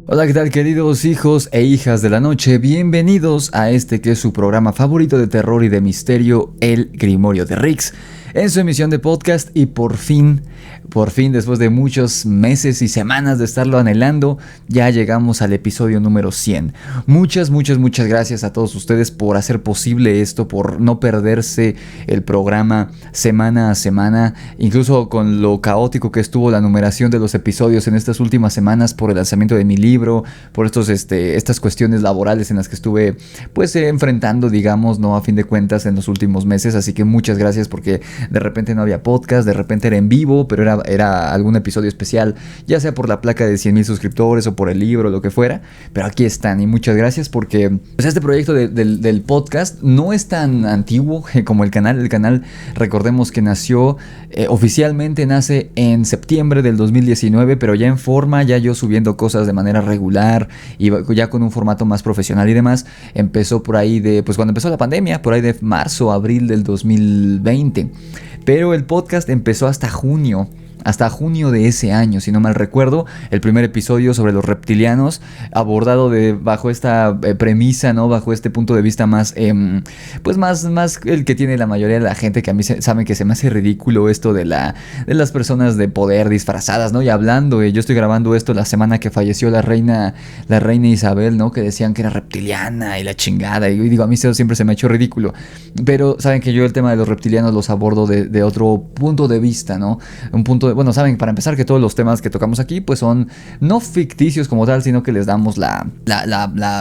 Hola, ¿qué tal, queridos hijos e hijas de la noche? Bienvenidos a este que es su programa favorito de terror y de misterio, El Grimorio de Rix, en su emisión de podcast. Y por fin, después de muchos meses y semanas de estarlo anhelando, ya llegamos al episodio número 100. Muchas gracias a todos ustedes por hacer posible esto, por no perderse el programa semana a semana, incluso con lo caótico que estuvo la numeración de los episodios en estas últimas semanas por el lanzamiento de mi libro, por estas cuestiones laborales en las que estuve enfrentando, digamos, no, a fin de cuentas, en los últimos meses. Así que muchas gracias, porque de repente no había podcast, de repente era en vivo, pero era algún episodio especial, ya sea por la placa de 100,000 suscriptores o por el libro, lo que fuera, pero aquí están. Y muchas gracias, porque pues este proyecto del podcast no es tan antiguo como el canal. Recordemos que nació, oficialmente nace en septiembre del 2019, pero ya en forma, ya yo subiendo cosas de manera regular y ya con un formato más profesional y demás, empezó por ahí cuando empezó la pandemia, por ahí de marzo, abril del 2020. Pero el podcast empezó hasta junio de ese año, si no mal recuerdo. El primer episodio sobre los reptilianos, abordado bajo esta premisa, ¿no? Bajo este punto de vista más el que tiene la mayoría de la gente, que a mí saben que se me hace ridículo esto de las personas de poder disfrazadas, ¿no? Y hablando, yo estoy grabando esto la semana que falleció la reina Isabel, ¿no? Que decían que era reptiliana y la chingada. Y digo, a mí eso siempre se me ha hecho ridículo. Pero saben que yo el tema de los reptilianos los abordo de otro punto de vista, ¿no? Un punto de, bueno, saben, para empezar, que todos los temas que tocamos aquí pues son no ficticios como tal, sino que les damos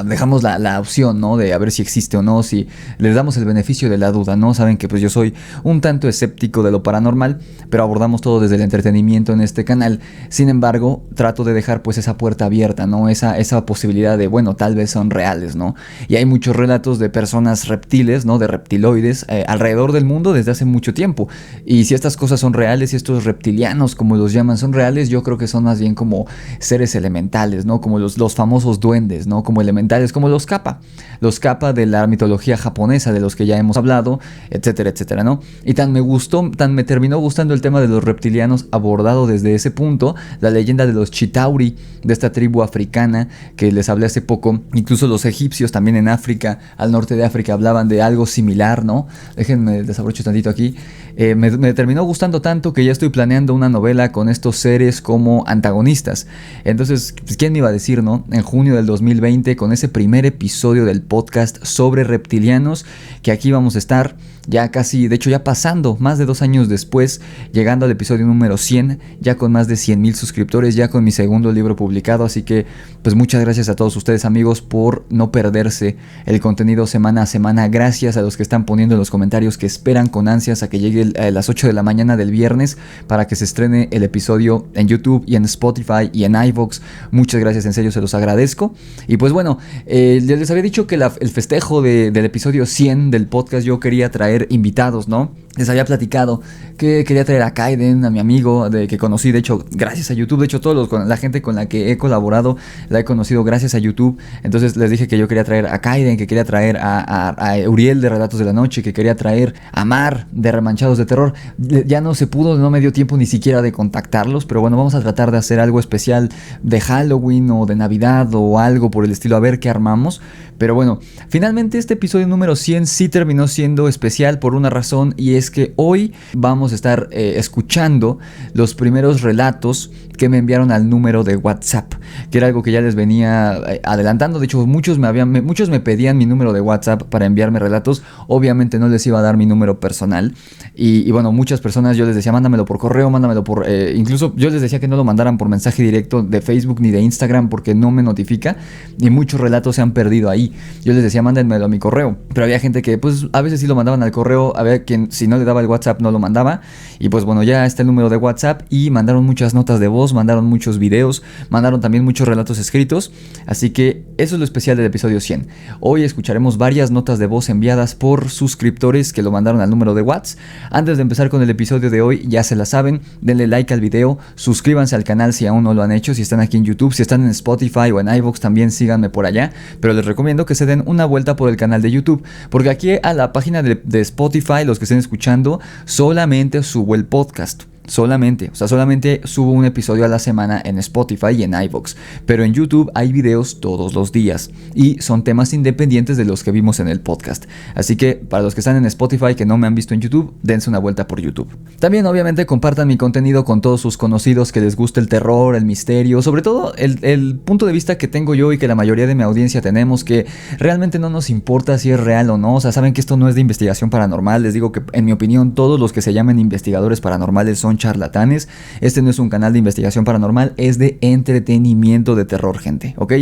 dejamos la opción, ¿no? De a ver si existe o no, si les damos el beneficio de la duda, ¿no? Saben que pues yo soy un tanto escéptico de lo paranormal, pero abordamos todo desde el entretenimiento en este canal. Sin embargo, trato de dejar pues esa puerta abierta, ¿no? Esa posibilidad de, bueno, tal vez son reales, ¿no? Y hay muchos relatos de personas reptiles, ¿no? De reptiloides alrededor del mundo desde hace mucho tiempo. Y si estas cosas son reales, si estos reptilianos, como los llaman, son reales, yo creo que son más bien como seres elementales, ¿no? Como los famosos duendes, ¿no? Como elementales, como los kappa de la mitología japonesa, de los que ya hemos hablado, etcétera, etcétera, ¿no? Y tan me terminó gustando el tema de los reptilianos abordado desde ese punto, la leyenda de los Chitauri, de esta tribu africana que les hablé hace poco. Incluso los egipcios también en África, al norte de África, hablaban de algo similar, ¿no? Déjenme desabrocho tantito aquí. Me terminó gustando tanto que ya estoy planeando una novela con estos seres como antagonistas. Entonces, pues, ¿quién me iba a decir, no? En junio del 2020, con ese primer episodio del podcast sobre reptilianos, que aquí vamos a estar ya casi, de hecho ya pasando más de 2 años después, llegando al episodio número 100, ya con más de 100,000 suscriptores, ya con mi segundo libro publicado. Así que pues muchas gracias a todos ustedes, amigos, por no perderse el contenido semana a semana. Gracias a los que están poniendo en los comentarios que esperan con ansias a que llegue a las 8 de la mañana del viernes para que se estrene el episodio en YouTube y en Spotify y en iVoox. Muchas gracias, en serio, se los agradezco. Y pues bueno, les había dicho que el festejo del episodio 100 del podcast yo quería traer invitados, ¿no? Les había platicado que quería traer a Kaiden, a mi amigo que conocí, de hecho, gracias a YouTube. De hecho, la gente con la que he colaborado la he conocido gracias a YouTube. Entonces les dije que yo quería traer a Kaiden, que quería traer a Uriel de Relatos de la Noche, que quería traer a Mar de Remanchados de Terror. Ya no se pudo, no me dio tiempo ni siquiera de contactarlos, pero bueno, vamos a tratar de hacer algo especial de Halloween o de Navidad o algo por el estilo, a ver qué armamos. Pero bueno, finalmente este episodio número 100 sí terminó siendo especial por una razón, y es que hoy vamos a estar escuchando los primeros relatos que me enviaron al número de WhatsApp, que era algo que ya les venía adelantando. De hecho, muchos me pedían mi número de WhatsApp para enviarme relatos. Obviamente no les iba a dar mi número personal, y bueno, muchas personas yo les decía, mándamelo por correo, mándamelo por... incluso yo les decía que no lo mandaran por mensaje directo de Facebook ni de Instagram, porque no me notifica, y muchos relatos se han perdido ahí. Yo les decía, mándenmelo a mi correo, pero había gente que pues a veces sí lo mandaban al correo, había quien si no le daba el WhatsApp no lo mandaba. Y pues bueno, ya está el número de WhatsApp, y mandaron muchas notas de voz, mandaron muchos videos, mandaron también muchos relatos escritos. Así que eso es lo especial del episodio 100. Hoy escucharemos varias notas de voz enviadas por suscriptores que lo mandaron al número de WhatsApp. Antes de empezar con el episodio de hoy, ya se la saben, denle like al video, suscríbanse al canal si aún no lo han hecho, si están aquí en YouTube, si están en Spotify o en iVoox también síganme por allá. Pero les recomiendo que se den una vuelta por el canal de YouTube, porque aquí a la página de Spotify, los que estén escuchando, solamente subo el podcast. solamente subo un episodio a la semana en Spotify y en iVoox, pero en YouTube hay videos todos los días y son temas independientes de los que vimos en el podcast. Así que para los que están en Spotify que no me han visto en YouTube, dense una vuelta por YouTube. También obviamente compartan mi contenido con todos sus conocidos que les guste el terror, el misterio, sobre todo el punto de vista que tengo yo y que la mayoría de mi audiencia tenemos, que realmente no nos importa si es real o no. O sea, saben que esto no es de investigación paranormal. Les digo que en mi opinión todos los que se llamen investigadores paranormales son charlatanes. Este no es un canal de investigación paranormal, es de entretenimiento de terror, gente, ¿ok?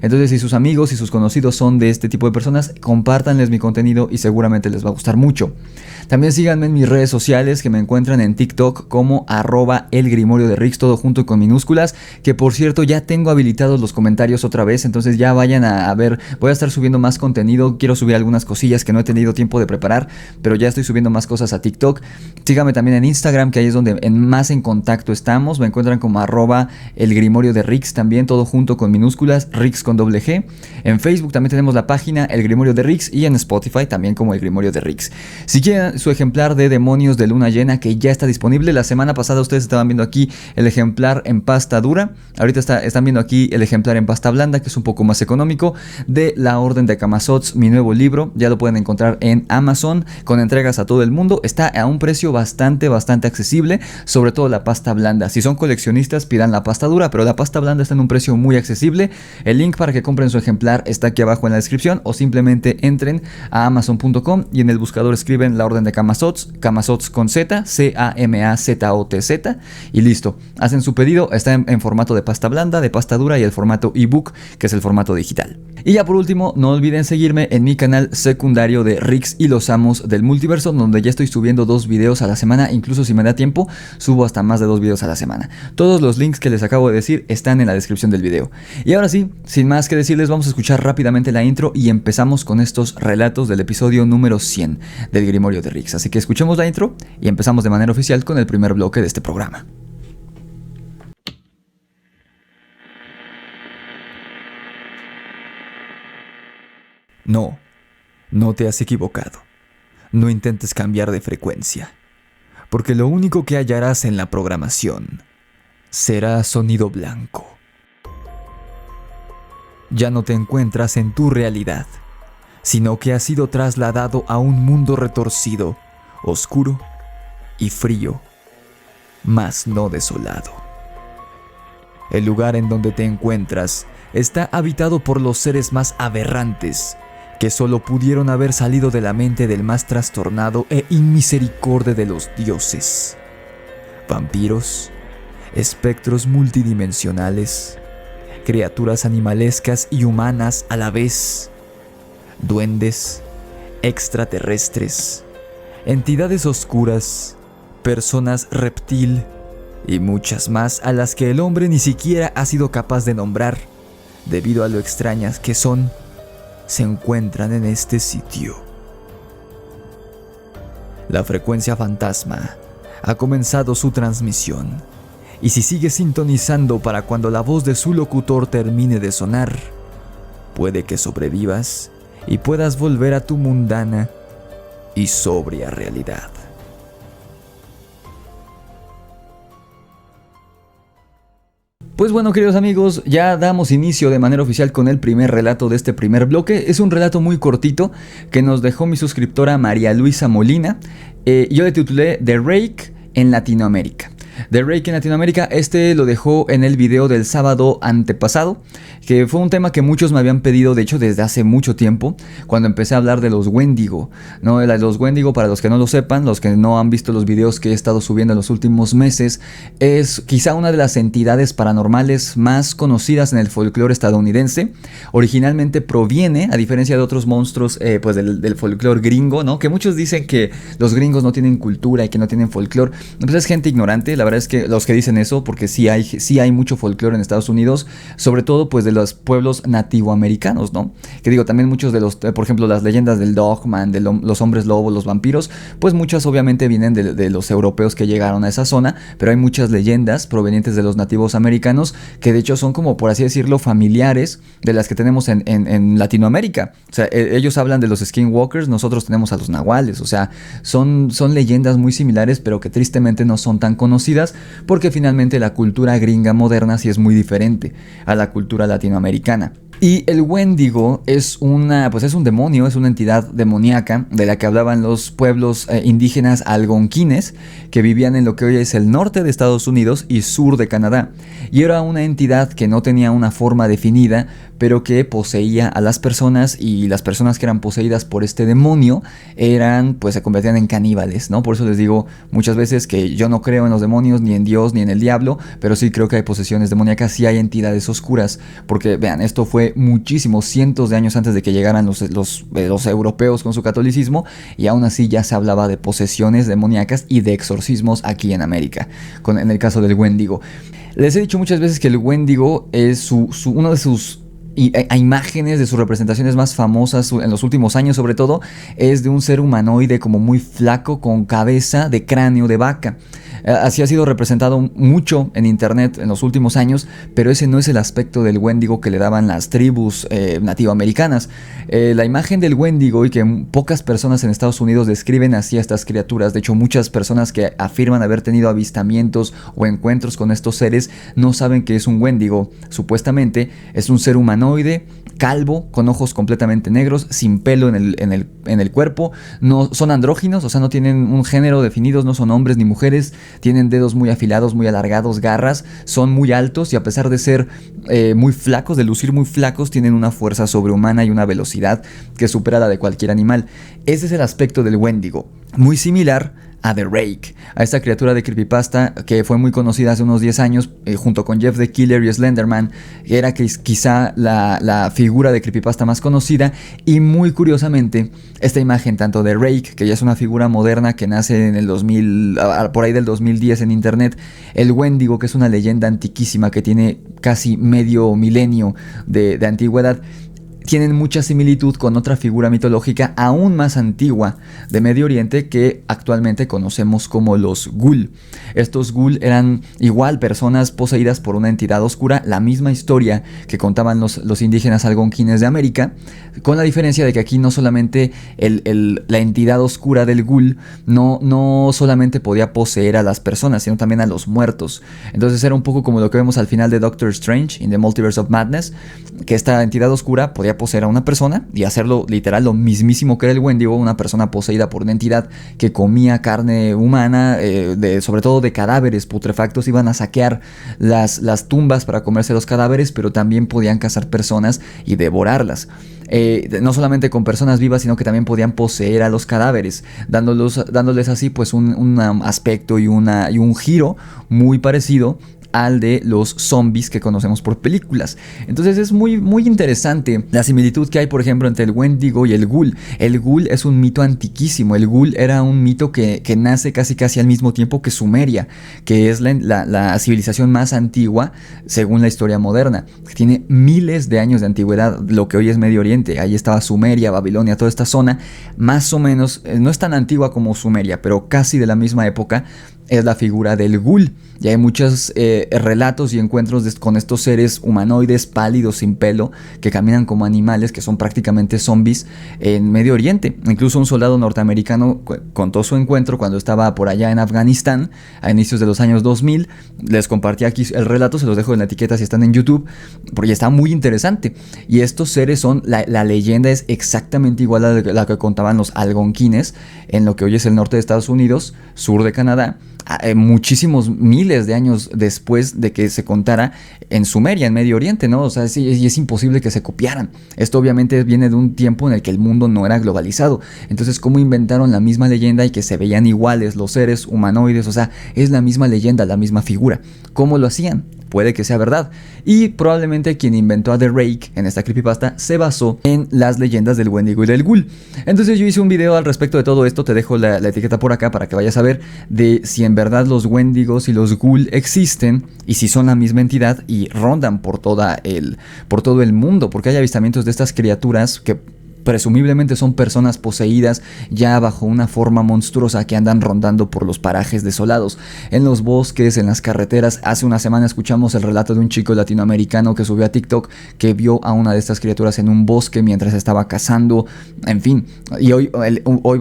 Entonces, si sus amigos y sus conocidos son de este tipo de personas, compártanles mi contenido y seguramente les va a gustar mucho. También síganme en mis redes sociales, que me encuentran en TikTok como @elgrimorio_de_rix, todo junto con minúsculas, que por cierto ya tengo habilitados los comentarios otra vez, entonces ya vayan a ver, voy a estar subiendo más contenido, quiero subir algunas cosillas que no he tenido tiempo de preparar, pero ya estoy subiendo más cosas a TikTok. Síganme también en Instagram, que ahí es donde más en contacto estamos, me encuentran como @elgrimorio_de_rix, también todo junto con minúsculas, Rix con doble G. En Facebook también tenemos la página El Grimorio de Rix y en Spotify también como El Grimorio de Rix. Si quieren su ejemplar de Demonios de Luna Llena, que ya está disponible, la semana pasada ustedes estaban viendo aquí el ejemplar en pasta dura, ahorita están viendo aquí el ejemplar en pasta blanda, que es un poco más económico, de La Orden de Camazotz, mi nuevo libro. Ya lo pueden encontrar en Amazon con entregas a todo el mundo, está a un precio bastante accesible, sobre todo la pasta blanda. Si son coleccionistas, pidan la pasta dura, pero la pasta blanda está en un precio muy accesible. El link para que compren su ejemplar está aquí abajo en la descripción, o simplemente entren a amazon.com y en el buscador escriben La Orden de Camazotz, Camazotz con Z, CAMAZOTZ, y listo. Hacen su pedido, está en formato de pasta blanda, de pasta dura y el formato ebook, que es el formato digital. Y ya por último, no olviden seguirme en mi canal secundario de Rix y los Amos del Multiverso, donde ya estoy subiendo 2 videos a la semana, incluso si me da tiempo, subo hasta más de 2 videos a la semana. Todos los links que les acabo de decir están en la descripción del video. Y ahora sí, sin más que decirles, vamos a escuchar rápidamente la intro y empezamos con estos relatos del episodio número 100 del Grimorio de Rix. Así que escuchemos la intro y empezamos de manera oficial con el primer bloque de este programa. No te has equivocado. No intentes cambiar de frecuencia, porque lo único que hallarás en la programación será sonido blanco. Ya no te encuentras en tu realidad, sino que has sido trasladado a un mundo retorcido, oscuro y frío, mas no desolado. El lugar en donde te encuentras está habitado por los seres más aberrantes, que solo pudieron haber salido de la mente del más trastornado e inmisericorde de los dioses. Vampiros, espectros multidimensionales, criaturas animalescas y humanas a la vez, duendes, extraterrestres, entidades oscuras, personas reptil y muchas más a las que el hombre ni siquiera ha sido capaz de nombrar, debido a lo extrañas que son, se encuentran en este sitio. La frecuencia fantasma ha comenzado su transmisión, y si sigues sintonizando para cuando la voz de su locutor termine de sonar, puede que sobrevivas y puedas volver a tu mundana y sobria realidad. Pues bueno, queridos amigos, ya damos inicio de manera oficial con el primer relato de este primer bloque. Es un relato muy cortito que nos dejó mi suscriptora María Luisa Molina. Yo le titulé The Rake en Latinoamérica. The Rake en Latinoamérica, este lo dejó en el video del sábado antepasado, que fue un tema que muchos me habían pedido, de hecho desde hace mucho tiempo, cuando empecé a hablar de los Wendigo, ¿no? Los Wendigo, para los que no lo sepan, los que no han visto los videos que he estado subiendo en los últimos meses, es quizá una de las entidades paranormales más conocidas en el folclore estadounidense. Originalmente proviene, a diferencia de otros monstruos, pues del folclore gringo, ¿no? Que muchos dicen que los gringos no tienen cultura y que no tienen folclore. Pues es gente ignorante, la verdad es que los que dicen eso, porque sí hay mucho folclore en Estados Unidos, sobre todo pues de los pueblos nativoamericanos, ¿no? Que digo, también muchos de los, por ejemplo, las leyendas del Dogman, de los hombres lobos, los vampiros, pues muchas obviamente vienen de los europeos que llegaron a esa zona, pero hay muchas leyendas provenientes de los nativos americanos que de hecho son como, por así decirlo, familiares de las que tenemos en Latinoamérica. O sea, ellos hablan de los skinwalkers, nosotros tenemos a los nahuales, o sea, son leyendas muy similares, pero que tristemente no son tan conocidas conocidas, porque finalmente la cultura gringa moderna sí es muy diferente a la cultura latinoamericana. Y el Wendigo es un demonio, es una entidad demoníaca de la que hablaban los pueblos indígenas algonquines que vivían en lo que hoy es el norte de Estados Unidos y sur de Canadá. Y era una entidad que no tenía una forma definida, pero que poseía a las personas, y las personas que eran poseídas por este demonio se convertían en caníbales, ¿no? Por eso les digo muchas veces que yo no creo en los demonios, ni en Dios, ni en el diablo, pero sí creo que hay posesiones demoníacas, sí hay entidades oscuras, porque vean, esto fue muchísimos cientos de años antes de que llegaran los europeos con su catolicismo, y aún así ya se hablaba de posesiones demoníacas y de exorcismos aquí en América, en el caso del Wendigo. Les he dicho muchas veces que el Wendigo es uno de sus imágenes, de sus representaciones más famosas en los últimos años sobre todo, es de un ser humanoide como muy flaco con cabeza de cráneo de vaca. Así ha sido representado mucho en internet en los últimos años, pero ese no es el aspecto del Wendigo que le daban las tribus nativoamericanas. La imagen del Wendigo, y que pocas personas en Estados Unidos describen así a estas criaturas, de hecho muchas personas que afirman haber tenido avistamientos o encuentros con estos seres no saben que es un Wendigo. Supuestamente es un ser humanoide, calvo, con ojos completamente negros, sin pelo en el cuerpo, no son andróginos, o sea, no tienen un género definido, no son hombres ni mujeres, tienen dedos muy afilados, muy alargados, garras, son muy altos, y a pesar de ser muy flacos, de lucir muy flacos, tienen una fuerza sobrehumana y una velocidad que supera la de cualquier animal. Ese es el aspecto del Wendigo, muy similar a The Rake, a esta criatura de creepypasta que fue muy conocida hace unos 10 años, junto con Jeff the Killer y Slenderman, que era quizá la figura de creepypasta más conocida. Y muy curiosamente, esta imagen tanto de Rake, que ya es una figura moderna que nace en el 2000, por ahí del 2010 en internet, el Wendigo, que es una leyenda antiquísima que tiene casi medio milenio de antigüedad, tienen mucha similitud con otra figura mitológica aún más antigua de Medio Oriente que actualmente conocemos como los Ghoul. Estos Ghoul eran igual personas poseídas por una entidad oscura, la misma historia que contaban los indígenas algonquines de América, con la diferencia de que aquí no solamente la entidad oscura del Ghoul no solamente podía poseer a las personas, sino también a los muertos. Entonces era un poco como lo que vemos al final de Doctor Strange in the Multiverse of Madness, que esta entidad oscura podía poseer a una persona y hacerlo literal lo mismísimo que era el Wendigo, una persona poseída por una entidad que comía carne humana, sobre todo de cadáveres putrefactos. Iban a saquear las tumbas para comerse los cadáveres, pero también podían cazar personas y devorarlas. No solamente con personas vivas, sino que también podían poseer a los cadáveres, dándoles así pues un aspecto y un giro muy parecido al de los zombies que conocemos por películas. Entonces es muy, muy interesante la similitud que hay, por ejemplo, entre el Wendigo y el Ghoul. El Ghoul es un mito antiquísimo. El Ghoul era un mito que nace casi al mismo tiempo que Sumeria, que es la civilización más antigua según la historia moderna. Tiene miles de años de antigüedad, lo que hoy es Medio Oriente. Ahí estaba Sumeria, Babilonia, toda esta zona, más o menos, no es tan antigua como Sumeria, pero casi de la misma época es la figura del Ghoul. Y hay muchos relatos y encuentros con estos seres humanoides pálidos sin pelo que caminan como animales, que son prácticamente zombies en Medio Oriente. Incluso un soldado norteamericano contó su encuentro cuando estaba por allá en Afganistán a inicios de los años 2000. Les compartí aquí el relato, se los dejo en la etiqueta si están en YouTube, porque está muy interesante. Y estos seres son, la leyenda es exactamente igual a la que contaban los algonquines en lo que hoy es el norte de Estados Unidos, sur de Canadá, muchísimos miles de años después de que se contara en Sumeria, en Medio Oriente, ¿no? O sea, es imposible que se copiaran. Esto obviamente viene de un tiempo en el que el mundo no era globalizado. Entonces, ¿cómo inventaron la misma leyenda y que se veían iguales los seres humanoides? O sea, es la misma leyenda, la misma figura. ¿Cómo lo hacían? Puede que sea verdad. Y probablemente quien inventó a The Rake en esta creepypasta se basó en las leyendas del Wendigo y del Ghoul. Entonces yo hice un video al respecto de todo esto. Te dejo la etiqueta por acá para que vayas a ver de si en verdad los Wendigos y los Ghoul existen y si son la misma entidad y rondan por todo el mundo. Porque hay avistamientos de estas criaturas que presumiblemente son personas poseídas ya bajo una forma monstruosa que andan rondando por los parajes desolados, en los bosques, en las carreteras. Hace una semana escuchamos el relato de un chico latinoamericano que subió a TikTok que vio a una de estas criaturas en un bosque mientras estaba cazando, en fin. Y hoy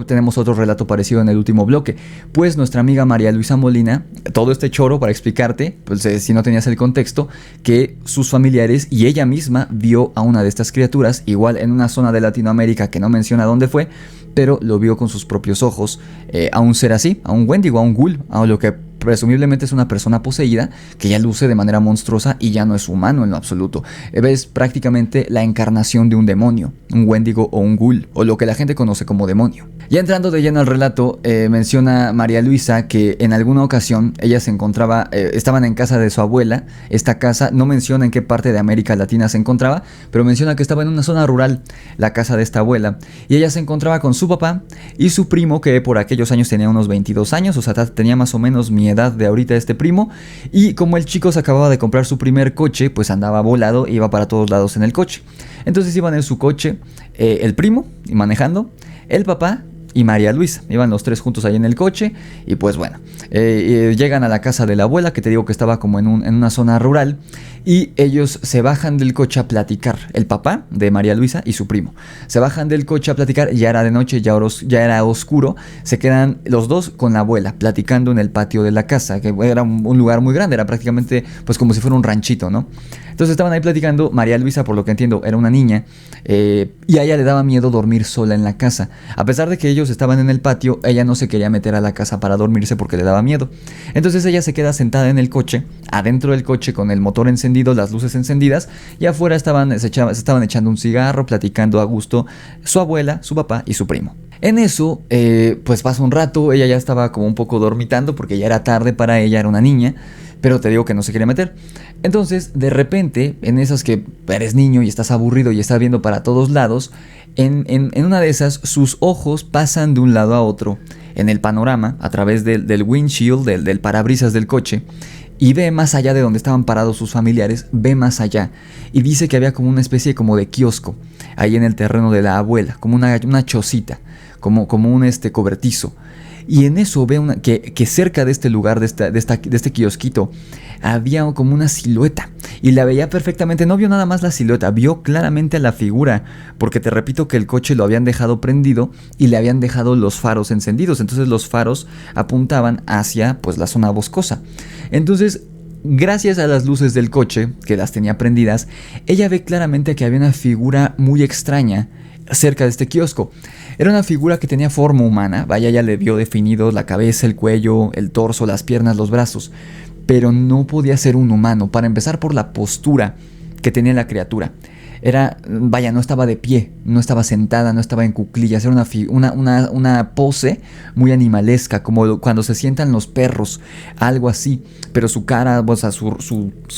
tenemos otro relato parecido en el último bloque. Pues nuestra amiga María Luisa Molina, todo este choro para explicarte, pues si no tenías el contexto, que sus familiares y ella misma vio a una de estas criaturas, igual en una zona de Latinoamérica que no menciona dónde fue, pero lo vio con sus propios ojos, a un ser así, a un Wendigo, a un ghoul, a lo que presumiblemente es una persona poseída que ya luce de manera monstruosa y ya no es humano en lo absoluto. Es prácticamente la encarnación de un demonio, un Wendigo o un ghoul, o lo que la gente conoce como demonio. Ya entrando de lleno al relato, menciona María Luisa que en alguna ocasión ella se encontraba, estaban en casa de su abuela. Esta casa no menciona en qué parte de América Latina se encontraba, pero menciona que estaba en una zona rural, la casa de esta abuela, y ella se encontraba con su papá y su primo, que por aquellos años tenía unos 22 años, o sea, tenía más o menos mi edad de ahorita este primo, y como el chico se acababa de comprar su primer coche, pues andaba volado, iba para todos lados en el coche. Entonces iban en su coche, el primo manejando, el papá y María Luisa, iban los tres juntos ahí en el coche. Y pues bueno, llegan a la casa de la abuela, que te digo que estaba como en una zona rural, y ellos se bajan del coche a platicar, el papá de María Luisa y su primo se bajan del coche a platicar. Ya era de noche, ya era oscuro. Se quedan los dos con la abuela platicando en el patio de la casa, que era un lugar muy grande, era prácticamente pues como si fuera un ranchito, ¿no? Entonces estaban ahí platicando. María Luisa, por lo que entiendo, era una niña, y a ella le daba miedo dormir sola en la casa. A pesar de que ellos estaban en el patio, ella no se quería meter a la casa para dormirse porque le daba miedo. Entonces ella se queda sentada en el coche, adentro del coche con el motor encendido, las luces encendidas, y afuera se estaban echando un cigarro, platicando a gusto su abuela, su papá y su primo. En eso, pues pasa un rato, ella ya estaba como un poco dormitando porque ya era tarde para ella, era una niña, pero te digo que no se quería meter. Entonces, de repente, en esas que eres niño y estás aburrido y estás viendo para todos lados, en una de esas, sus ojos pasan de un lado a otro en el panorama, a través del windshield, del parabrisas del coche, y ve más allá de donde estaban parados sus familiares, ve más allá, y dice que había como una especie como de kiosco ahí en el terreno de la abuela, como una chocita, como un cobertizo. Y en eso ve que cerca de este lugar, de este kiosquito, había como una silueta. Y la veía perfectamente, no vio nada más la silueta, vio claramente la figura. Porque te repito que el coche lo habían dejado prendido y le habían dejado los faros encendidos. Entonces los faros apuntaban hacia pues la zona boscosa. Entonces, gracias a las luces del coche, que las tenía prendidas, ella ve claramente que había una figura muy extraña cerca de este kiosco. Era una figura que tenía forma humana, vaya, ya le vio definidos la cabeza, el cuello, el torso, las piernas, los brazos, pero no podía ser un humano, para empezar por la postura que tenía la criatura. No estaba de pie, no estaba sentada, no estaba en cuclillas, era una pose muy animalesca, como cuando se sientan los perros, algo así, pero su cara, o sea,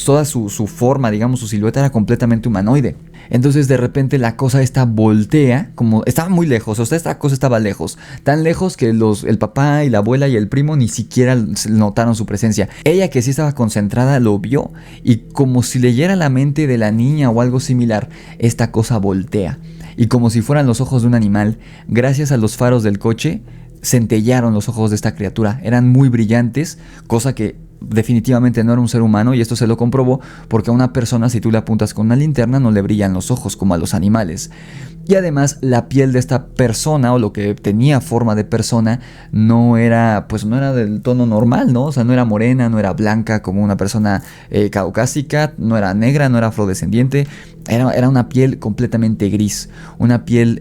toda su forma, digamos, su silueta era completamente humanoide. Entonces de repente la cosa esta voltea, como estaba muy lejos, o sea, esta cosa estaba lejos, tan lejos que el papá y la abuela y el primo ni siquiera notaron su presencia. Ella, que sí estaba concentrada, lo vio, y como si leyera la mente de la niña o algo similar, esta cosa voltea, y como si fueran los ojos de un animal, gracias a los faros del coche, centellaron los ojos de esta criatura. Eran muy brillantes, cosa que definitivamente no era un ser humano, y esto se lo comprobó porque a una persona, si tú le apuntas con una linterna, no le brillan los ojos como a los animales. Y además la piel de esta persona, o lo que tenía forma de persona, no era del tono normal, ¿no? O sea, no era morena, no era blanca como una persona caucásica, no era negra, no era afrodescendiente. Era una piel completamente gris, una piel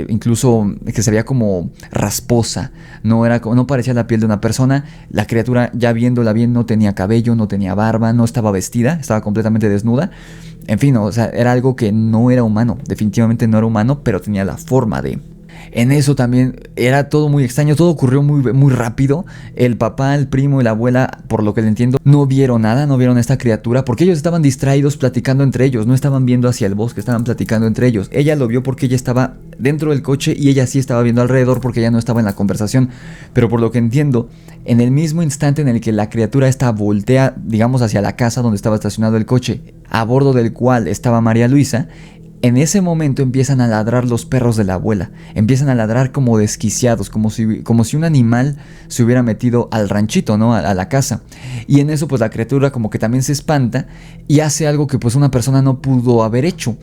incluso que se veía como rasposa, no parecía la piel de una persona. La criatura, ya viéndola bien, no tenía cabello, no tenía barba, no estaba vestida, estaba completamente desnuda. En fin, o sea, era algo que no era humano, definitivamente no era humano, pero tenía la forma de... En eso también era todo muy extraño, todo ocurrió muy, muy rápido. El papá, el primo y la abuela, por lo que le entiendo, no vieron nada, no vieron a esta criatura, porque ellos estaban distraídos platicando entre ellos, no estaban viendo hacia el bosque, estaban platicando entre ellos. Ella lo vio porque ella estaba dentro del coche y ella sí estaba viendo alrededor porque ella no estaba en la conversación. Pero por lo que entiendo, en el mismo instante en el que la criatura esta voltea, digamos, hacia la casa donde estaba estacionado el coche, a bordo del cual estaba María Luisa, En ese momento empiezan a ladrar los perros de la abuela, empiezan a ladrar como desquiciados, como si un animal se hubiera metido al ranchito, ¿no? A la casa. Y en eso pues la criatura como que también se espanta y hace algo que pues una persona no pudo haber hecho.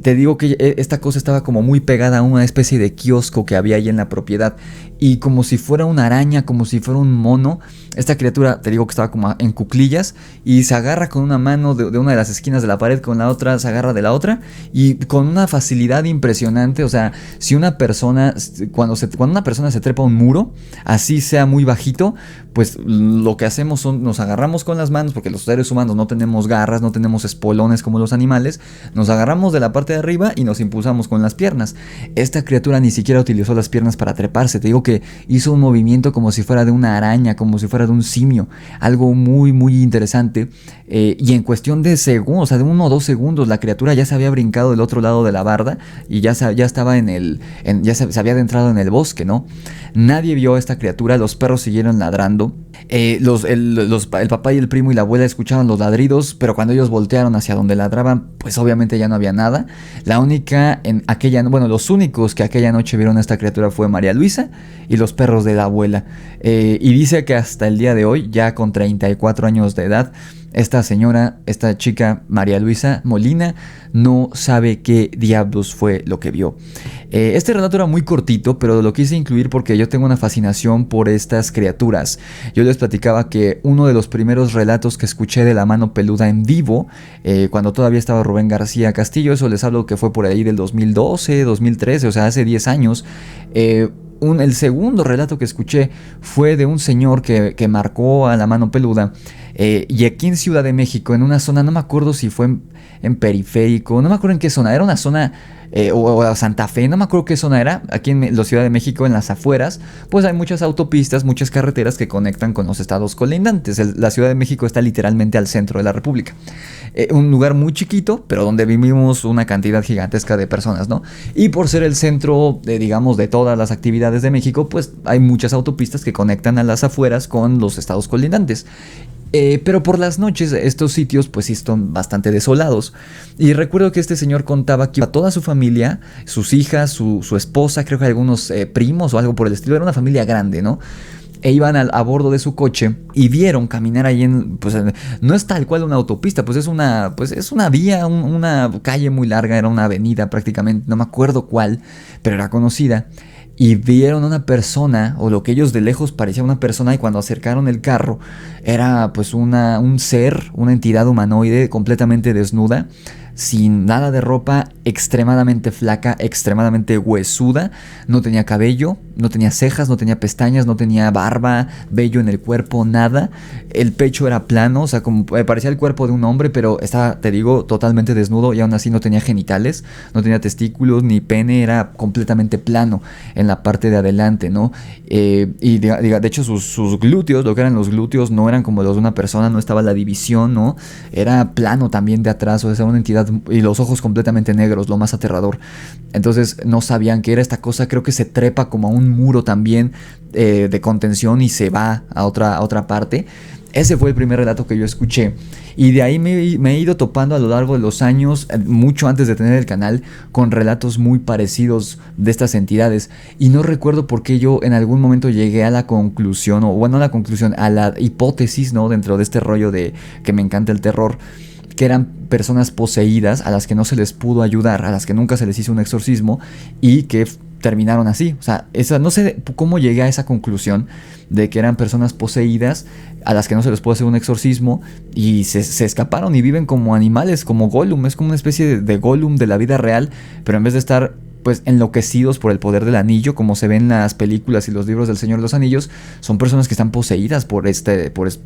Te digo que esta cosa estaba como muy pegada a una especie de kiosco que había ahí en la propiedad. Y como si fuera una araña, como si fuera un mono, esta criatura, te digo que estaba como en cuclillas y se agarra con una mano de una de las esquinas de la pared, con la otra se agarra de la otra y con una facilidad impresionante. O sea, si una persona, cuando una persona se trepa a un muro, así sea muy bajito, pues lo que hacemos son, nos agarramos con las manos, porque los seres humanos no tenemos garras, no tenemos espolones como los animales, nos agarramos de la parte de arriba y nos impulsamos con las piernas. Esta criatura ni siquiera utilizó las piernas para treparse, te digo que hizo un movimiento como si fuera de una araña, como si fuera de un simio, algo muy muy interesante, y en cuestión de segundos, o sea, de 1 o 2 segundos, la criatura ya se había brincado del otro lado de la barda y ya estaba ya se había adentrado en el bosque, ¿no? Nadie vio a esta criatura, los perros siguieron ladrando. El papá y el primo y la abuela escuchaban los ladridos, pero cuando ellos voltearon hacia donde ladraban, pues obviamente ya no había nada. Los únicos que aquella noche vieron a esta criatura fue María Luisa y los perros de la abuela. Y dice que hasta el día de hoy, ya con 34 años de edad, esta chica María Luisa Molina, no sabe qué diablos fue lo que vio. Este relato era muy cortito, pero lo quise incluir porque yo tengo una fascinación por estas criaturas. Yo les platicaba que uno de los primeros relatos que escuché de la mano peluda en vivo, cuando todavía estaba Rubén García Castillo, eso les hablo que fue por ahí del 2012, 2013, o sea, hace 10 años. El segundo relato que escuché fue de un señor que marcó a la mano peluda, y aquí en Ciudad de México, en una zona, no me acuerdo si fue en Periférico, no me acuerdo en qué zona, era una zona, o Santa Fe, no me acuerdo qué zona era, aquí en la Ciudad de México, en las afueras, pues hay muchas autopistas, muchas carreteras que conectan con los estados colindantes. La Ciudad de México está literalmente al centro de la República. Un lugar muy chiquito, pero donde vivimos una cantidad gigantesca de personas, ¿no? Y por ser el centro, digamos, de todas las actividades de México, pues hay muchas autopistas que conectan a las afueras con los estados colindantes. Pero por las noches estos sitios pues sí están bastante desolados. Y recuerdo que este señor contaba que iba toda su familia, sus hijas, su esposa, creo que algunos primos o algo por el estilo. Era una familia grande, ¿no? E iban a bordo de su coche y vieron caminar ahí pues no es tal cual una autopista, pues es una vía, una calle muy larga, era una avenida prácticamente, no me acuerdo cuál, pero era conocida. Y vieron una persona, o lo que ellos de lejos parecía una persona, y cuando acercaron el carro era pues un ser, una entidad humanoide completamente desnuda, sin nada de ropa, extremadamente flaca, extremadamente huesuda, no tenía cabello, no tenía cejas, no tenía pestañas, no tenía barba, vello en el cuerpo, nada. El pecho era plano, o sea, como parecía el cuerpo de un hombre, pero estaba, te digo, totalmente desnudo, y aún así no tenía genitales, no tenía testículos ni pene, era completamente plano en la parte de adelante, ¿no? Y de hecho sus glúteos, lo que eran los glúteos, no eran como los de una persona, no estaba la división, ¿no? Era plano también de atrás, o sea, era una entidad, y los ojos completamente negros, lo más aterrador. Entonces no sabían qué era esta cosa. Creo que se trepa como a un muro también de contención y se va a otra parte. Ese fue el primer relato que yo escuché. Y de ahí me he ido topando a lo largo de los años, mucho antes de tener el canal, con relatos muy parecidos de estas entidades. Y no recuerdo por qué yo en algún momento llegué a la conclusión, o bueno, a la conclusión, a la hipótesis, ¿no? Dentro de este rollo de que me encanta el terror, que eran personas poseídas a las que no se les pudo ayudar, a las que nunca se les hizo un exorcismo y que terminaron así. O sea, no sé cómo llegué a esa conclusión de que eran personas poseídas a las que no se les pudo hacer un exorcismo y se escaparon y viven como animales, como Gollum. Es como una especie de Gollum de la vida real, pero en vez de estar pues enloquecidos por el poder del anillo, como se ven en las películas y los libros del Señor de los Anillos, son personas que están poseídas por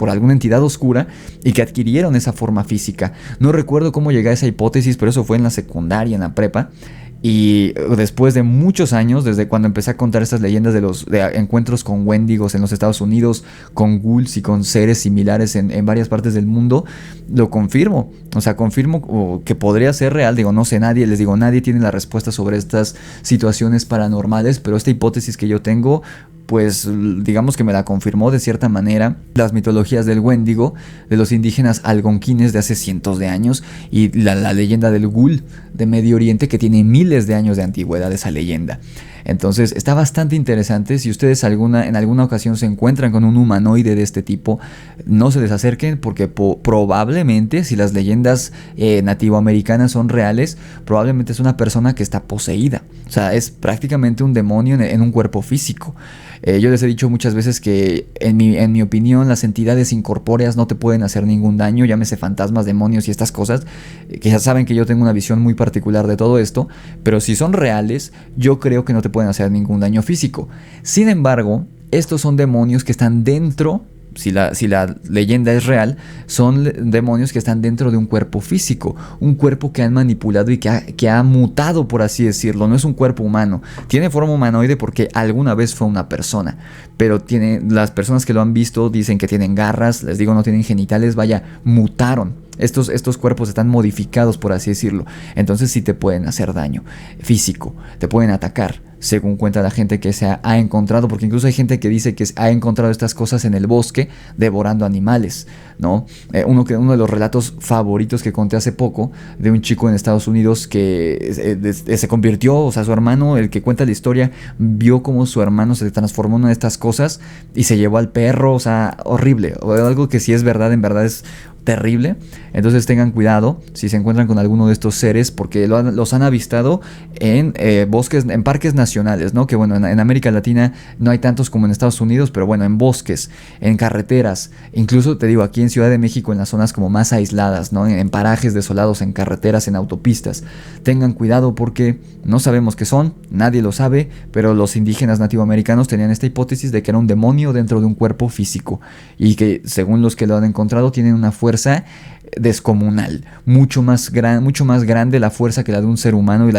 alguna entidad oscura y que adquirieron esa forma física. No recuerdo cómo llegué a esa hipótesis, pero eso fue en la secundaria, en la prepa. Y después de muchos años, desde cuando empecé a contar estas leyendas de encuentros con wendigos en los Estados Unidos, con ghouls y con seres similares en varias partes del mundo, lo confirmo. O sea, confirmo que podría ser real. Digo, no sé, nadie tiene la respuesta sobre estas situaciones paranormales, pero esta hipótesis que yo tengo pues digamos que me la confirmó de cierta manera las mitologías del Wendigo, de los indígenas algonquines de hace cientos de años, y la leyenda del Ghoul de Medio Oriente, que tiene miles de años de antigüedad esa leyenda. Entonces está bastante interesante. Si ustedes en alguna ocasión se encuentran con un humanoide de este tipo, no se les acerquen, porque probablemente, si las leyendas nativoamericanas son reales, probablemente es una persona que está poseída. O sea, es prácticamente un demonio en un cuerpo físico. Yo les he dicho muchas veces que en mi opinión las entidades incorpóreas no te pueden hacer ningún daño, llámese fantasmas, demonios y estas cosas, que ya saben que yo tengo una visión muy particular de todo esto, pero si son reales, yo creo que no te pueden hacer ningún daño físico. Sin embargo, estos son demonios que están dentro. Si la leyenda es real, son demonios que están dentro de un cuerpo físico, un cuerpo que han manipulado y que ha mutado, por así decirlo. No es un cuerpo humano, tiene forma humanoide porque alguna vez fue una persona, pero las personas que lo han visto dicen que tienen garras, les digo, no tienen genitales, vaya, mutaron. Estos cuerpos están modificados, por así decirlo. Entonces sí te pueden hacer daño físico, te pueden atacar, según cuenta la gente que se ha encontrado, porque incluso hay gente que dice que ha encontrado estas cosas en el bosque devorando animales, ¿no? Uno de los relatos favoritos que conté hace poco, de un chico en Estados Unidos que se convirtió, o sea, su hermano, el que cuenta la historia, vio cómo su hermano se transformó en una de estas cosas y se llevó al perro, o sea, horrible, o algo que si es verdad, en verdad es terrible. Entonces tengan cuidado si se encuentran con alguno de estos seres, porque los han avistado en bosques, en parques nacionales, ¿no? Que bueno, en América Latina no hay tantos como en Estados Unidos, pero bueno, en bosques, en carreteras, incluso te digo, aquí en Ciudad de México, en las zonas como más aisladas, ¿no? En parajes desolados, en carreteras, en autopistas. Tengan cuidado porque no sabemos qué son, nadie lo sabe, pero los indígenas nativoamericanos tenían esta hipótesis de que era un demonio dentro de un cuerpo físico, y que según los que lo han encontrado tienen una fuerza descomunal, mucho más grande la fuerza que la de un ser humano y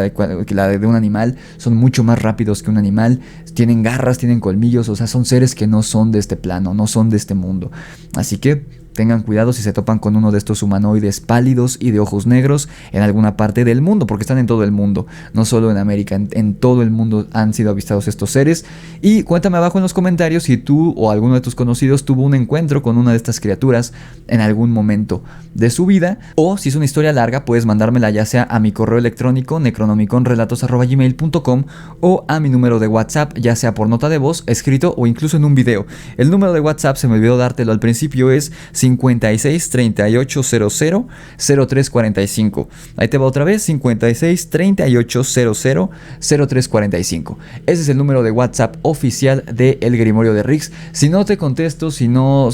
que la de un animal. Son mucho más rápidos que un animal, tienen garras, tienen colmillos, o sea, son seres que no son de este plano, no son de este mundo. Así que tengan cuidado si se topan con uno de estos humanoides pálidos y de ojos negros en alguna parte del mundo, porque están en todo el mundo, no solo en América, en todo el mundo han sido avistados estos seres. Y cuéntame abajo en los comentarios si tú o alguno de tus conocidos tuvo un encuentro con una de estas criaturas en algún momento de su vida, o si es una historia larga, puedes mandármela ya sea a mi correo electrónico necronomiconrelatos@gmail.com o a mi número de WhatsApp, ya sea por nota de voz, escrito o incluso en un video. El número de WhatsApp, se me olvidó dártelo al principio, es 56 38 00 0345. Ahí te va otra vez, 56 38 00 0345. Ese es el número de WhatsApp oficial de El Grimorio de Rix. Si no te contesto, no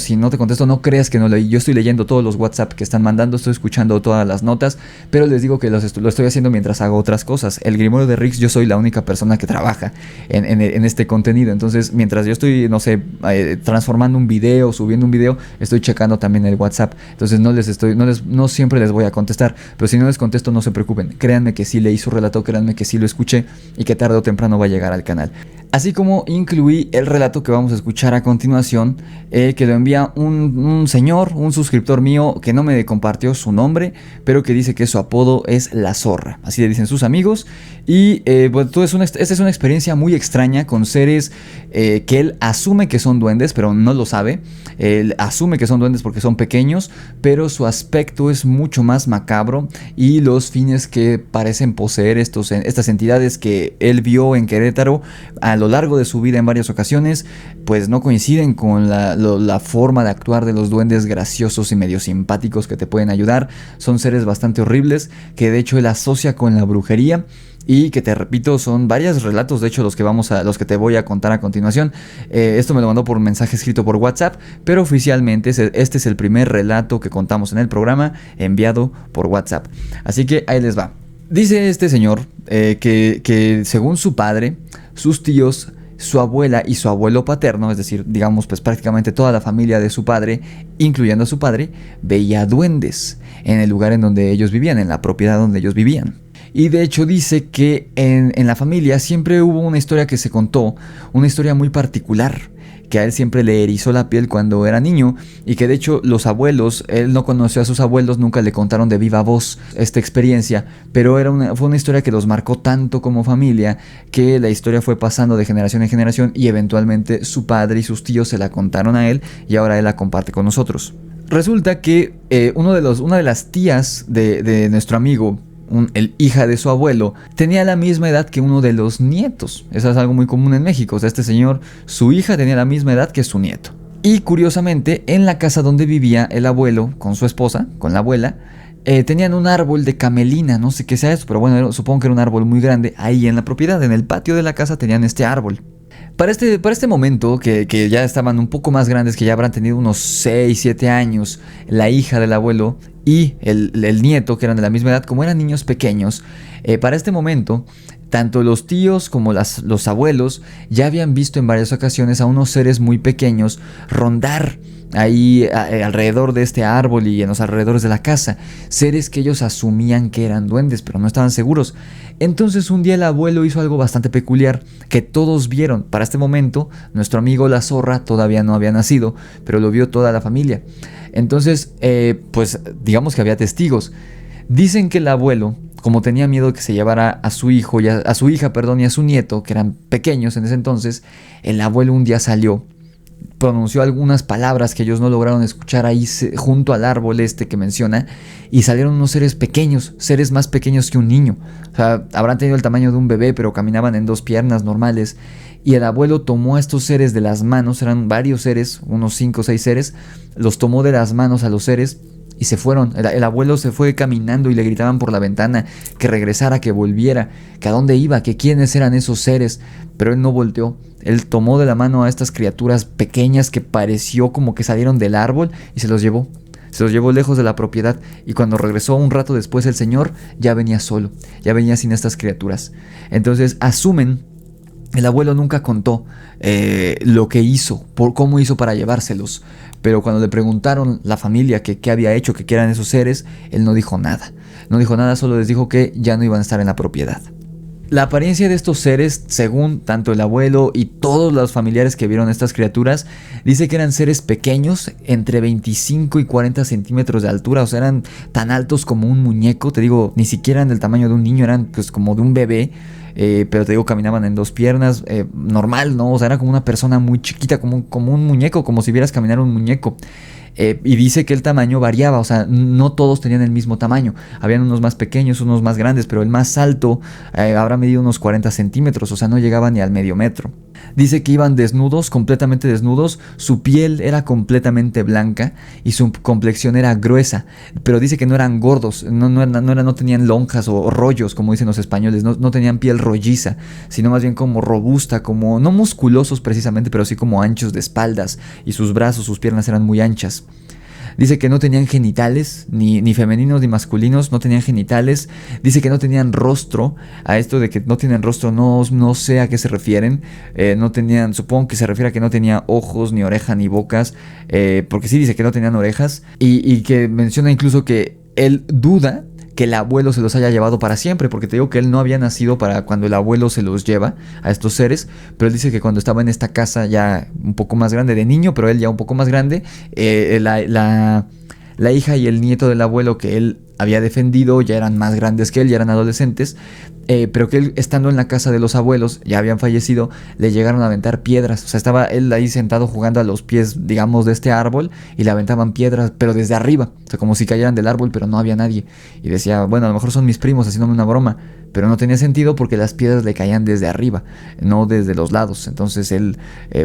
creas que no leí. Yo estoy leyendo todos los WhatsApp que están mandando, estoy escuchando todas las notas, pero les digo que lo estoy haciendo mientras hago otras cosas. El Grimorio de Rix, yo soy la única persona que trabaja en este contenido. Entonces, mientras yo estoy, no sé, transformando un video, subiendo un video, estoy checando también el WhatsApp. Entonces no siempre les voy a contestar, pero si no les contesto, no se preocupen, créanme que sí leí su relato, créanme que sí lo escuché y que tarde o temprano va a llegar al canal. Así como incluí el relato que vamos a escuchar a continuación, que lo envía un señor, un suscriptor mío, que no me compartió su nombre, pero que dice que su apodo es La Zorra, así le dicen sus amigos. Y pues esta es una experiencia muy extraña con seres que él asume que son duendes, pero no lo sabe. Él asume que son duendes porque son pequeños, pero su aspecto es mucho más macabro, y los fines que parecen poseer estas entidades que él vio en Querétaro a lo largo de su vida en varias ocasiones, pues no coinciden con la forma de actuar de los duendes graciosos y medio simpáticos que te pueden ayudar. Son seres bastante horribles que de hecho él asocia con la brujería, y que te repito, son varios relatos, de hecho los que te voy a contar a continuación. Esto me lo mandó por mensaje escrito por WhatsApp, pero oficialmente este es el primer relato que contamos en el programa enviado por WhatsApp. Así que ahí les va. Dice este señor que según su padre, sus tíos, su abuela y su abuelo paterno, es decir, digamos pues prácticamente toda la familia de su padre, incluyendo a su padre, veía duendes en el lugar en donde ellos vivían, en la propiedad donde ellos vivían. Y de hecho dice que en la familia siempre hubo una historia que se contó, una historia muy particular, que a él siempre le erizó la piel cuando era niño y que de hecho los abuelos, él no conoció a sus abuelos, nunca le contaron de viva voz esta experiencia, pero fue una historia que los marcó tanto como familia que la historia fue pasando de generación en generación y eventualmente su padre y sus tíos se la contaron a él y ahora él la comparte con nosotros. Resulta que una de las tías de nuestro amigo, el hija de su abuelo, tenía la misma edad que uno de los nietos. Eso es algo muy común en México. O sea, este señor, su hija tenía la misma edad que su nieto. Y curiosamente, en la casa donde vivía el abuelo con su esposa, con la abuela, tenían un árbol de camelina, no sé qué sea eso, pero bueno, supongo que era un árbol muy grande. Ahí en la propiedad, en el patio de la casa, tenían este árbol. Para este momento, que ya estaban un poco más grandes, que ya habrán tenido unos 6, 7 años, la hija del abuelo y el nieto, que eran de la misma edad, como eran niños pequeños, para este momento, tanto los tíos como los abuelos ya habían visto en varias ocasiones a unos seres muy pequeños rondar ahí alrededor de este árbol y en los alrededores de la casa, seres que ellos asumían que eran duendes, pero no estaban seguros. Entonces un día el abuelo hizo algo bastante peculiar que todos vieron. Para este momento nuestro amigo la zorra todavía no había nacido, pero lo vio toda la familia. Entonces pues digamos que había testigos. Dicen que el abuelo, como tenía miedo de que se llevara a su hijo y a su hija, perdón, y a su nieto, que eran pequeños en ese entonces, el abuelo un día salió, pronunció algunas palabras que ellos no lograron escuchar ahí junto al árbol que menciona, y salieron unos seres pequeños, seres más pequeños que un niño. O sea, habrán tenido el tamaño de un bebé, pero caminaban en 2 piernas normales. Y el abuelo tomó a estos seres de las manos, eran varios seres, unos 5 o 6 seres, los tomó de las manos a los seres y se fueron. El abuelo se fue caminando y le gritaban por la ventana que regresara, que volviera, que a dónde iba, que quiénes eran esos seres, pero él no volteó. Él tomó de la mano a estas criaturas pequeñas que pareció como que salieron del árbol y se los llevó. Se los llevó lejos de la propiedad y cuando regresó un rato después el señor ya venía solo, ya venía sin estas criaturas. Entonces asumen, el abuelo nunca contó lo que hizo, cómo hizo para llevárselos, pero cuando le preguntaron la familia que qué había hecho, que qué eran esos seres, él no dijo nada. No dijo nada, solo les dijo que ya no iban a estar en la propiedad. La apariencia de estos seres, según tanto el abuelo y todos los familiares que vieron estas criaturas, dice que eran seres pequeños, entre 25 y 40 centímetros de altura, o sea, eran tan altos como un muñeco, te digo, ni siquiera eran del tamaño de un niño, eran pues como de un bebé, pero te digo, caminaban en 2 piernas, normal, ¿no? O sea, era como una persona muy chiquita, como un muñeco, como si vieras caminar un muñeco. Y dice que el tamaño variaba, o sea, no todos tenían el mismo tamaño. Habían unos más pequeños, unos más grandes, pero el más alto habrá medido unos 40 centímetros, o sea, no llegaba ni al medio metro. Dice que iban desnudos, completamente desnudos, su piel era completamente blanca y su complexión era gruesa, pero dice que no eran gordos, no tenían lonjas o rollos, como dicen los españoles, no tenían piel rolliza, sino más bien como robusta, como no musculosos precisamente, pero sí como anchos de espaldas, y sus brazos, sus piernas eran muy anchas. Dice que no tenían genitales, ni femeninos ni masculinos, no tenían genitales. Dice que no tenían rostro. A esto de que no tienen rostro no sé a qué se refieren. No tenían, supongo que se refiere a que no tenía ojos, ni oreja, ni bocas. Porque sí dice que no tenían orejas. Y que menciona incluso que él duda que el abuelo se los haya llevado para siempre, porque te digo que él no había nacido para cuando el abuelo se los lleva a estos seres, pero él dice que cuando estaba en esta casa ya un poco más grande de niño, pero él ya un poco más grande, la hija y el nieto del abuelo que él había defendido ya eran más grandes que él, ya eran adolescentes, pero que él, estando en la casa de los abuelos, ya habían fallecido, le llegaron a aventar piedras. O sea, estaba él ahí sentado jugando a los pies, digamos, de este árbol, y le aventaban piedras, pero desde arriba, o sea, como si cayeran del árbol, pero no había nadie. Y decía, bueno, a lo mejor son mis primos haciéndome una broma, pero no tenía sentido porque las piedras le caían desde arriba, no desde los lados. Entonces él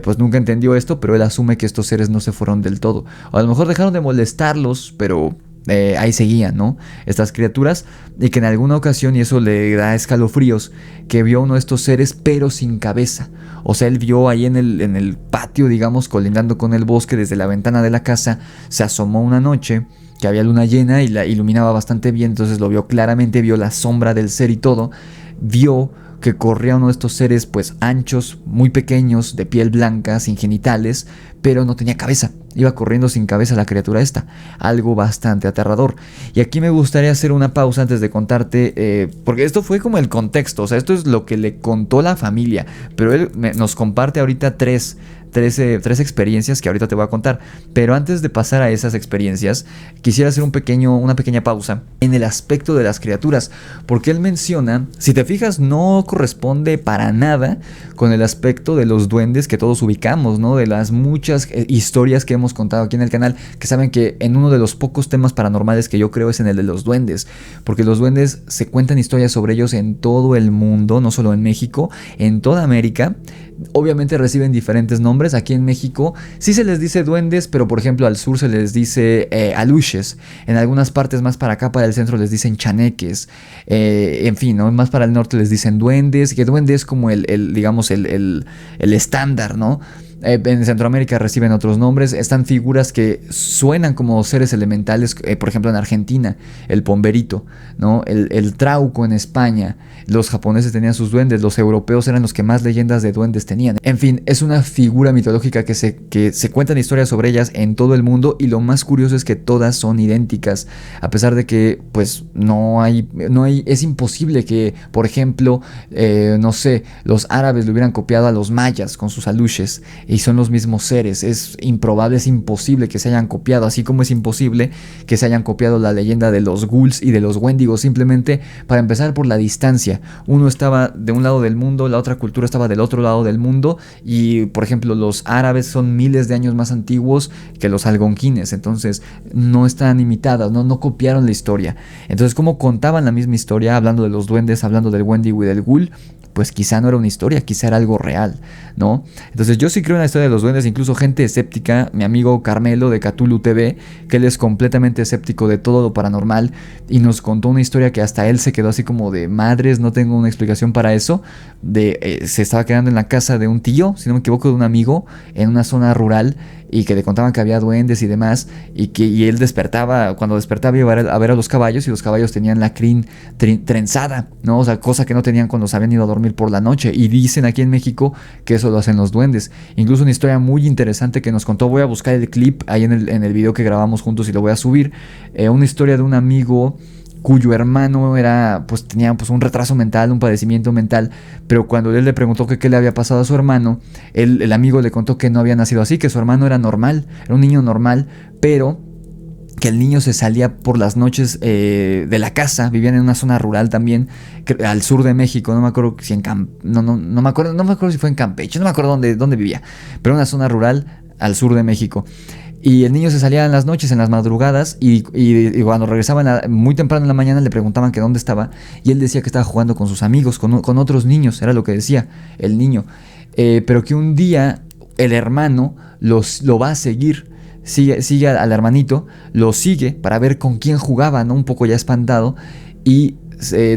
pues nunca entendió esto, pero él asume que estos seres no se fueron del todo. O a lo mejor dejaron de molestarlos, pero ahí seguían, ¿no? Estas criaturas, y que en alguna ocasión, y eso le da escalofríos, que vio uno de estos seres pero sin cabeza. O sea, él vio ahí en el patio, digamos, colindando con el bosque, desde la ventana de la casa, se asomó una noche que había luna llena y la iluminaba bastante bien, entonces lo vio claramente, vio la sombra del ser y todo, vio que corría uno de estos seres pues anchos, muy pequeños, de piel blanca, sin genitales, pero no tenía cabeza. Iba corriendo sin cabeza la criatura esta, algo bastante aterrador. Y aquí me gustaría hacer una pausa antes de contarte, porque esto fue como el contexto, o sea, esto es lo que le contó la familia, pero él nos comparte ahorita tres tres experiencias que ahorita te voy a contar. Pero antes de pasar a esas experiencias, quisiera hacer una pequeña pausa en el aspecto de las criaturas, porque él menciona, si te fijas, no corresponde para nada con el aspecto de los duendes que todos ubicamos, ¿no? De las muchas historias que hemos contado aquí en el canal, que saben que en uno de los pocos temas paranormales que yo creo es en el de los duendes, porque los duendes se cuentan historias sobre ellos en todo el mundo, no solo en México, en toda América. Obviamente reciben diferentes nombres. Aquí en México sí se les dice duendes, pero por ejemplo al sur se les dice aluches. En algunas partes más para acá, para el centro, les dicen chaneques. En fin, ¿no? Más para el norte les dicen duendes, que duende es como digamos el estándar, ¿no? En Centroamérica reciben otros nombres. Están figuras que suenan como seres elementales, por ejemplo en Argentina, el pomberito, ¿no? El trauco en España. Los japoneses tenían sus duendes, los europeos eran los que más leyendas de duendes tenían. En fin, es una figura mitológica que se cuentan historias sobre ellas en todo el mundo, y lo más curioso es que todas son idénticas, a pesar de que pues es imposible que, por ejemplo, no sé, los árabes le hubieran copiado a los mayas con sus aluches, y son los mismos seres. Es improbable, es imposible que se hayan copiado, así como es imposible que se hayan copiado la leyenda de los ghouls y de los wendigos, simplemente para empezar por la distancia. Uno estaba de un lado del mundo, la otra cultura estaba del otro lado del mundo, y por ejemplo los árabes son miles de años más antiguos que los algonquines, entonces no están imitadas, no copiaron la historia. Entonces, ¿cómo contaban la misma historia hablando de los duendes, hablando del wendigo y del ghoul? Pues quizá no era una historia, quizá era algo real, ¿no? Entonces yo sí creo en la historia de los duendes, incluso gente escéptica, mi amigo Carmelo de Cthulhu TV, que él es completamente escéptico de todo lo paranormal, y nos contó una historia que hasta él se quedó así como de madres, no tengo una explicación para eso, se estaba quedando en la casa de un tío, si no me equivoco, de un amigo, en una zona rural, y que le contaban que había duendes y demás, y él despertaba, cuando despertaba iba a ver a los caballos, y los caballos tenían la crin trenzada, ¿no? O sea, cosa que no tenían cuando se habían ido a dormir por la noche, y dicen aquí en México que eso lo hacen los duendes. Incluso una historia muy interesante que nos contó, voy a buscar el clip ahí en el video que grabamos juntos y lo voy a subir, una historia de un amigo cuyo hermano tenía un retraso mental, un padecimiento mental, pero cuando él le preguntó qué le había pasado a su hermano, el amigo le contó que no había nacido así, que su hermano era normal, era un niño normal, pero que el niño se salía por las noches de la casa. Vivían en una zona rural también, al sur de México, no me acuerdo si no me acuerdo si fue en Campeche, no me acuerdo dónde vivía, pero una zona rural al sur de México. Y el niño se salía en las noches, en las madrugadas, y cuando regresaba muy temprano en la mañana le preguntaban que dónde estaba, y él decía que estaba jugando con sus amigos, con otros niños, era lo que decía el niño, pero que un día el hermano lo va a seguir, sigue al hermanito, lo sigue para ver con quién jugaba, ¿no? Un poco ya espantado, y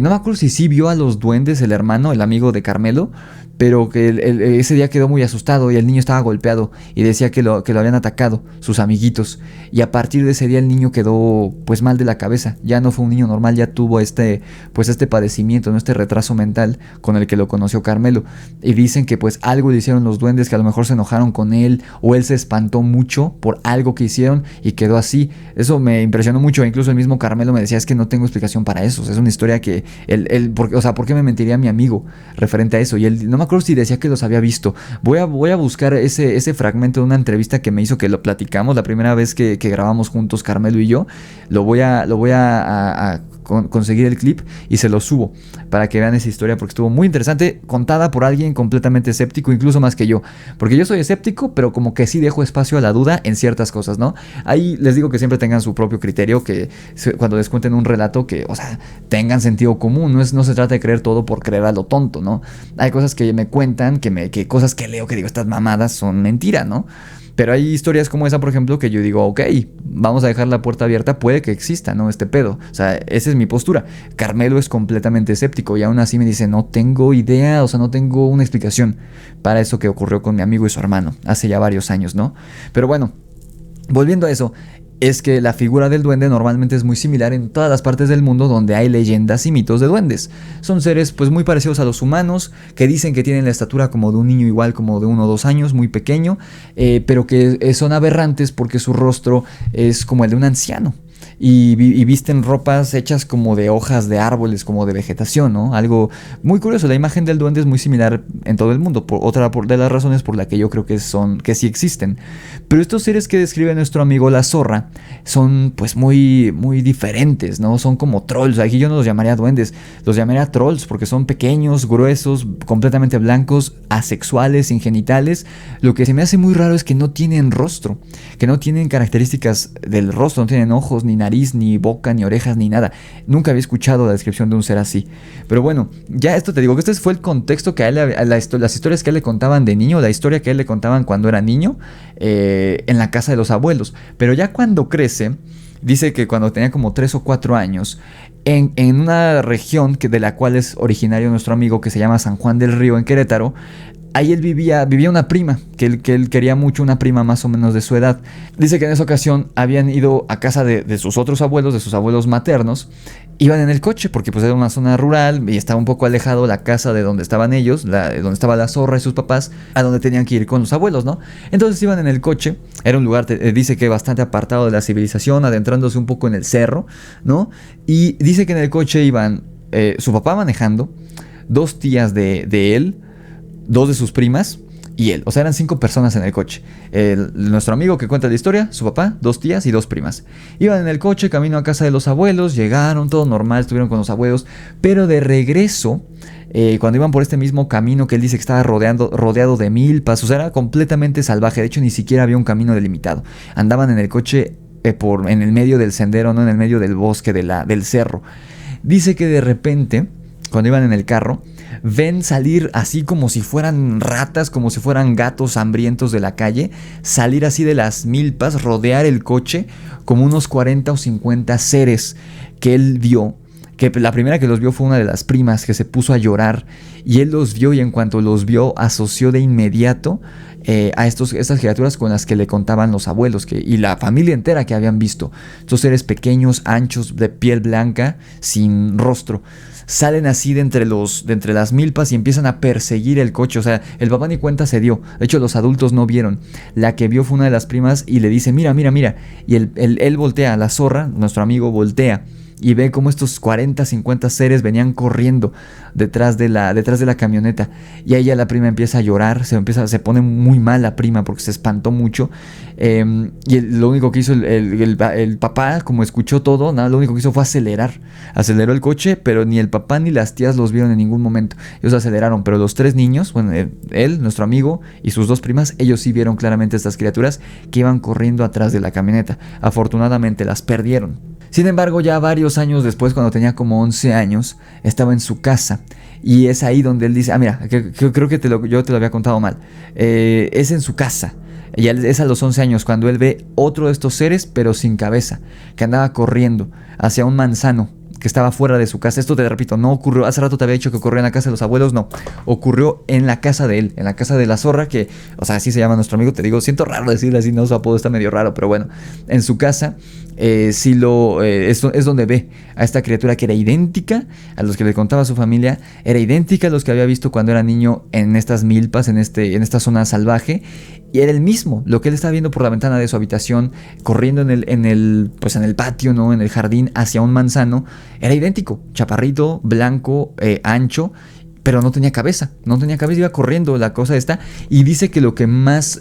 no me acuerdo si sí vio a los duendes el hermano, el amigo de Carmelo, pero que ese día quedó muy asustado, y el niño estaba golpeado y decía que lo habían atacado sus amiguitos, y a partir de ese día el niño quedó pues mal de la cabeza, ya no fue un niño normal, ya tuvo este padecimiento, ¿no? Este retraso mental con el que lo conoció Carmelo, y dicen que pues algo le hicieron los duendes, que a lo mejor se enojaron con él, o él se espantó mucho por algo que hicieron y quedó así. Eso me impresionó mucho, incluso el mismo Carmelo me decía, es que no tengo explicación para eso, es una historia que ¿por qué me mentiría mi amigo referente a eso? Y él no me acuerdo si decía que los había visto. Voy a buscar ese fragmento de una entrevista que me hizo, que lo platicamos la primera vez que grabamos juntos Carmelo y yo. Lo voy a conseguir el clip y se lo subo para que vean esa historia, porque estuvo muy interesante, contada por alguien completamente escéptico, incluso más que yo, porque yo soy escéptico, pero como que sí dejo espacio a la duda en ciertas cosas, ¿no? Ahí les digo que siempre tengan su propio criterio, que cuando les cuenten un relato, que, o sea, tengan sentido común, no se trata de creer todo por creer a lo tonto, ¿no? Hay cosas que me cuentan, que cosas que leo, que digo, estas mamadas son mentira, ¿no? Pero hay historias como esa, por ejemplo, que yo digo, ok, vamos a dejar la puerta abierta, puede que exista, ¿no? Este pedo. O sea, esa es mi postura. Carmelo es completamente escéptico y aún así me dice, no tengo idea, o sea, no tengo una explicación para eso que ocurrió con mi amigo y su hermano hace ya varios años, ¿no? Pero bueno, volviendo a eso, es que la figura del duende normalmente es muy similar en todas las partes del mundo donde hay leyendas y mitos de duendes. Son seres pues muy parecidos a los humanos, que dicen que tienen la estatura como de un niño, igual como de 1 o 2 años, muy pequeño, pero que son aberrantes porque su rostro es como el de un anciano. y visten ropas hechas como de hojas de árboles, como de vegetación, ¿no? Algo muy curioso. La imagen del duende es muy similar en todo el mundo, de las razones por la que yo creo que sí existen. Pero estos seres que describe nuestro amigo la zorra son pues muy, muy diferentes, ¿no? Son como trolls. Aquí yo no los llamaría duendes, los llamaría trolls porque son pequeños, gruesos, completamente blancos, asexuales, sin genitales. Lo que se me hace muy raro es que no tienen rostro, que no tienen características del rostro, no tienen ojos, ni nariz, ni boca, ni orejas, ni nada. Nunca había escuchado la descripción de un ser así. Pero bueno, ya esto te digo que este fue el contexto que a él, las historias que a él le contaban de niño, la historia que a él le contaban cuando era niño, en la casa de los abuelos. Pero ya cuando crece, dice que cuando tenía como 3 o 4 años, en una región de la cual es originario nuestro amigo, que se llama San Juan del Río, en Querétaro, ahí él vivía una prima, que él quería mucho, una prima más o menos de su edad. Dice que en esa ocasión habían ido a casa de sus otros abuelos, de sus abuelos maternos. Iban en el coche porque pues era una zona rural y estaba un poco alejado la casa de donde estaban ellos, donde estaba la zorra y sus papás, a donde tenían que ir con los abuelos, ¿no? Entonces iban en el coche, era un lugar, dice que bastante apartado de la civilización, adentrándose un poco en el cerro, ¿no? Y dice que en el coche iban su papá manejando, 2 tías de él, 2 de sus primas y él. O sea, eran 5 personas en el coche. Nuestro amigo que cuenta la historia, su papá, 2 tías y 2 primas. Iban en el coche, camino a casa de los abuelos, llegaron, todo normal, estuvieron con los abuelos, pero de regreso, cuando iban por este mismo camino que él dice que estaba rodeado de milpas, o sea, era completamente salvaje. De hecho, ni siquiera había un camino delimitado. Andaban en el coche en el medio del sendero, no en el medio del bosque, del cerro. Dice que de repente, cuando iban en el carro, ven salir así como si fueran ratas, como si fueran gatos hambrientos de la calle, salir así de las milpas, rodear el coche como unos 40 o 50 seres que él vio. Que la primera que los vio fue una de las primas que se puso a llorar y él los vio y en cuanto los vio asoció de inmediato a estas criaturas con las que le contaban los abuelos y la familia entera que habían visto. Estos seres pequeños, anchos, de piel blanca, sin rostro. Salen así de entre las milpas y empiezan a perseguir el coche. O sea, el papá ni cuenta se dio. De hecho, los adultos no vieron. La que vio fue una de las primas y le dice, mira, mira, mira. Y él voltea, la zorra, nuestro amigo voltea y ve cómo estos 40, 50 seres venían corriendo detrás de la camioneta. Y ahí ya la prima empieza a llorar, se pone muy mal la prima porque se espantó mucho. Y lo único que hizo el papá, como escuchó todo, nada, lo único que hizo fue aceleró el coche, pero ni el papá ni las tías los vieron en ningún momento. Ellos aceleraron, pero los 3 niños, bueno, él, nuestro amigo y sus 2 primas, ellos sí vieron claramente estas criaturas que iban corriendo atrás de la camioneta. Afortunadamente las perdieron. Sin embargo, ya varios años después, cuando tenía como 11 años, estaba en su casa. Y es ahí donde él dice, mira, creo que yo te lo había contado mal. Es en su casa. Y es a los 11 años cuando él ve otro de estos seres, pero sin cabeza, que andaba corriendo hacia un manzano que estaba fuera de su casa. Esto te repito, no ocurrió, hace rato te había dicho que ocurrió en la casa de los abuelos, no, ocurrió en la casa de él, en la casa de la zorra, que, o sea, así se llama nuestro amigo, te digo, siento raro decirle así, no, su apodo está medio raro, pero bueno, en su casa, es donde ve a esta criatura que era idéntica a los que le contaba su familia, era idéntica a los que había visto cuando era niño en estas milpas, en esta zona salvaje, y era el mismo, lo que él estaba viendo por la ventana de su habitación, corriendo en el patio, ¿no? En el jardín, hacia un manzano, era idéntico, chaparrito, blanco, ancho, pero no tenía cabeza, iba corriendo la cosa esta, y dice que lo que más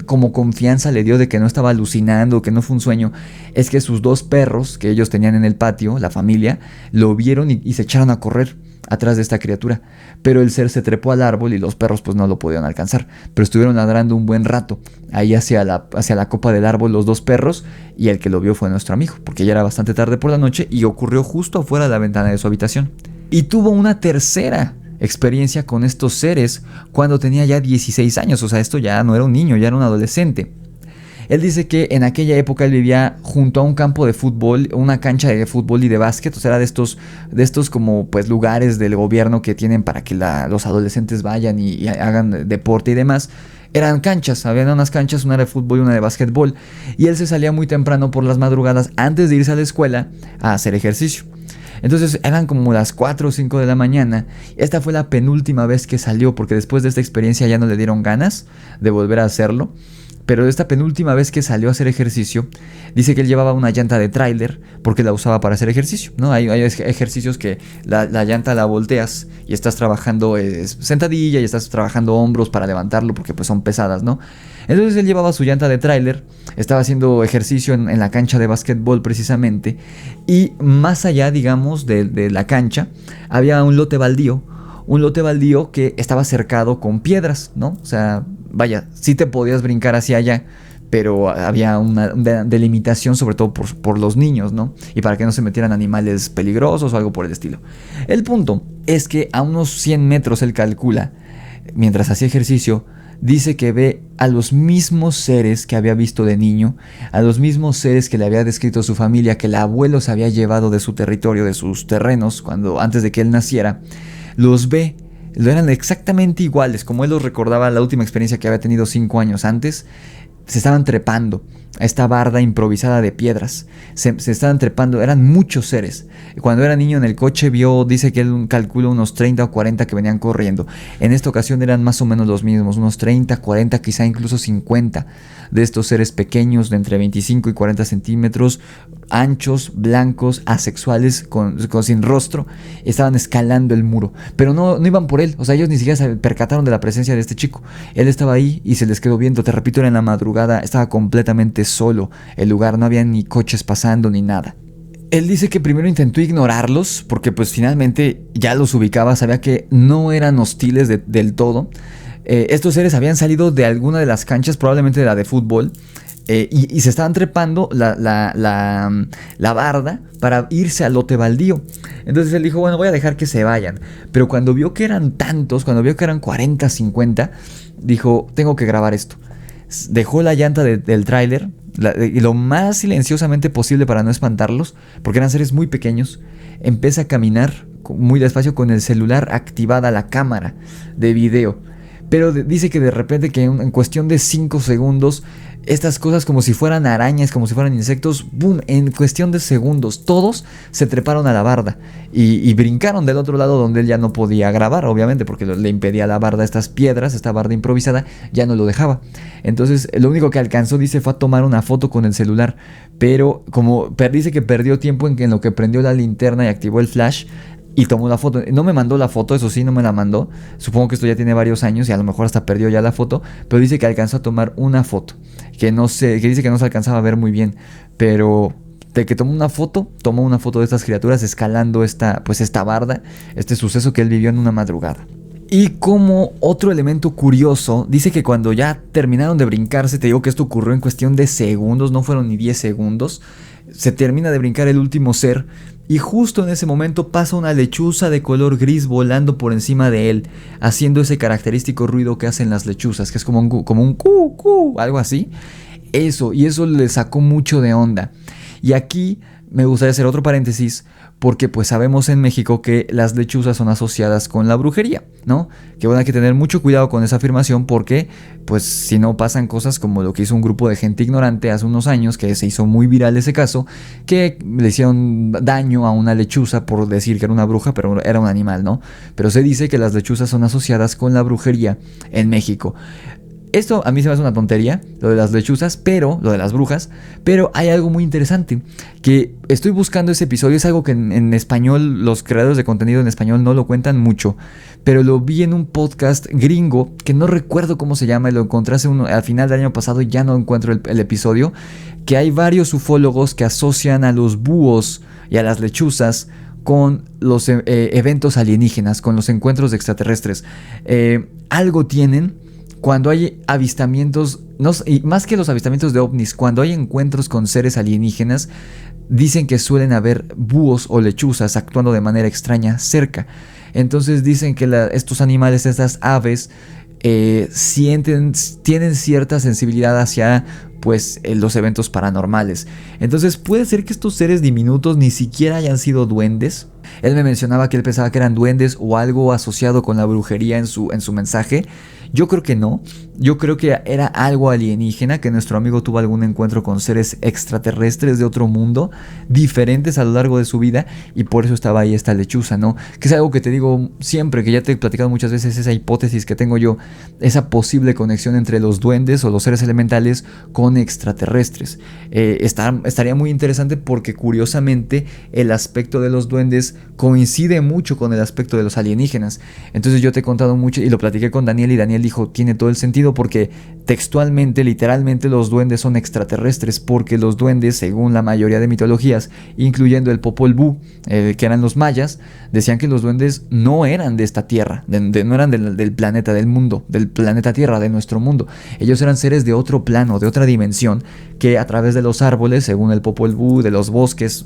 como confianza le dio de que no estaba alucinando, que no fue un sueño, es que sus 2 perros que ellos tenían en el patio, la familia, lo vieron y se echaron a correr atrás de esta criatura, pero el ser se trepó al árbol y los perros pues no lo pudieron alcanzar, pero estuvieron ladrando un buen rato, ahí hacia la copa del árbol los 2 perros, y el que lo vio fue nuestro amigo, porque ya era bastante tarde por la noche y ocurrió justo afuera de la ventana de su habitación. Y tuvo una tercera experiencia con estos seres cuando tenía ya 16 años, o sea, esto ya no era un niño, ya era un adolescente. Él dice que en aquella época él vivía junto a un campo de fútbol, una cancha de fútbol y de básquet, o sea, era de estos como pues lugares del gobierno que tienen para que los adolescentes vayan y hagan deporte y demás. Eran canchas, habían unas canchas, una de fútbol y una de básquetbol, y él se salía muy temprano por las madrugadas antes de irse a la escuela a hacer ejercicio. Entonces eran como las 4 o 5 de la mañana. Esta fue la penúltima vez que salió, porque después de esta experiencia ya no le dieron ganas de volver a hacerlo. pero esta penúltima vez que salió a hacer ejercicio, dice que él llevaba una llanta de tráiler porque la usaba para hacer ejercicio, ¿no? Hay ejercicios que la llanta la volteas y estás trabajando sentadilla y estás trabajando hombros para levantarlo porque pues son pesadas, ¿no? Entonces él llevaba su llanta de tráiler, estaba haciendo ejercicio en la cancha de básquetbol precisamente, y más allá, digamos, de la cancha, había un lote baldío que estaba cercado con piedras, ¿no? O sea, vaya, sí te podías brincar hacia allá, pero había una delimitación sobre todo por los niños, ¿no? Y para que no se metieran animales peligrosos o algo por el estilo. El punto es que a unos 100 metros él calcula, mientras hacía ejercicio, dice que ve a los mismos seres que había visto de niño, a los mismos seres que le había descrito su familia, que el abuelo se había llevado de su territorio, de sus terrenos, antes de que él naciera. Los ve, eran exactamente iguales, como él los recordaba la última experiencia que había tenido 5 años antes. Se estaban trepando a esta barda improvisada de piedras. Se estaban trepando, eran muchos seres. Cuando era niño en el coche dice que él calculó unos 30 o 40 que venían corriendo. En esta ocasión eran más o menos los mismos, unos 30, 40, quizá incluso 50 de estos seres pequeños de entre 25 y 40 centímetros, anchos, blancos, asexuales, sin rostro. Estaban escalando el muro, pero no iban por él. O sea, ellos ni siquiera se percataron de la presencia de este chico. Él estaba ahí y se les quedó viendo. Te repito, era en la madrugada, estaba completamente solo el lugar, no había ni coches pasando ni nada. Él dice que primero intentó ignorarlos porque pues finalmente ya los ubicaba, sabía que no eran hostiles del todo. Estos seres habían salido de alguna de las canchas, probablemente de la de fútbol, y se estaban trepando la barda para irse al lote baldío. Entonces él dijo, bueno, voy a dejar que se vayan. Pero cuando vio que eran tantos, cuando vio que eran 40, 50, dijo, tengo que grabar esto. Dejó la llanta del tráiler y lo más silenciosamente posible para no espantarlos, porque eran seres muy pequeños. Empieza a caminar muy despacio con el celular activada la cámara de video. Pero dice que de repente que en cuestión de 5 segundos, estas cosas como si fueran arañas, como si fueran insectos, ¡boom! En cuestión de segundos, todos se treparon a la barda y brincaron del otro lado donde él ya no podía grabar, obviamente, porque le impedía la barda estas piedras, esta barda improvisada, ya no lo dejaba. Entonces, lo único que alcanzó, dice, fue a tomar una foto con el celular, pero como dice que perdió tiempo en lo que prendió la linterna y activó el flash, y tomó la foto. No me mandó la foto, eso sí, no me la mandó. Supongo que esto ya tiene varios años y a lo mejor hasta perdió ya la foto. Pero dice que alcanzó a tomar una foto. Que dice que no se alcanzaba a ver muy bien. Pero de que tomó una foto de estas criaturas escalando esta barda. Este suceso que él vivió en una madrugada. Y como otro elemento curioso, dice que cuando ya terminaron de brincarse, te digo que esto ocurrió en cuestión de segundos, no fueron ni 10 segundos. Se termina de brincar el último ser y justo en ese momento pasa una lechuza de color gris volando por encima de él, haciendo ese característico ruido que hacen las lechuzas, que es como un cu, cu, algo así. Eso le sacó mucho de onda. Y aquí me gustaría hacer otro paréntesis, porque pues sabemos en México que las lechuzas son asociadas con la brujería, ¿no? Que bueno, hay que tener mucho cuidado con esa afirmación porque pues si no pasan cosas como lo que hizo un grupo de gente ignorante hace unos años, que se hizo muy viral ese caso, que le hicieron daño a una lechuza por decir que era una bruja, pero era un animal, ¿no? Pero se dice que las lechuzas son asociadas con la brujería en México. Esto a mí se me hace una tontería, lo de las lechuzas, lo de las brujas, pero hay algo muy interesante, que estoy buscando ese episodio, es algo que en español, los creadores de contenido en español no lo cuentan mucho, pero lo vi en un podcast gringo, que no recuerdo cómo se llama, lo encontré al final del año pasado y ya no encuentro el episodio, que hay varios ufólogos que asocian a los búhos y a las lechuzas con los eventos alienígenas, con los encuentros de extraterrestres. Algo tienen. Cuando hay avistamientos, y más que los avistamientos de ovnis, cuando hay encuentros con seres alienígenas, dicen que suelen haber búhos o lechuzas actuando de manera extraña cerca. Entonces dicen que estos animales, estas aves, tienen cierta sensibilidad hacia pues los eventos paranormales. Entonces puede ser que estos seres diminutos ni siquiera hayan sido duendes, Él me mencionaba que él pensaba que eran duendes o algo asociado con la brujería en su mensaje. Yo creo que no. Yo creo que era algo alienígena, que nuestro amigo tuvo algún encuentro con seres extraterrestres de otro mundo, diferentes a lo largo de su vida, y por eso estaba ahí esta lechuza, ¿no? Que es algo que te digo siempre, que ya te he platicado muchas veces, esa hipótesis que tengo yo, esa posible conexión entre los duendes o los seres elementales con extraterrestres. Estaría muy interesante porque curiosamente el aspecto de los duendes coincide mucho con el aspecto de los alienígenas. Entonces yo te he contado mucho y lo platiqué con Daniel, y Daniel dijo, tiene todo el sentido, porque textualmente, literalmente, los duendes son extraterrestres, porque los duendes, según la mayoría de mitologías, incluyendo el Popol Vuh, que eran los mayas, decían que los duendes no eran de esta tierra, no eran del planeta, del mundo, del planeta Tierra, de nuestro mundo. Ellos eran seres de otro plano, de otra dimensión, que a través de los árboles, según el Popol Vuh, de los bosques,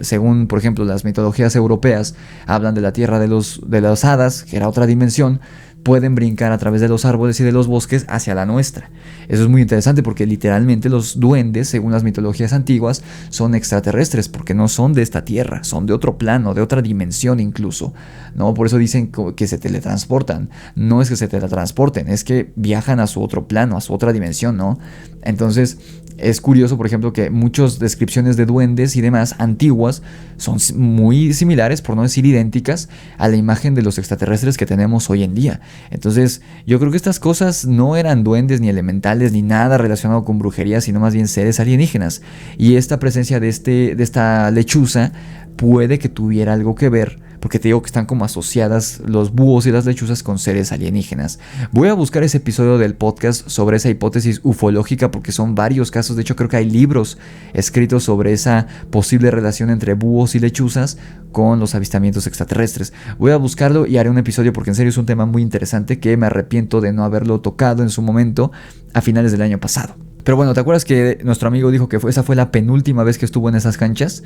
según, por ejemplo, las mitologías europeas, hablan de la tierra de las hadas, que era otra dimensión, pueden brincar a través de los árboles y de los bosques hacia la nuestra. Eso es muy interesante porque literalmente los duendes, según las mitologías antiguas, son extraterrestres, porque no son de esta tierra, son de otro plano, de otra dimensión incluso, ¿no? Por eso dicen que se teletransportan. No es que se teletransporten, es que viajan a su otro plano, a su otra dimensión, ¿no? Entonces, es curioso, por ejemplo, que muchas descripciones de duendes y demás antiguas son muy similares, por no decir idénticas, a la imagen de los extraterrestres que tenemos hoy en día. Entonces, yo creo que estas cosas no eran duendes ni elementales ni nada relacionado con brujería, sino más bien seres alienígenas. Y esta presencia de esta lechuza puede que tuviera algo que ver, porque te digo que están como asociadas los búhos y las lechuzas con seres alienígenas. Voy a buscar ese episodio del podcast sobre esa hipótesis ufológica, porque son varios casos. De hecho, creo que hay libros escritos sobre esa posible relación entre búhos y lechuzas con los avistamientos extraterrestres. Voy a buscarlo y haré un episodio, porque en serio es un tema muy interesante que me arrepiento de no haberlo tocado en su momento a finales del año pasado. Pero bueno, ¿te acuerdas que nuestro amigo dijo que esa fue la penúltima vez que estuvo en esas canchas?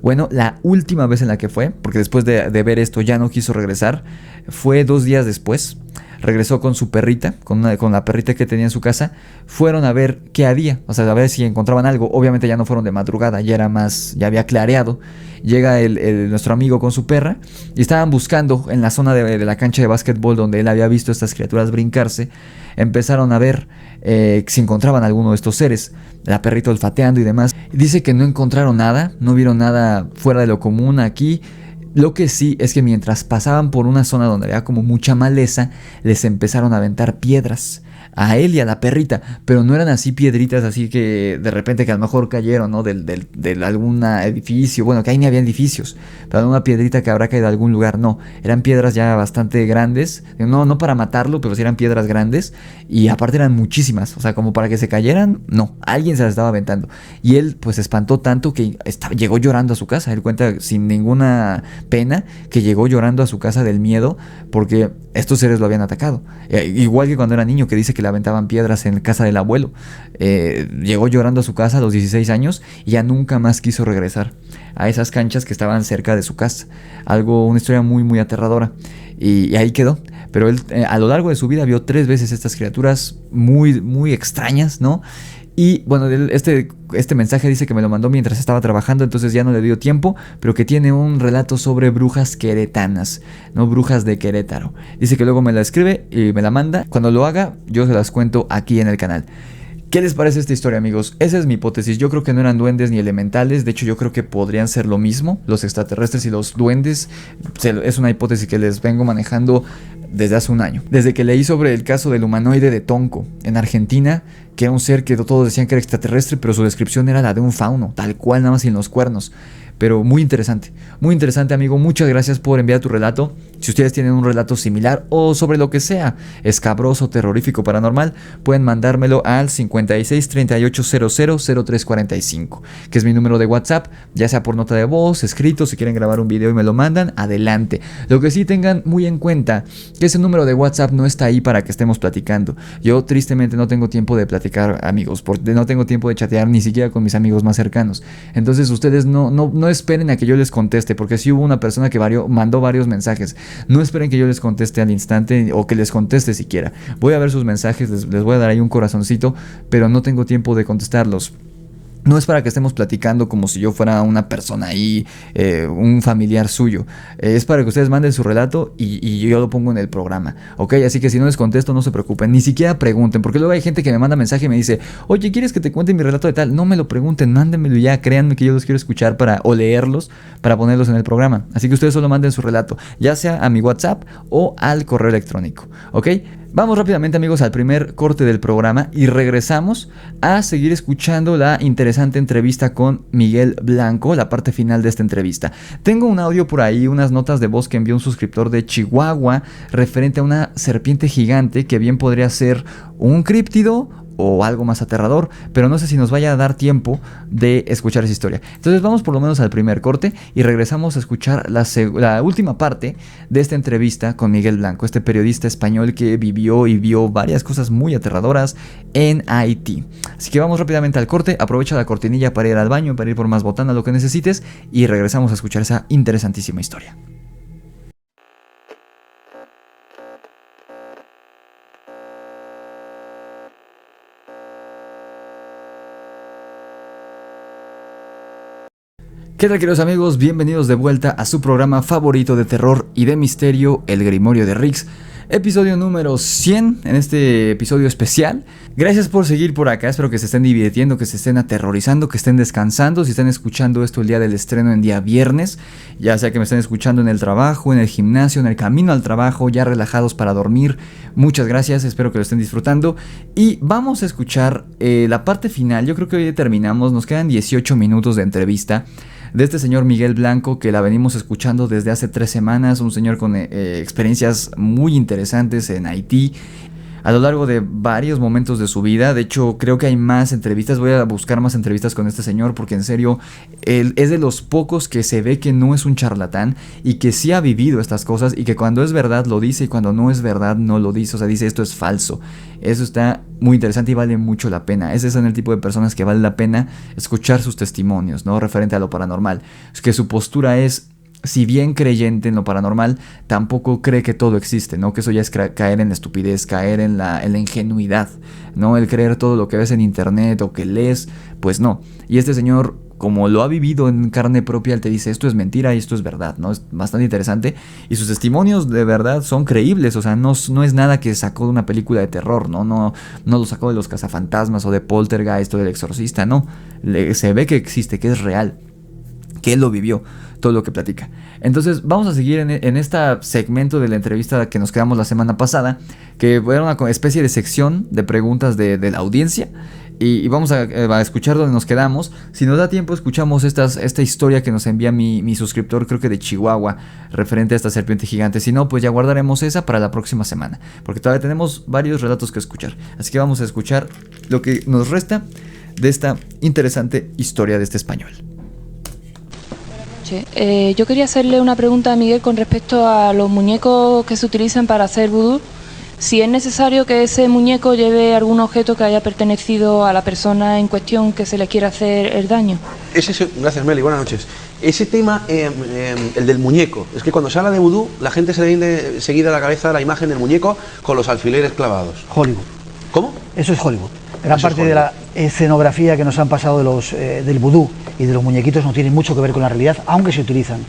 Bueno, la última vez en la que fue, porque después de ver esto ya no quiso regresar, fue 2 días después. Regresó con su perrita, con la perrita que tenía en su casa. Fueron a ver qué había, o sea, a ver si encontraban algo. Obviamente ya no fueron de madrugada, ya había clareado. Llega nuestro amigo con su perra y estaban buscando en la zona de la cancha de básquetbol donde él había visto a estas criaturas brincarse. Empezaron a ver si encontraban alguno de estos seres. La perrita olfateando y demás. Dice que no encontraron nada, no vieron nada fuera de lo común aquí. Lo que sí es que mientras pasaban por una zona donde había como mucha maleza, les empezaron a aventar piedras a él y a la perrita, pero no eran así piedritas así que de repente que a lo mejor cayeron, ¿no? de algún edificio, bueno, que ahí ni había edificios, pero alguna piedrita que habrá caído de algún lugar, no, eran piedras ya bastante grandes, no para matarlo, pero sí eran piedras grandes, y aparte eran muchísimas, o sea, como para que se cayeran, no, alguien se las estaba aventando, y él pues se espantó tanto que llegó llorando a su casa. Él cuenta sin ninguna pena que llegó llorando a su casa del miedo, porque estos seres lo habían atacado, igual que cuando era niño, que dice que le aventaban piedras en casa del abuelo. Llegó llorando a su casa a los 16 años y ya nunca más quiso regresar a esas canchas que estaban cerca de su casa. Una historia muy muy aterradora, y ahí quedó. Pero él a lo largo de su vida vio 3 veces estas criaturas muy muy extrañas, ¿no? Y bueno, este mensaje dice que me lo mandó mientras estaba trabajando, entonces ya no le dio tiempo, pero que tiene un relato sobre brujas queretanas, no brujas de Querétaro. Dice que luego me la escribe y me la manda. Cuando lo haga, yo se las cuento aquí en el canal. ¿Qué les parece esta historia, amigos? Esa es mi hipótesis. Yo creo que no eran duendes ni elementales. De hecho, yo creo que podrían ser lo mismo, los extraterrestres y los duendes. Es una hipótesis que les vengo manejando desde hace un año. Desde que leí sobre el caso del humanoide de Tonco, en Argentina, que era un ser que todos decían que era extraterrestre, pero su descripción era la de un fauno, tal cual, nada más sin los cuernos. Pero muy interesante, amigo. Muchas gracias por enviar tu relato. Si ustedes tienen un relato similar o sobre lo que sea escabroso, terrorífico, paranormal, pueden mandármelo al 5638000345, que es mi número de WhatsApp, ya sea por nota de voz, escrito. Si quieren grabar un video y me lo mandan, adelante. Lo que sí tengan muy en cuenta, que ese número de WhatsApp no está ahí para que estemos platicando. Yo tristemente no tengo tiempo de platicar, amigos, porque no tengo tiempo de chatear ni siquiera con mis amigos más cercanos. Entonces ustedes no esperen a que yo les conteste, porque si hubo una persona que mandó varios mensajes. No esperen que yo les conteste al instante o que les conteste siquiera. Voy a ver sus mensajes, les voy a dar ahí un corazoncito, pero no tengo tiempo de contestarlos. No es para que estemos platicando como si yo fuera una persona ahí, un familiar suyo. Es para que ustedes manden su relato y yo lo pongo en el programa, ¿ok? Así que si no les contesto, no se preocupen, ni siquiera pregunten, porque luego hay gente que me manda mensaje y me dice, oye, ¿quieres que te cuente mi relato de tal? No me lo pregunten, mándenmelo ya, créanme que yo los quiero escuchar o leerlos para ponerlos en el programa. Así que ustedes solo manden su relato, ya sea a mi WhatsApp o al correo electrónico, ¿ok? Vamos rápidamente, amigos, al primer corte del programa y regresamos a seguir escuchando la interesante entrevista con Miguel Blanco, la parte final de esta entrevista. Tengo un audio por ahí, unas notas de voz que envió un suscriptor de Chihuahua referente a una serpiente gigante que bien podría ser un críptido o algo más aterrador, pero no sé si nos vaya a dar tiempo de escuchar esa historia. Entonces vamos por lo menos al primer corte y regresamos a escuchar la última parte de esta entrevista con Miguel Blanco, este periodista español que vivió y vio varias cosas muy aterradoras en Haití. Así que vamos rápidamente al corte, aprovecha la cortinilla para ir al baño, para ir por más botana, lo que necesites, y regresamos a escuchar esa interesantísima historia. ¿Qué tal, queridos amigos? Bienvenidos de vuelta a su programa favorito de terror y de misterio, El Grimorio de Rix. Episodio número 100 en este episodio especial. Gracias por seguir por acá, espero que se estén divirtiendo, que se estén aterrorizando, que estén descansando. Si están escuchando esto el día del estreno en día viernes, ya sea que me estén escuchando en el trabajo, en el gimnasio, en el camino al trabajo, ya relajados para dormir, muchas gracias, espero que lo estén disfrutando. Y vamos a escuchar la parte final. Yo creo que hoy terminamos, nos quedan 18 minutos de entrevista de este señor Miguel Blanco, que la venimos escuchando desde hace 3 semanas, un señor con experiencias muy interesantes en Haití a lo largo de varios momentos de su vida. De hecho, creo que hay más entrevistas, voy a buscar más entrevistas con este señor, porque en serio, él es de los pocos que se ve que no es un charlatán y que sí ha vivido estas cosas, y que cuando es verdad lo dice y cuando no es verdad no lo dice, o sea, dice esto es falso. Eso está muy interesante y vale mucho la pena. Ese es el tipo de personas que vale la pena escuchar sus testimonios, ¿no? Referente a lo paranormal. Es que su postura es, si bien creyente en lo paranormal, tampoco cree que todo existe, ¿no? Que eso ya es caer en la estupidez, caer en la ingenuidad, ¿no? El creer todo lo que ves en internet o que lees, pues no. Y este señor, como lo ha vivido en carne propia, él te dice esto es mentira y esto es verdad, ¿no? Es bastante interesante y sus testimonios de verdad son creíbles, o sea, no es nada que sacó de una película de terror, no lo sacó de Los Cazafantasmas o de Poltergeist o del Exorcista, no. Se ve que existe, que es real, que él lo vivió, todo lo que platica. Entonces vamos a seguir en este segmento de la entrevista que nos quedamos la semana pasada, que era una especie de sección de preguntas de la audiencia, y vamos a escuchar donde nos quedamos. Si nos da tiempo, escuchamos esta historia que nos envía mi suscriptor, creo que de Chihuahua, referente a esta serpiente gigante. Si no, pues ya guardaremos esa para la próxima semana, porque todavía tenemos varios relatos que escuchar. Así que vamos a escuchar lo que nos resta de esta interesante historia de este español. Yo quería hacerle una pregunta a Miguel con respecto a los muñecos que se utilizan para hacer vudú. Si es necesario que ese muñeco lleve algún objeto que haya pertenecido a la persona en cuestión que se le quiera hacer el daño. Gracias, Meli, buenas noches. Ese tema, el del muñeco, es que cuando se habla de vudú, la gente se le viene seguida a la cabeza la imagen del muñeco con los alfileres clavados. Hollywood. ¿Cómo? Eso es Hollywood. Gran parte de la escenografía que nos han pasado del vudú y de los muñequitos no tiene mucho que ver con la realidad, aunque se utilizan.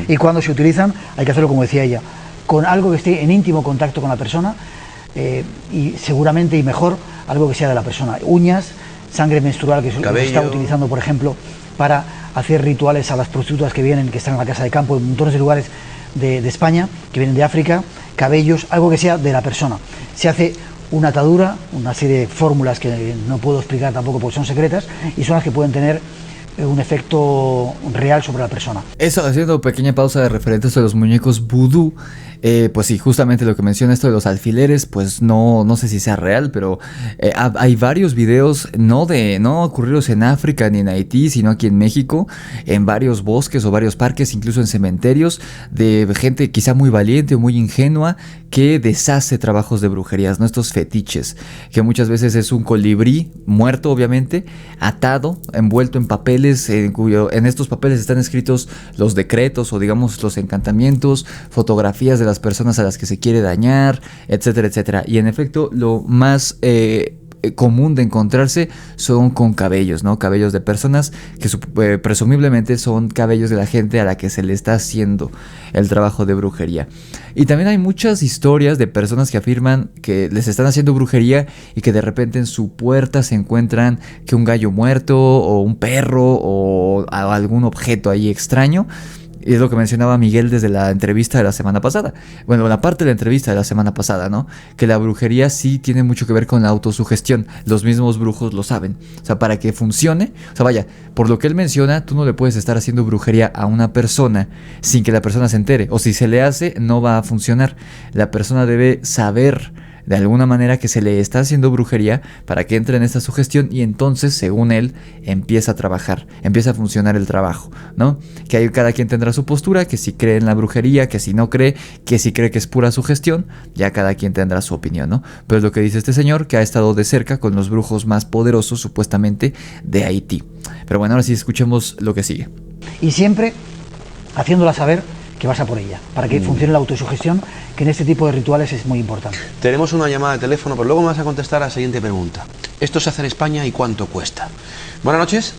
Y cuando se utilizan hay que hacerlo, como decía ella, con algo que esté en íntimo contacto con la persona, y seguramente y mejor algo que sea de la persona. Uñas, sangre menstrual, que es lo que se está utilizando, por ejemplo, para hacer rituales a las prostitutas que vienen, que están en la casa de campo, en montones de lugares de España, que vienen de África, cabellos, algo que sea de la persona. Se hace una atadura, una serie de fórmulas que no puedo explicar tampoco porque son secretas, y son las que pueden tener un efecto real sobre la persona. Eso, haciendo pequeña pausa de referentes a los muñecos vudú, pues sí, justamente lo que menciona esto de los alfileres, pues no sé si sea real, pero hay varios videos, no ocurridos en África ni en Haití, sino aquí en México, en varios bosques o varios parques, incluso en cementerios, de gente quizá muy valiente o muy ingenua que deshace trabajos de brujerías, ¿no? Estos fetiches, que muchas veces es un colibrí muerto, obviamente, atado, envuelto en papeles, en estos papeles están escritos los decretos o digamos los encantamientos, fotografías de las personas a las que se quiere dañar, etcétera, etcétera. Y en efecto, lo más común de encontrarse son con cabellos, ¿no? Cabellos de personas que presumiblemente son cabellos de la gente a la que se le está haciendo el trabajo de brujería. Y también hay muchas historias de personas que afirman que les están haciendo brujería y que de repente en su puerta se encuentran que un gallo muerto o un perro o algún objeto ahí extraño. Y es lo que mencionaba Miguel desde la entrevista de la semana pasada. Bueno, la parte de la entrevista de la semana pasada, ¿no? Que la brujería sí tiene mucho que ver con la autosugestión. Los mismos brujos lo saben. O sea, para que funcione, o sea, vaya, por lo que él menciona, tú no le puedes estar haciendo brujería a una persona sin que la persona se entere. O si se le hace, no va a funcionar. La persona debe saber de alguna manera que se le está haciendo brujería para que entre en esta sugestión y entonces, según él, empieza a trabajar, empieza a funcionar el trabajo, ¿no? Que ahí cada quien tendrá su postura, que si cree en la brujería, que si no cree, que si cree que es pura sugestión, ya cada quien tendrá su opinión, ¿no? Pero es lo que dice este señor, que ha estado de cerca con los brujos más poderosos, supuestamente, de Haití. Pero bueno, ahora sí escuchemos lo que sigue. Y siempre haciéndola saber que vas a por ella, para que funcione la autosugestión, que en este tipo de rituales es muy importante. Tenemos una llamada de teléfono, pero luego me vas a contestar a la siguiente pregunta. ¿Esto se hace en España y cuánto cuesta? Buenas noches.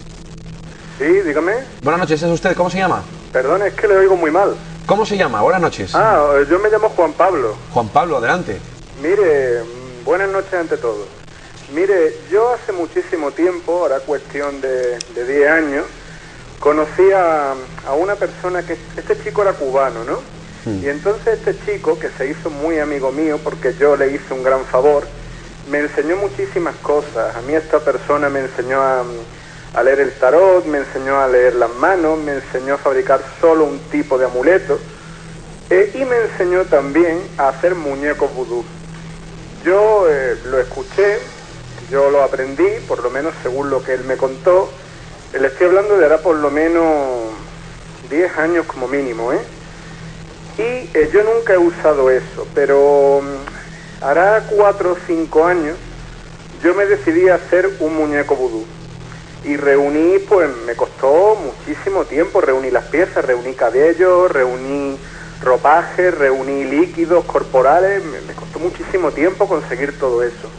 Sí, dígame. Buenas noches, ¿es usted? ¿Cómo se llama? Perdón, es que le oigo muy mal. ¿Cómo se llama? Buenas noches. Yo me llamo Juan Pablo. Juan Pablo, adelante. Mire, buenas noches ante todo. Mire, yo hace muchísimo tiempo, ahora cuestión de 10 años, conocí a una persona que, este chico era cubano, ¿no? Y entonces este chico, que se hizo muy amigo mío porque yo le hice un gran favor, me enseñó muchísimas cosas. A mí esta persona me enseñó a leer el tarot, me enseñó a leer las manos, me enseñó a fabricar solo un tipo de amuleto y me enseñó también a hacer muñecos vudú. Yo lo escuché, yo lo aprendí, por lo menos según lo que él me contó. Le estoy hablando de ahora por lo menos 10 años como mínimo, ¿eh? Y yo nunca he usado eso, pero hará 4 o 5 años yo me decidí a hacer un muñeco vudú. Y reuní, pues me costó muchísimo tiempo, reuní las piezas, reuní cabello, reuní ropaje, reuní líquidos corporales, me costó muchísimo tiempo conseguir todo eso.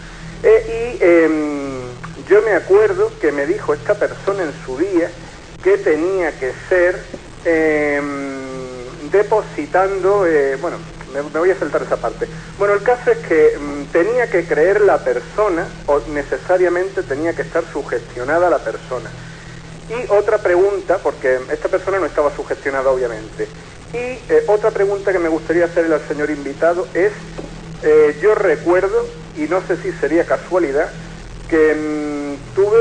Yo me acuerdo que me dijo esta persona en su día que tenía que ser depositando, bueno, me voy a saltar esa parte. Bueno, el caso es que tenía que creer la persona o necesariamente tenía que estar sugestionada la persona. Y otra pregunta, porque esta persona no estaba sugestionada obviamente, y otra pregunta que me gustaría hacerle al señor invitado es, yo recuerdo, y no sé si sería casualidad, que tuve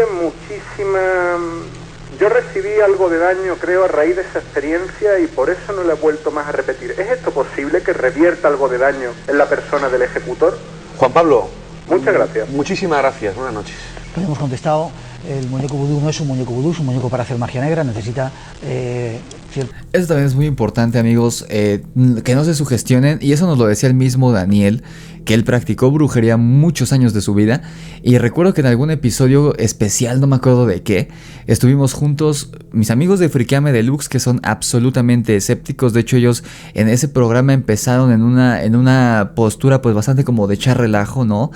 yo recibí algo de daño, creo, a raíz de esa experiencia y por eso no la he vuelto más a repetir. ¿Es esto posible, que revierta algo de daño en la persona del ejecutor? Juan Pablo. Muchas gracias. Muchísimas gracias, buenas noches. Pues hemos contestado, el muñeco vudú no es un muñeco vudú, es un muñeco para hacer magia negra, necesita cierto... Eso también es muy importante, amigos, que no se sugestionen, y eso nos lo decía el mismo Daniel, que él practicó brujería muchos años de su vida, y recuerdo que en algún episodio especial, no me acuerdo de qué, estuvimos juntos, mis amigos de Friqueame Deluxe, que son absolutamente escépticos. De hecho ellos en ese programa empezaron en una postura pues bastante como de echar relajo, ¿no?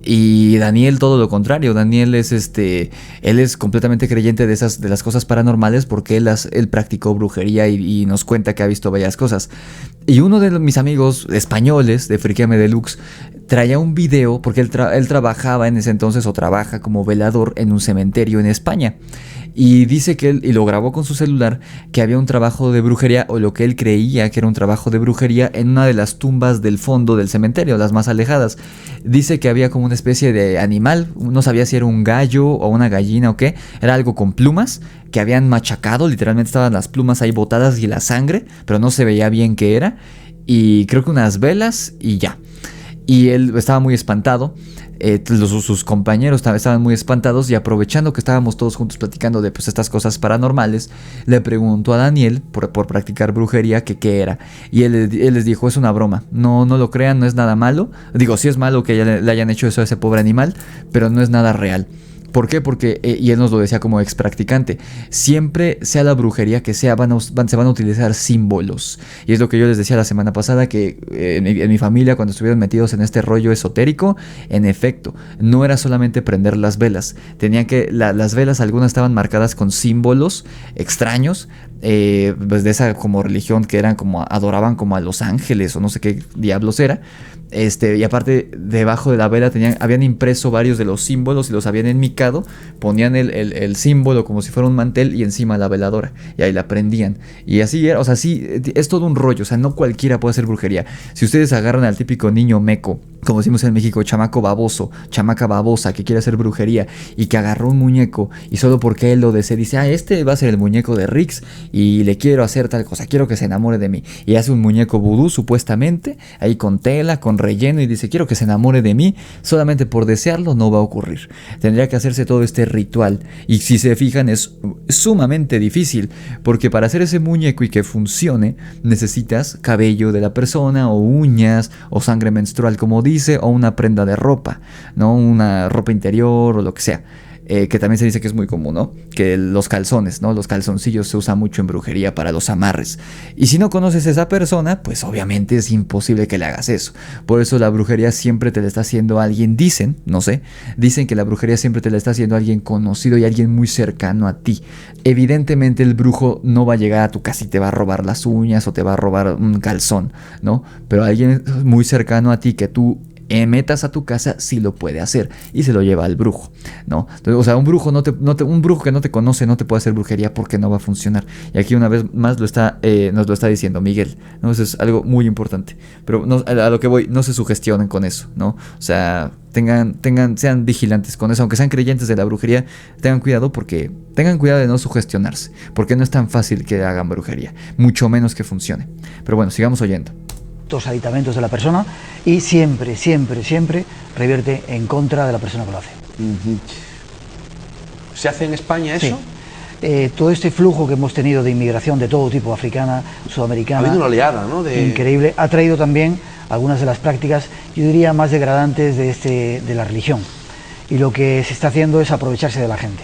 Y Daniel todo lo contrario. Daniel es él es completamente creyente de las cosas paranormales porque él practicó brujería y nos cuenta que ha visto varias cosas. Y uno de mis amigos españoles de Friqueame Deluxe traía un video porque él trabajaba en ese entonces, o trabaja como velador en un cementerio en España. Y dice que y lo grabó con su celular, que había un trabajo de brujería, o lo que él creía que era un trabajo de brujería, en una de las tumbas del fondo del cementerio, las más alejadas. Dice que había como una especie de animal, no sabía si era un gallo o una gallina o qué, era algo con plumas, que habían machacado, literalmente estaban las plumas ahí botadas y la sangre, pero no se veía bien qué era, y creo que unas velas y ya. Y él estaba muy espantado. Sus compañeros estaban muy espantados, y aprovechando que estábamos todos juntos platicando de pues estas cosas paranormales, le preguntó a Daniel por practicar brujería que qué era, y él les dijo: es una broma, no lo crean, no es nada malo. Digo, sí es malo que le hayan hecho eso a ese pobre animal, pero no es nada real. ¿Por qué? Porque, y él nos lo decía como ex practicante, siempre sea la brujería que sea, se van a utilizar símbolos. Y es lo que yo les decía la semana pasada, que en mi familia, cuando estuvieron metidos en este rollo esotérico, en efecto, no era solamente prender las velas. Tenían que, las velas, algunas estaban marcadas con símbolos extraños, pues de esa como religión que eran como, adoraban como a los ángeles o no sé qué diablos era. Y aparte, debajo de la vela habían impreso varios de los símbolos y los habían enmicado, ponían el símbolo como si fuera un mantel y encima la veladora, y ahí la prendían. Y así era, o sea, sí, es todo un rollo, o sea, no cualquiera puede hacer brujería. Si ustedes agarran al típico niño meco, como decimos en México, chamaco baboso, chamaca babosa, que quiere hacer brujería y que agarró un muñeco y solo porque él lo desea, dice, este va a ser el muñeco de Rix y le quiero hacer tal cosa, quiero que se enamore de mí. Y hace un muñeco vudú, supuestamente, ahí con tela, con relleno, y dice, quiero que se enamore de mí, solamente por desearlo no va a ocurrir. Tendría que hacerse todo este ritual, y si se fijan es sumamente difícil, porque para hacer ese muñeco y que funcione, necesitas cabello de la persona, o uñas, o sangre menstrual, como dice, o una prenda de ropa, ¿no? Una ropa interior o lo que sea. Que también se dice que es muy común, ¿no? Que los calzones, ¿no? Los calzoncillos se usan mucho en brujería para los amarres. Y si no conoces a esa persona, pues obviamente es imposible que le hagas eso. Por eso la brujería siempre te la está haciendo alguien, dicen, no sé, dicen que la brujería siempre te la está haciendo alguien conocido y alguien muy cercano a ti. Evidentemente el brujo no va a llegar a tu casa y te va a robar las uñas o te va a robar un calzón, ¿no? Pero alguien muy cercano a ti que tú metas a tu casa sí lo puede hacer y se lo lleva al brujo, ¿no? Entonces, o sea, un brujo un brujo que no te conoce no te puede hacer brujería porque no va a funcionar. Y aquí una vez más nos lo está diciendo Miguel, ¿no? Eso es algo muy importante. Pero a lo que voy, no se sugestionen con eso, ¿no? O sea, sean vigilantes con eso, aunque sean creyentes de la brujería, tengan cuidado de no sugestionarse, porque no es tan fácil que hagan brujería, mucho menos que funcione. Pero bueno, sigamos oyendo. Los aditamentos de la persona y siempre revierte en contra de la persona que lo hace. ¿Se hace en España eso? Sí. Todo este flujo que hemos tenido de inmigración de todo tipo, africana, sudamericana, ha habido una oleada, ¿no? Increíble, ha traído también algunas de las prácticas, yo diría, más degradantes de la religión. Y lo que se está haciendo es aprovecharse de la gente.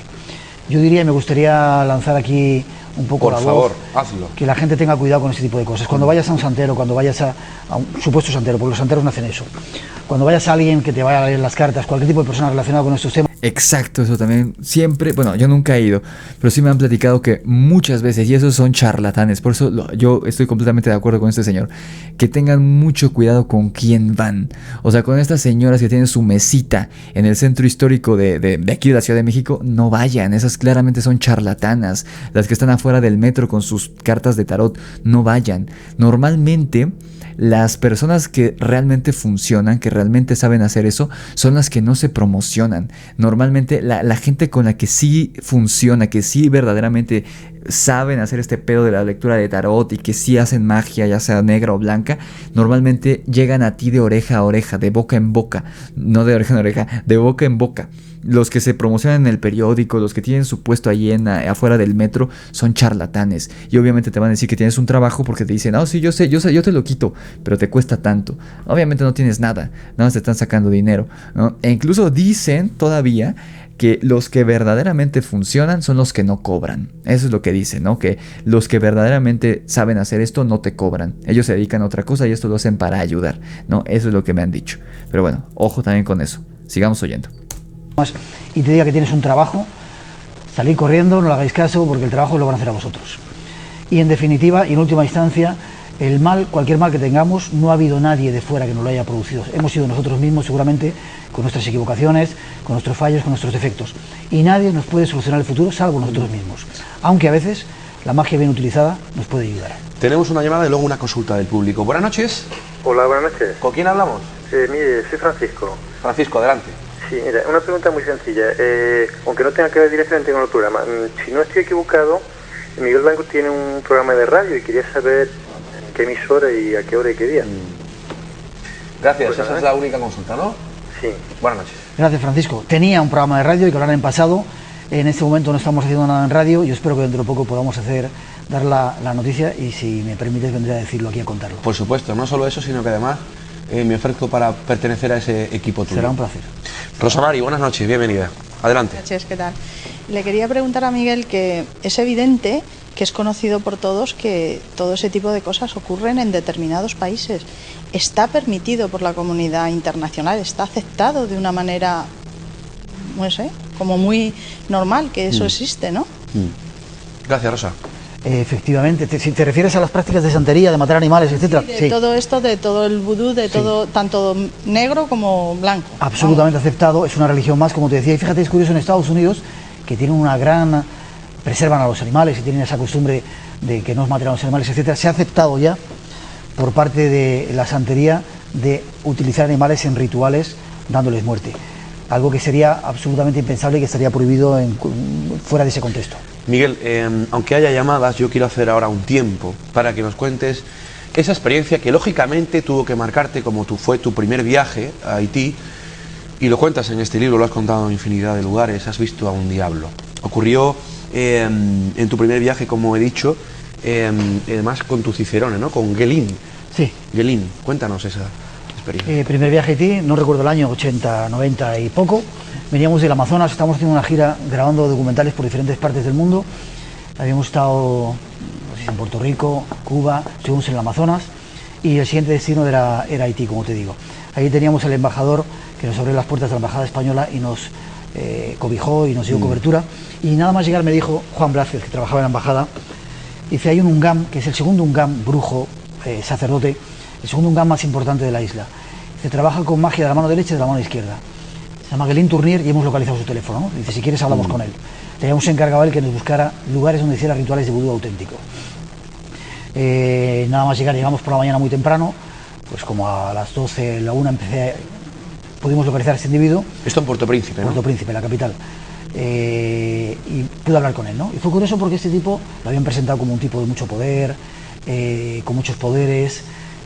Yo diría, me gustaría lanzar aquí un poco por la favor, voz, hazlo. Que la gente tenga cuidado con este tipo de cosas. Cuando vayas a un santero, cuando vayas a un supuesto santero, porque los santeros no hacen eso, cuando vayas a alguien que te vaya a leer las cartas, cualquier tipo de persona relacionada con estos temas. Exacto, eso también siempre, bueno, yo nunca he ido, pero sí me han platicado que muchas veces, y esos son charlatanes, por eso yo estoy completamente de acuerdo con este señor, que tengan mucho cuidado con quién van. O sea, con estas señoras que tienen su mesita en el centro histórico de aquí de la Ciudad de México, no vayan, esas claramente son charlatanas. Las que están afuera del metro con sus cartas de tarot, no vayan. Normalmente las personas que realmente funcionan, que realmente saben hacer eso, son las que no se promocionan. Normalmente la gente con la que sí funciona, que sí verdaderamente saben hacer este pedo de la lectura de tarot y que sí hacen magia, ya sea negra o blanca, normalmente llegan a ti de oreja a oreja, de boca en boca, no de oreja en oreja, de boca en boca. Los que se promocionan en el periódico, los que tienen su puesto ahí afuera del metro, son charlatanes. Y obviamente te van a decir que tienes un trabajo porque te dicen, sí, yo sé, yo te lo quito, pero te cuesta tanto. Obviamente no tienes nada más te están sacando dinero, ¿no? E incluso dicen todavía que los que verdaderamente funcionan son los que no cobran. Eso es lo que dicen, ¿no? Que los que verdaderamente saben hacer esto no te cobran. Ellos se dedican a otra cosa y esto lo hacen para ayudar, ¿no? Eso es lo que me han dicho. Pero bueno, ojo también con eso. Sigamos oyendo. Y te diga que tienes un trabajo, salid corriendo, no le hagáis caso porque el trabajo lo van a hacer a vosotros. Y en definitiva, y en última instancia, el mal, cualquier mal que tengamos, no ha habido nadie de fuera que nos lo haya producido. Hemos sido nosotros mismos seguramente, con nuestras equivocaciones, con nuestros fallos, con nuestros defectos. Y nadie nos puede solucionar el futuro salvo nosotros mismos. Aunque a veces la magia bien utilizada nos puede ayudar. Tenemos una llamada y luego una consulta del público. Buenas noches. Hola, buenas noches. ¿Con quién hablamos? Mire, soy Francisco. Francisco, adelante. Sí, mira, una pregunta muy sencilla. Aunque no tenga que ver directamente con el programa, si no estoy equivocado, Miguel Blanco tiene un programa de radio y quería saber en qué emisora y a qué hora y qué día. Gracias, pues esa es la única consulta, ¿no? Sí. Buenas noches. Gracias, Francisco. Tenía un programa de radio y que lo han pasado. En este momento no estamos haciendo nada en radio. Yo espero que dentro de poco podamos dar la noticia y si me permites vendré a decirlo aquí, a contarlo. Por supuesto, no solo eso, sino que además me ofrezco para pertenecer a ese equipo tuyo. Será un placer. Rosa Mari, buenas noches, bienvenida. Adelante. Gracias, ¿qué tal? Le quería preguntar a Miguel que es evidente que es conocido por todos que todo ese tipo de cosas ocurren en determinados países. ¿Está permitido por la comunidad internacional? ¿Está aceptado de una manera, no sé, como muy normal que eso existe, ¿no? Gracias, Rosa. Efectivamente, si te refieres a las prácticas de santería, de matar animales, etcétera. Sí, todo esto, de todo el vudú, de todo, tanto negro como blanco. Absolutamente aceptado, es una religión más, como te decía. Y fíjate, es curioso, en Estados Unidos, que tienen una gran... preservan a los animales y tienen esa costumbre de que no maten a los animales, etcétera. Se ha aceptado ya, por parte de la santería, de utilizar animales en rituales dándoles muerte. Algo que sería absolutamente impensable y que estaría prohibido fuera de ese contexto. Miguel, aunque haya llamadas, yo quiero hacer ahora un tiempo para que nos cuentes esa experiencia que lógicamente tuvo que marcarte como fue tu primer viaje a Haití, y lo cuentas en este libro, lo has contado en infinidad de lugares, has visto a un diablo. Ocurrió en tu primer viaje, como he dicho, además con tu cicerone, ¿no? Con Guelín. Sí. Guelín, cuéntanos esa experiencia. Primer viaje a Haití, no recuerdo el año, 80, 90 y poco. Veníamos del Amazonas, estábamos haciendo una gira grabando documentales por diferentes partes del mundo. Habíamos estado en Puerto Rico, Cuba, estuvimos en el Amazonas y el siguiente destino era Haití, como te digo. Ahí teníamos al embajador que nos abrió las puertas de la embajada española y nos cobijó y nos dio cobertura. Y nada más llegar me dijo Juan Blázquez, que trabajaba en la embajada, dice, hay un ungam, que es el segundo ungam brujo, sacerdote, el segundo ungam más importante de la isla. Se trabaja con magia de la mano derecha y de la mano izquierda. Se llama Guelín Tournier y hemos localizado su teléfono, ¿no? Dice, si quieres hablamos con él. Teníamos encargado a él que nos buscara lugares donde hiciera rituales de vudú auténtico. Nada más llegar, llegamos por la mañana muy temprano, pues como a las 12, la 1 pudimos localizar a este individuo. Esto en Puerto Príncipe, ¿no? Puerto Príncipe, la capital. Y pude hablar con él, ¿no? Y fue curioso porque este tipo lo habían presentado como un tipo de mucho poder, con muchos poderes,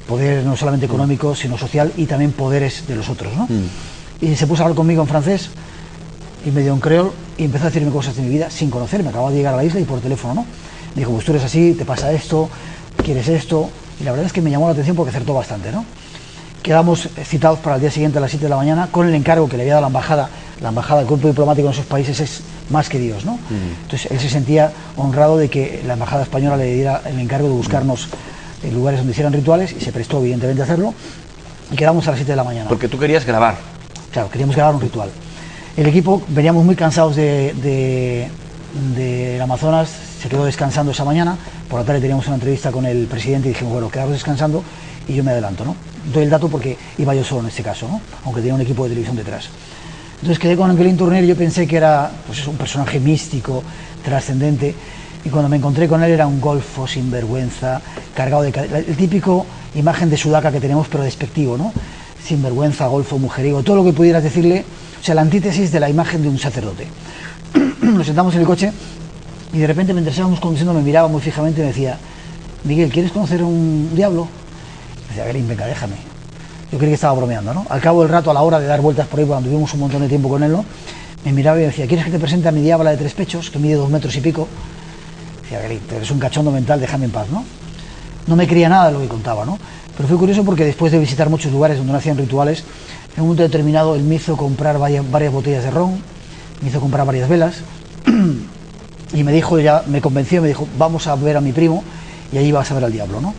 poder no solamente económico, sino social, y también poderes de los otros, ¿no? Y se puso a hablar conmigo en francés y medio en creol y empezó a decirme cosas de mi vida sin conocerme. Acababa de llegar a la isla y por teléfono, ¿no? Me dijo, pues tú eres así, te pasa esto, quieres esto, y la verdad es que me llamó la atención porque acertó bastante, ¿no? Quedamos citados para el día siguiente a las 7 de la mañana con el encargo que le había dado la embajada, el cuerpo diplomático en esos países es más que Dios, ¿no? Entonces él se sentía honrado de que la embajada española le diera el encargo de buscarnos lugares donde hicieran rituales, y se prestó evidentemente a hacerlo, y quedamos a las 7 de la mañana. Porque tú querías grabar. Claro, queríamos grabar un ritual. El equipo, veníamos muy cansados del Amazonas, se quedó descansando esa mañana. Por la tarde teníamos una entrevista con el presidente y dijimos, bueno, quedamos descansando y yo me adelanto, ¿no? Doy el dato porque iba yo solo en este caso, ¿no? Aunque tenía un equipo de televisión detrás. Entonces quedé con Guelín Tournier y yo pensé que era pues, un personaje místico, trascendente, y cuando me encontré con él era un golfo sin vergüenza, cargado de... el típico imagen de sudaca que tenemos, pero despectivo, ¿no? Sinvergüenza, golfo, mujeriego, todo lo que pudieras decirle, o sea, la antítesis de la imagen de un sacerdote. Nos sentamos en el coche y de repente, mientras íbamos conduciendo, me miraba muy fijamente y me decía, Miguel, ¿quieres conocer un diablo? Me decía, Guelín, venga, déjame. Yo creí que estaba bromeando, ¿no? Al cabo del rato, a la hora de dar vueltas por ahí, cuando tuvimos un montón de tiempo con él, ¿no? Me miraba y me decía, ¿quieres que te presente a mi diabla de 3 pechos, que mide 2 metros y pico? Decía, Guelín, eres un cachondo mental, déjame en paz, ¿no? No me creía nada de lo que contaba, ¿no? Pero fue curioso porque después de visitar muchos lugares donde no hacían rituales, en un momento determinado él me hizo comprar varias botellas de ron, me hizo comprar varias velas y me dijo, ya me convenció, me dijo, vamos a ver a mi primo y allí vas a ver al diablo, ¿no?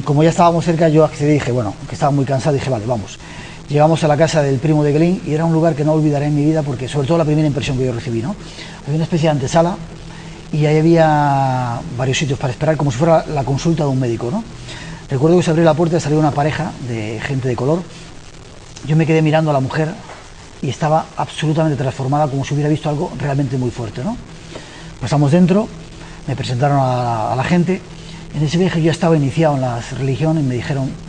Como ya estábamos cerca, yo accedí y dije, bueno, que estaba muy cansado, dije, vale, vamos. Llegamos a la casa del primo de Guelín y era un lugar que no olvidaré en mi vida porque, sobre todo, la primera impresión que yo recibí, ¿no? Había una especie de antesala y ahí había varios sitios para esperar, como si fuera la consulta de un médico, ¿no? Recuerdo que se abrió la puerta y salió una pareja de gente de color. Yo me quedé mirando a la mujer y estaba absolutamente transformada, como si hubiera visto algo realmente muy fuerte, ¿no? Pasamos dentro, me presentaron a la gente. En ese viaje yo estaba iniciado en la religión y me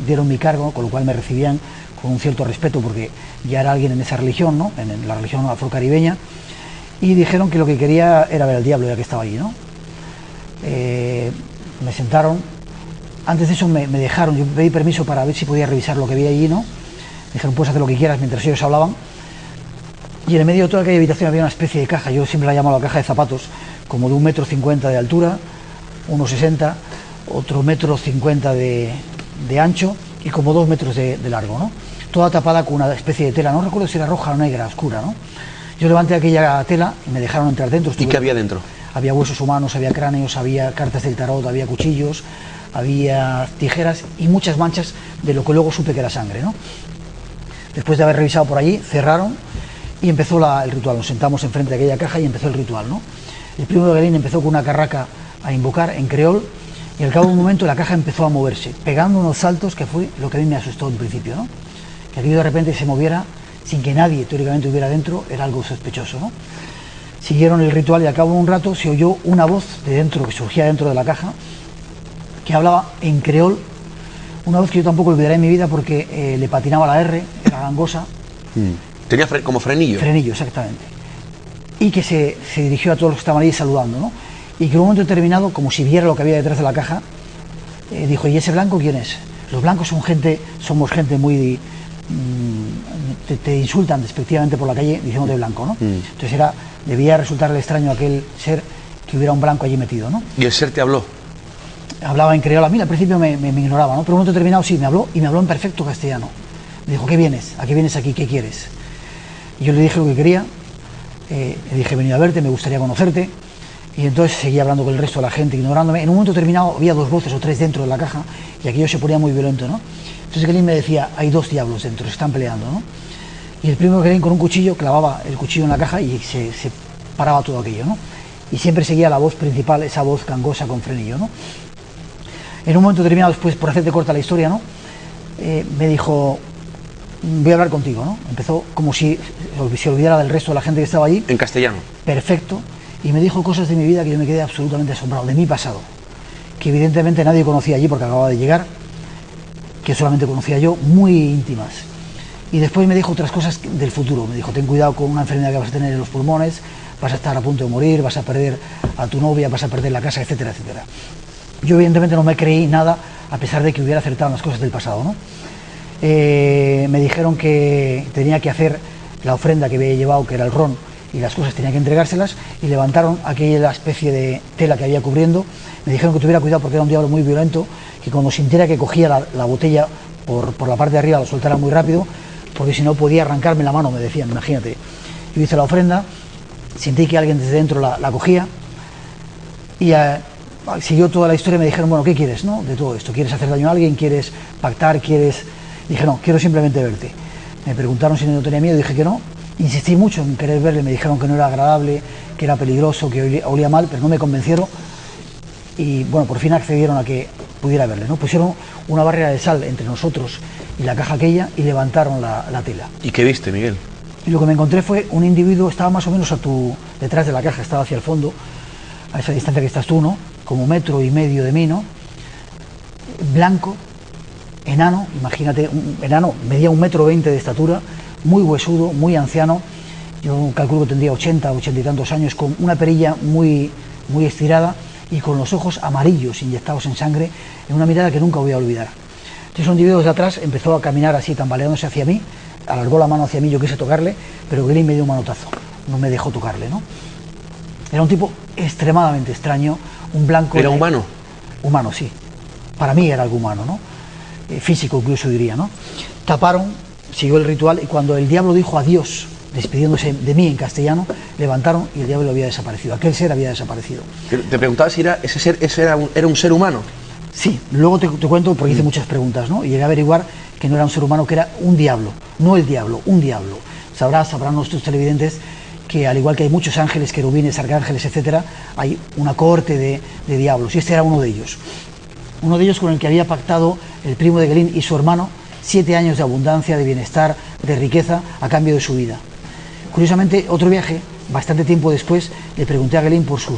dieron mi cargo, con lo cual me recibían con un cierto respeto porque ya era alguien en esa religión, ¿no? En la religión afrocaribeña. Y dijeron que lo que quería era ver al diablo, ya que estaba allí, ¿no? Me sentaron. Antes de eso me dejaron, yo pedí permiso para ver si podía revisar lo que había allí, ¿no? Me dijeron, puedes hacer lo que quieras, mientras ellos hablaban. Y en el medio de toda aquella habitación había una especie de caja, yo siempre la llamo la caja de zapatos, como de 1,50 m de altura, 1,60 m, otro 1,50 m de ancho y como 2 metros de largo, ¿no? Toda tapada con una especie de tela, no recuerdo si era roja o negra, oscura, ¿no? Yo levanté aquella tela y me dejaron entrar dentro. ¿Y qué había dentro? Había huesos humanos, había cráneos, había cartas del tarot, había cuchillos, había tijeras y muchas manchas de lo que luego supe que era sangre, ¿no? Después de haber revisado por allí, cerraron y empezó el ritual. Nos sentamos enfrente de aquella caja y empezó el ritual, ¿no? El primo de Galín empezó con una carraca a invocar en creol y al cabo de un momento la caja empezó a moverse, pegando unos saltos que fue lo que a mí me asustó en principio, ¿no? Que aquello de repente se moviera sin que nadie teóricamente hubiera dentro era algo sospechoso, ¿no? Siguieron el ritual y al cabo de un rato se oyó una voz de dentro, que surgía dentro de la caja, que hablaba en creol, una voz que yo tampoco olvidaré en mi vida porque le patinaba la R, era gangosa. Tenía como frenillo. Frenillo, exactamente. Y que se dirigió a todos los que estaban ahí saludando, ¿no? Y que en un momento determinado, como si viera lo que había detrás de la caja, dijo, ¿y ese blanco quién es? Los blancos somos gente muy... te insultan despectivamente por la calle diciéndote blanco, ¿no? Entonces debía resultarle extraño a aquel ser que hubiera un blanco allí metido, ¿no? ¿Y el ser te habló? Hablaba en creol, a mí al principio me ignoraba, ¿no? Pero en un momento determinado sí, me habló en perfecto castellano. Me dijo, ¿qué vienes? ¿A qué vienes aquí? ¿Qué quieres? Y yo le dije lo que quería, le dije, he venido a verte, me gustaría conocerte. Y entonces seguía hablando con el resto de la gente, ignorándome. En un momento determinado había 2 voces o 3 dentro de la caja y aquello se ponía muy violento, ¿no? Entonces Galín me decía, hay 2 diablos dentro, se están peleando, ¿no? Y el primo Galín con un cuchillo clavaba el cuchillo en la caja y se paraba todo aquello, ¿no? Y siempre seguía la voz principal, esa voz gangosa con frenillo, ¿no? En un momento determinado, después, por hacerte corta la historia, ¿no? Me dijo, voy a hablar contigo, ¿no? Empezó como si se olvidara del resto de la gente que estaba allí. En castellano. Perfecto. Y me dijo cosas de mi vida que yo me quedé absolutamente asombrado, de mi pasado, que evidentemente nadie conocía allí porque acababa de llegar, que solamente conocía yo, muy íntimas. Y después me dijo otras cosas del futuro. Me dijo, ten cuidado con una enfermedad que vas a tener en los pulmones, vas a estar a punto de morir, vas a perder a tu novia, vas a perder la casa, etcétera, etcétera. Yo evidentemente no me creí nada, a pesar de que hubiera acertado en las cosas del pasado, ¿no? Me dijeron que tenía que hacer la ofrenda que había llevado, que era el ron, y las cosas tenía que entregárselas, y levantaron aquella especie de tela que había cubriendo. Me dijeron que tuviera cuidado porque era un diablo muy violento, que cuando sintiera que cogía la botella por la parte de arriba la soltara muy rápido, porque si no podía arrancarme la mano, me decían, imagínate. Yo hice la ofrenda, sentí que alguien desde dentro la cogía, y siguió toda la historia. Me dijeron, bueno, ¿qué quieres, no? De todo esto, ¿quieres hacer daño a alguien? ¿Quieres pactar? Dije, no, quiero simplemente verte. Me preguntaron si no tenía miedo, dije que no. Insistí mucho en querer verle, me dijeron que no era agradable, que era peligroso, que olía mal, pero no me convencieron. Y bueno, por fin accedieron a que pudiera verle, ¿no? Pusieron una barrera de sal entre nosotros y la caja aquella y levantaron la tela. ¿Y qué viste, Miguel? Y lo que me encontré fue un individuo, estaba más o menos detrás de la caja, estaba hacia el fondo, a esa distancia que estás tú, ¿no? Como 1,5 metros de mí, ¿no? Blanco, enano, imagínate, enano, medía 1,20 metros de estatura, muy huesudo, muy anciano. Yo calculo que tendría 80 y tantos años, con una perilla muy, muy estirada y con los ojos amarillos inyectados en sangre, en una mirada que nunca voy a olvidar. Entonces un individuo desde atrás empezó a caminar así, tambaleándose hacia mí, alargó la mano hacia mí, yo quise tocarle, pero Galín me dio un manotazo, no me dejó tocarle, ¿no? Era un tipo extremadamente extraño, un blanco... ¿Era humano? Humano, sí. Para mí era algo humano, ¿no? Físico incluso diría, ¿no? Taparon, siguió el ritual y cuando el diablo dijo adiós, despidiéndose de mí en castellano, levantaron y el diablo había desaparecido. Aquel ser había desaparecido. Te preguntaba si ese era un ser humano. Sí, luego te cuento porque hice muchas preguntas, ¿no? Y llegué a averiguar que no era un ser humano, que era un diablo, no el diablo, un diablo. Sabrán nuestros televidentes que al igual que hay muchos ángeles, querubines, arcángeles, etcétera, hay una cohorte de diablos y este era uno de ellos. Uno de ellos con el que había pactado el primo de Galín y su hermano 7 años de abundancia, de bienestar, de riqueza a cambio de su vida. Curiosamente, otro viaje, bastante tiempo después, le pregunté a Galín por su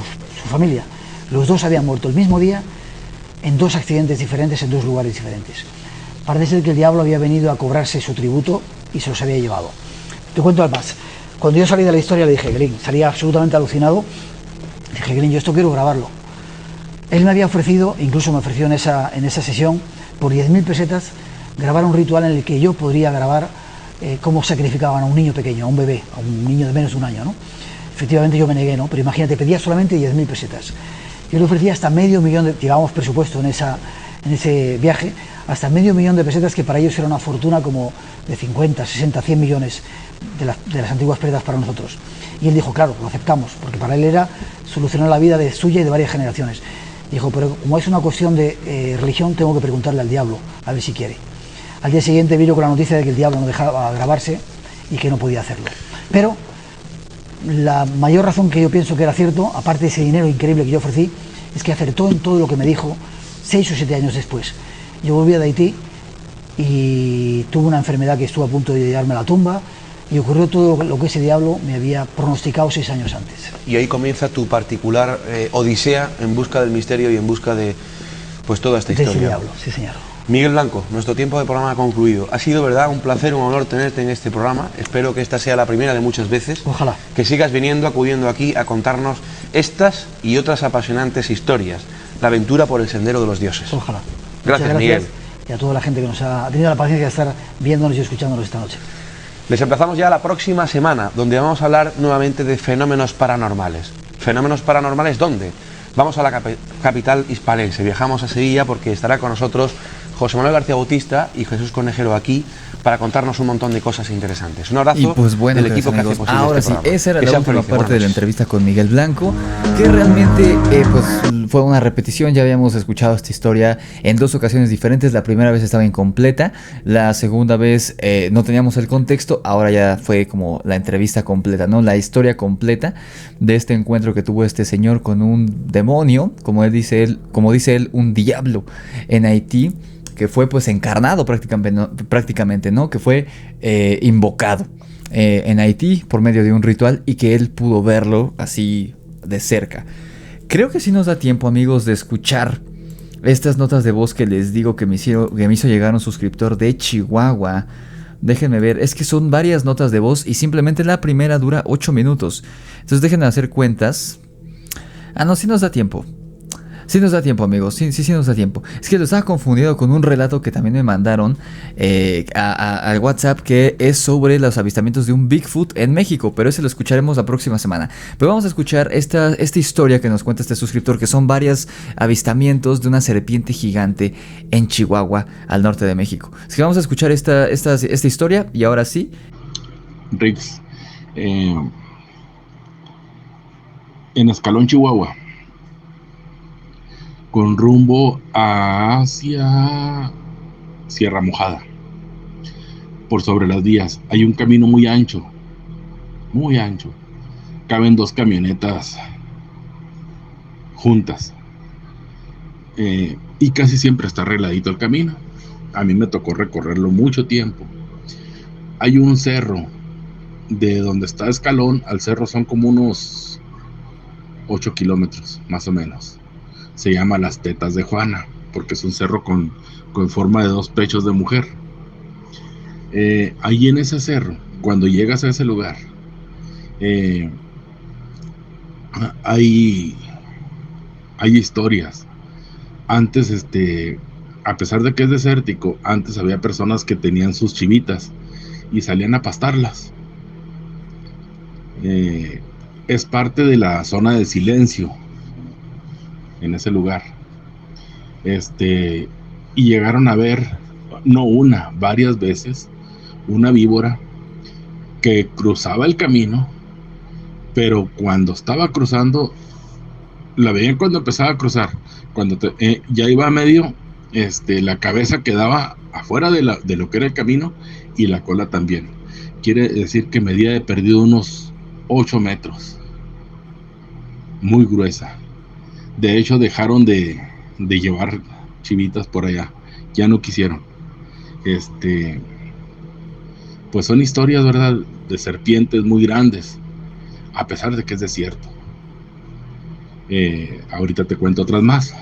familia. Los dos habían muerto el mismo día en 2 accidentes diferentes, en 2 lugares diferentes. Parece ser que el diablo había venido a cobrarse su tributo y se los había llevado. Te cuento al más. Cuando yo salí de la historia le dije, Galín, salía absolutamente alucinado, dije, Galín, yo esto quiero grabarlo. Él me había ofrecido, incluso me ofreció en esa sesión, por 10.000 pesetas, grabar un ritual en el que yo podría grabar cómo sacrificaban a un niño pequeño, a un bebé, a un niño de menos de 1 año, ¿no? Efectivamente yo me negué, ¿no? Pero imagínate, pedía solamente 10.000 pesetas. Yo le ofrecía hasta $500.000, llevábamos presupuesto en ese viaje, hasta medio millón de pesetas, que para ellos era una fortuna como de 50, 60, 100 millones de las antiguas pesetas para nosotros. Y él dijo, claro, lo aceptamos, porque para él era solucionar la vida de suya y de varias generaciones. Dijo, pero como es una cuestión de religión, tengo que preguntarle al diablo, a ver si quiere. Al día siguiente vino con la noticia de que el diablo no dejaba grabarse y que no podía hacerlo. Pero la mayor razón que yo pienso que era cierto, aparte de ese dinero increíble que yo ofrecí, es que acertó en todo lo que me dijo 6 o 7 años después. Yo volvía de Haití y tuve una enfermedad que estuvo a punto de llevarme a la tumba, y ocurrió todo lo que ese diablo me había pronosticado 6 años antes. Y ahí comienza tu particular odisea en busca del misterio y en busca de pues toda esta historia. De ese diablo, sí señor. Miguel Blanco, nuestro tiempo de programa ha concluido. Ha sido, verdad, un placer, un honor tenerte en este programa. Espero que esta sea la primera de muchas veces. Ojalá. Que sigas viniendo, acudiendo aquí a contarnos estas y otras apasionantes historias. La aventura por el sendero de los dioses. Ojalá. Gracias, Miguel. Y a toda la gente que nos ha tenido la paciencia de estar viéndonos y escuchándonos esta noche. Les emplazamos ya la próxima semana, donde vamos a hablar nuevamente de fenómenos paranormales. ¿Fenómenos paranormales dónde? Vamos a la capital hispalense, viajamos a Sevilla porque estará con nosotros José Manuel García Bautista y Jesús Conejero aquí para contarnos un montón de cosas interesantes. Un abrazo y pues bueno, del equipo que hace posible ahora este sí, programa. esa era Que la sean última felices. parte de la entrevista con Miguel Blanco, que realmente pues fue una repetición. Ya habíamos escuchado esta historia en 2 ocasiones diferentes. La primera vez estaba incompleta, la segunda vez no teníamos el contexto. Ahora ya fue como la entrevista completa, ¿no? La historia completa de este encuentro que tuvo este señor con un demonio, como dice él, un diablo en Haití, que fue pues encarnado prácticamente, ¿no? Que fue invocado en Haití por medio de un ritual y que él pudo verlo así de cerca. Creo que sí nos da tiempo, amigos, de escuchar estas notas de voz que les digo que me hizo llegar un suscriptor de Chihuahua. Déjenme ver, es que son varias notas de voz y simplemente la primera dura 8 minutos. Entonces déjenme hacer cuentas. No, sí nos da tiempo. Sí nos da tiempo, amigos, sí nos da tiempo. Es que lo estaba confundido con un relato que también me mandaron al WhatsApp, que es sobre los avistamientos de un Bigfoot en México, pero ese lo escucharemos la próxima semana. Pero vamos a escuchar esta historia que nos cuenta este suscriptor, que son varios avistamientos de una serpiente gigante en Chihuahua, al norte de México. Así que vamos a escuchar esta historia y ahora sí. Rix, en Escalón, Chihuahua, con rumbo hacia Sierra Mojada, por sobre las vías hay un camino muy ancho, caben 2 camionetas juntas, y casi siempre está arregladito el camino. A mí me tocó recorrerlo mucho tiempo. Hay un cerro, de donde está Escalón al cerro son como unos 8 kilómetros más o menos. Se llama Las Tetas de Juana, porque es un cerro con forma de 2 pechos de mujer. Ahí en ese cerro, cuando llegas a ese lugar, hay historias. Antes, a pesar de que es desértico, antes había personas que tenían sus chivitas y salían a pastarlas. Es parte de la zona de silencio en ese lugar, y llegaron a ver, no una, varias veces, una víbora que cruzaba el camino, pero cuando estaba cruzando, la veían cuando empezaba a cruzar, cuando ya iba a medio, la cabeza quedaba afuera de lo que era el camino y la cola también. Quiere decir que medía de perdido unos 8 metros, muy gruesa. De hecho, dejaron de llevar chivitas por allá. Ya no quisieron. Pues son historias, ¿verdad?, de serpientes muy grandes, a pesar de que es desierto. Ahorita te cuento otras más.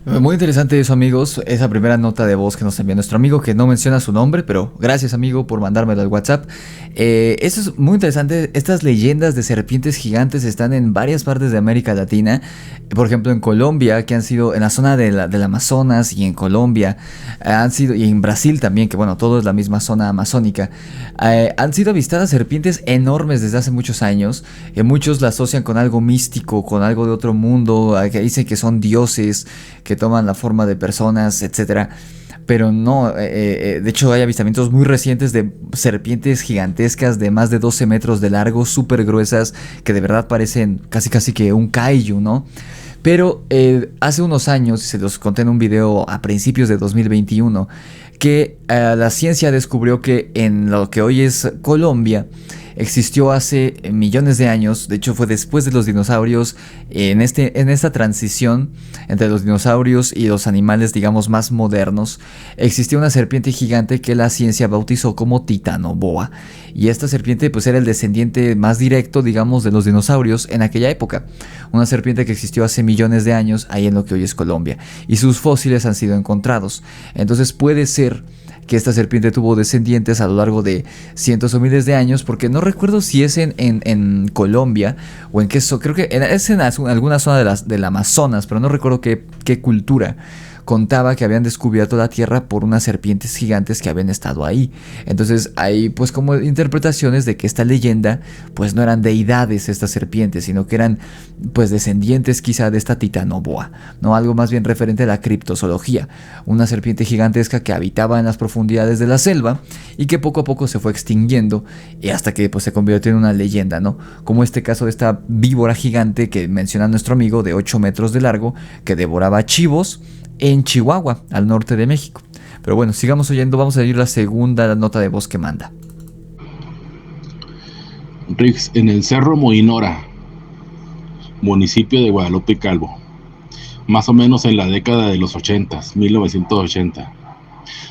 Muy interesante eso, amigos, esa primera nota de voz que nos envió nuestro amigo, que no menciona su nombre, pero gracias, amigo, por mandármelo al WhatsApp. Eso es muy interesante. Estas leyendas de serpientes gigantes están en varias partes de América Latina. Por ejemplo, en Colombia, que han sido en la zona del Amazonas, y en Colombia han sido, y en Brasil también, que bueno, todo es la misma zona amazónica. Han sido avistadas serpientes enormes desde hace muchos años. Muchos la asocian con algo místico, con algo de otro mundo, que dicen que son dioses, que toman la forma de personas, etcétera. Pero no, de hecho hay avistamientos muy recientes de serpientes gigantescas de más de 12 metros de largo, súper gruesas, que de verdad parecen casi que un kaiju, ¿no? Pero hace unos años, se los conté en un video a principios de 2021, que la ciencia descubrió que en lo que hoy es Colombia, existió hace millones de años, de hecho fue después de los dinosaurios, en esta transición entre los dinosaurios y los animales, digamos, más modernos, existió una serpiente gigante que la ciencia bautizó como Titanoboa. Y esta serpiente pues era el descendiente más directo, digamos, de los dinosaurios en aquella época. Una serpiente que existió hace millones de años ahí en lo que hoy es Colombia. Y sus fósiles han sido encontrados. Entonces puede ser que esta serpiente tuvo descendientes a lo largo de cientos o miles de años, porque no recuerdo si es en Colombia o en qué, creo que es en alguna zona del Amazonas, pero no recuerdo qué cultura contaba que habían descubierto la Tierra por unas serpientes gigantes que habían estado ahí. Entonces hay pues como interpretaciones de que esta leyenda pues no eran deidades estas serpientes, sino que eran pues descendientes quizá de esta Titanoboa, ¿no? Algo más bien referente a la criptozoología, una serpiente gigantesca que habitaba en las profundidades de la selva y que poco a poco se fue extinguiendo y hasta que pues se convirtió en una leyenda, ¿no? Como este caso de esta víbora gigante que menciona nuestro amigo de 8 metros de largo que devoraba chivos en Chihuahua, al norte de México. Pero bueno, sigamos oyendo, vamos a ir la segunda nota de voz que manda. Rix, en el Cerro Moinora, municipio de Guadalupe Calvo, más o menos en la década de los 1980,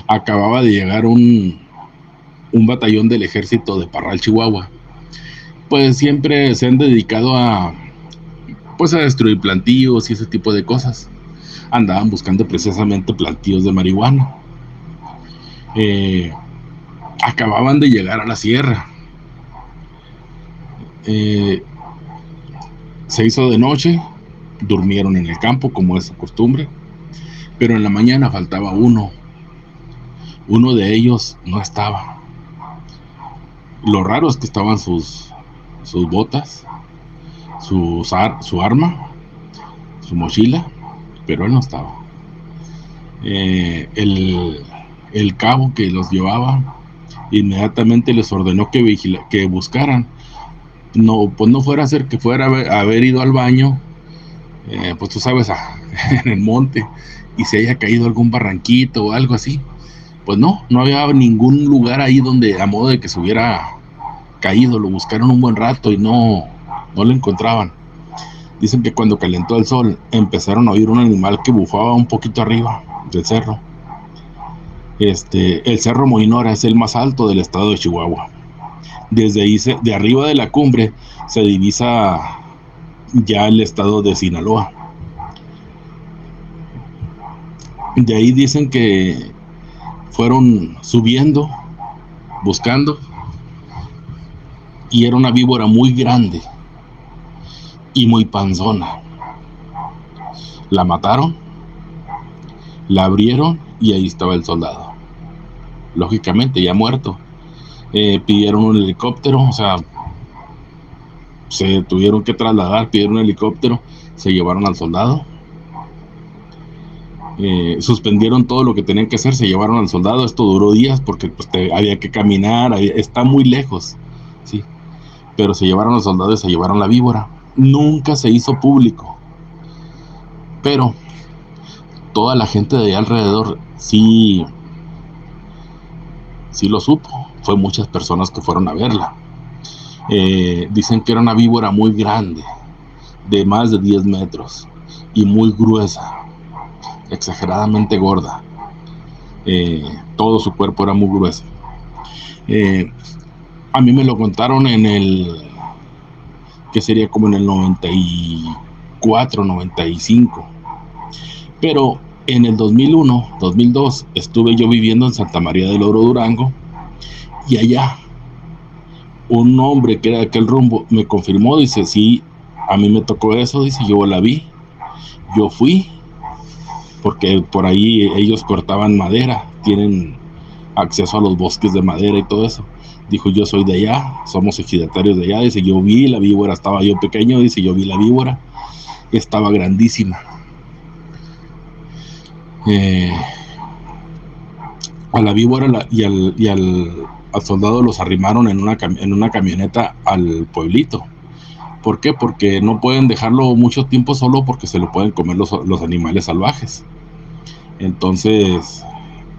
acababa de llegar un batallón del ejército de Parral, Chihuahua. Pues siempre se han dedicado a destruir plantíos y ese tipo de cosas. Andaban buscando precisamente plantíos de marihuana. Acababan de llegar a la sierra. Se hizo de noche, durmieron en el campo como es su costumbre, pero en la mañana faltaba uno. Uno de ellos no estaba. Lo raro es que estaban sus botas, su arma, su mochila, pero él no estaba. El cabo que los llevaba inmediatamente les ordenó que buscaran. No, pues no fuera a ser que fuera a haber ido al baño, pues tú sabes, en el monte, y se haya caído algún barranquito o algo así. Pues no había ningún lugar ahí donde a modo de que se hubiera caído. Lo buscaron un buen rato y no lo encontraban. Dicen que cuando calentó el sol empezaron a oír un animal que bufaba un poquito arriba del cerro. El Cerro Moinora es el más alto del estado de Chihuahua. Desde ahí, de arriba de la cumbre, se divisa ya el estado de Sinaloa. De ahí dicen que fueron subiendo, buscando, y era una víbora muy grande y muy panzona. La mataron, la abrieron y ahí estaba el soldado, lógicamente ya muerto. Pidieron un helicóptero, o sea, se tuvieron que trasladar, pidieron un helicóptero, se llevaron al soldado, suspendieron todo lo que tenían que hacer, se llevaron al soldado. Esto duró días porque pues, había que caminar, está muy lejos, sí, pero se llevaron al soldado y se llevaron la víbora. Nunca se hizo público, pero toda la gente de allá alrededor sí lo supo. Fue muchas personas que fueron a verla. Dicen que era una víbora muy grande, de más de 10 metros y muy gruesa, exageradamente gorda. Todo su cuerpo era muy grueso. A mí me lo contaron que sería como en el 94, 95. Pero en el 2001, 2002, estuve yo viviendo en Santa María del Oro, Durango, y allá un hombre que era de aquel rumbo me confirmó, dice, sí, a mí me tocó eso, dice, yo la vi, yo fui, porque por ahí ellos cortaban madera, tienen acceso a los bosques de madera y todo eso. Dijo, yo soy de allá, somos ejidatarios de allá, dice, yo vi la víbora, estaba yo pequeño, dice, yo vi la víbora, estaba grandísima. A la víbora al soldado los arrimaron en una camioneta al pueblito. ¿Por qué? Porque no pueden dejarlo mucho tiempo solo, porque se lo pueden comer los animales salvajes. Entonces,